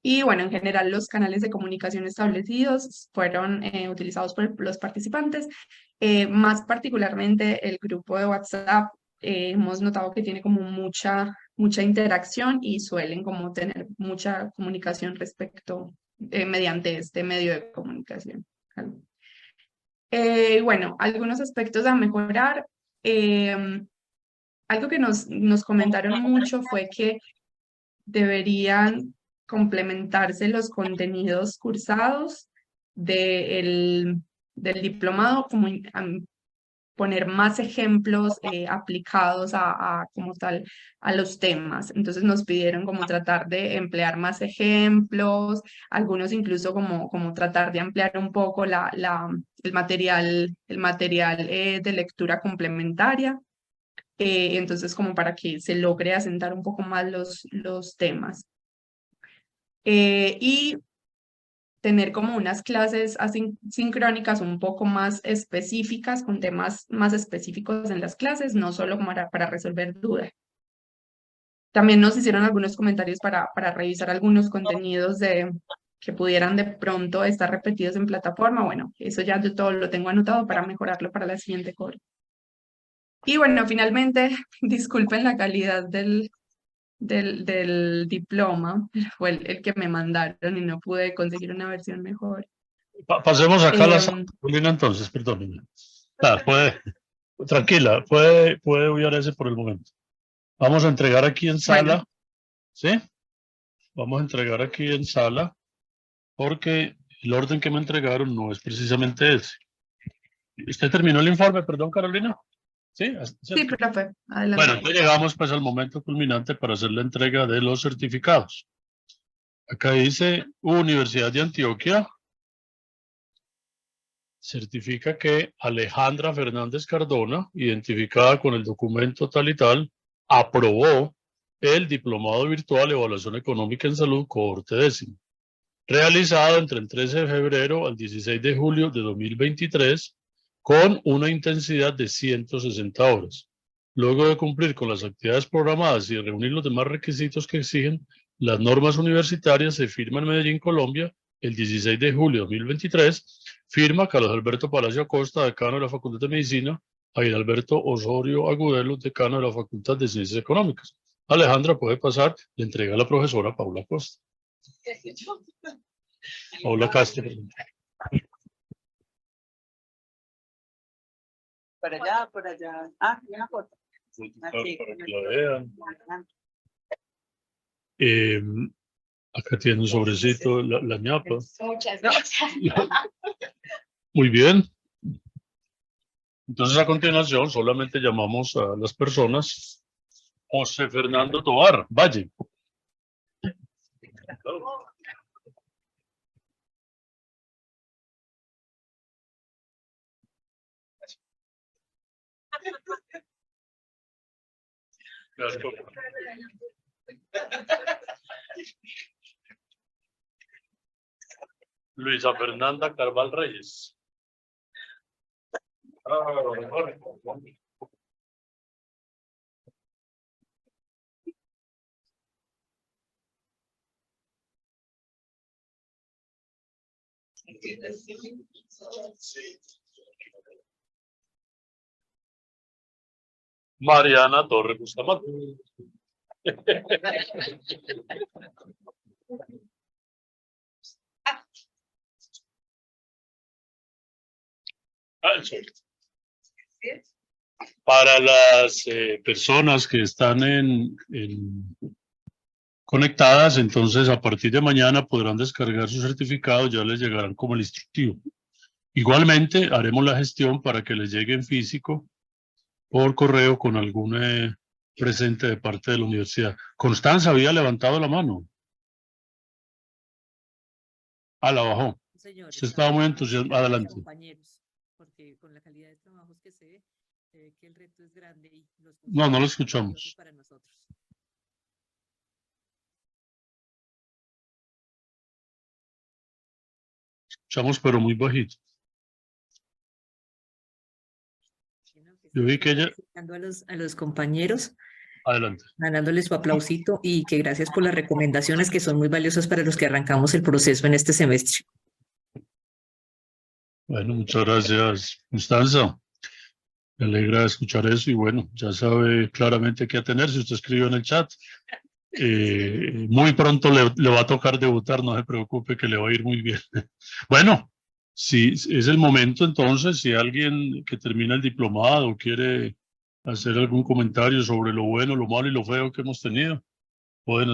Y bueno, en general los canales de comunicación establecidos fueron utilizados por los participantes, más particularmente el grupo de WhatsApp. Hemos notado que tiene como mucha interacción y suelen como tener mucha comunicación mediante este medio de comunicación. Bueno, algunos aspectos a mejorar. Algo que nos comentaron mucho fue que deberían complementarse los contenidos cursados del diplomado, como poner más ejemplos aplicados como tal a los temas. Entonces nos pidieron como tratar de emplear más ejemplos, algunos incluso como tratar de ampliar un poco material de lectura complementaria. Entonces, como para que se logre asentar un poco más los temas. Y tener como unas clases asincrónicas un poco más específicas, con temas más específicos en las clases, no solo como para resolver dudas. También nos hicieron algunos comentarios para revisar algunos contenidos que pudieran de pronto estar repetidos en plataforma. Bueno, eso ya yo todo lo tengo anotado para mejorarlo para la siguiente corte. Y bueno, finalmente, disculpen la calidad del diploma, fue el que me mandaron y no pude conseguir una versión mejor. Pasemos acá a la sala, Paulina, entonces, perdónenme. Tranquila, puede obviar ese por el momento. Vamos a entregar aquí en sala, Bueno. ¿sí? Vamos a entregar aquí en sala, porque el orden que me entregaron no es precisamente ese. ¿Usted terminó el informe, perdón, Carolina? ¿Sí? Sí, profe, adelante. Bueno, entonces llegamos pues al momento culminante para hacer la entrega de los certificados. Acá dice Universidad de Antioquia. Certifica que Alejandra Fernández Cardona, identificada con el documento tal y tal, aprobó el Diplomado Virtual Evaluación Económica en Salud Cohorte 10º, realizado entre el 13 de febrero al 16 de julio de 2023, con una intensidad de 160 horas. Luego de cumplir con las actividades programadas y reunir los demás requisitos que exigen las normas universitarias, se firma en Medellín, Colombia, el 16 de julio de 2023, firma Carlos Alberto Palacio Acosta, decano de la Facultad de Medicina, Jair Alberto Osorio Agudelo, decano de la Facultad de Ciencias Económicas. Alejandra puede pasar, le entrega a la profesora Paula Acosta. Paula Castro. Por allá, por allá. Ah, una foto. Aquí, Para que la vean. Acá tiene un sobrecito, la ñapa. Muchas gracias. Muy bien. Entonces, a continuación, solamente llamamos a las personas. José Fernando Tovar, Valle. Luisa Fernanda Carval Reyes. Mariana Torres Bustamante. Para las personas que están conectadas, entonces a partir de mañana podrán descargar su certificado, ya les llegarán como el instructivo. Igualmente haremos la gestión para que les llegue en físico por correo con algún presente de parte de la universidad. Constanza había levantado la mano. La bajó. Señor, Usted estaba muy entusiasmado. Adelante. Compañeros, porque con la calidad de trabajos que se ve, que el reto es grande y los No lo escuchamos. para nosotros. Escuchamos, pero muy bajito. Yo vi que ella... A los compañeros, Adelante. dándoles su aplausito y que gracias por las recomendaciones que son muy valiosas para los que arrancamos el proceso en este semestre. Bueno, muchas gracias, Constanza. Me alegra escuchar eso y bueno, ya sabe claramente qué atenerse. Usted escribió en el chat. Muy pronto le va a tocar debutar, no se preocupe que le va a ir muy bien. Bueno, si es el momento entonces, si alguien que termina el diplomado quiere hacer algún comentario sobre lo bueno, lo malo y lo feo que hemos tenido, pueden hacer.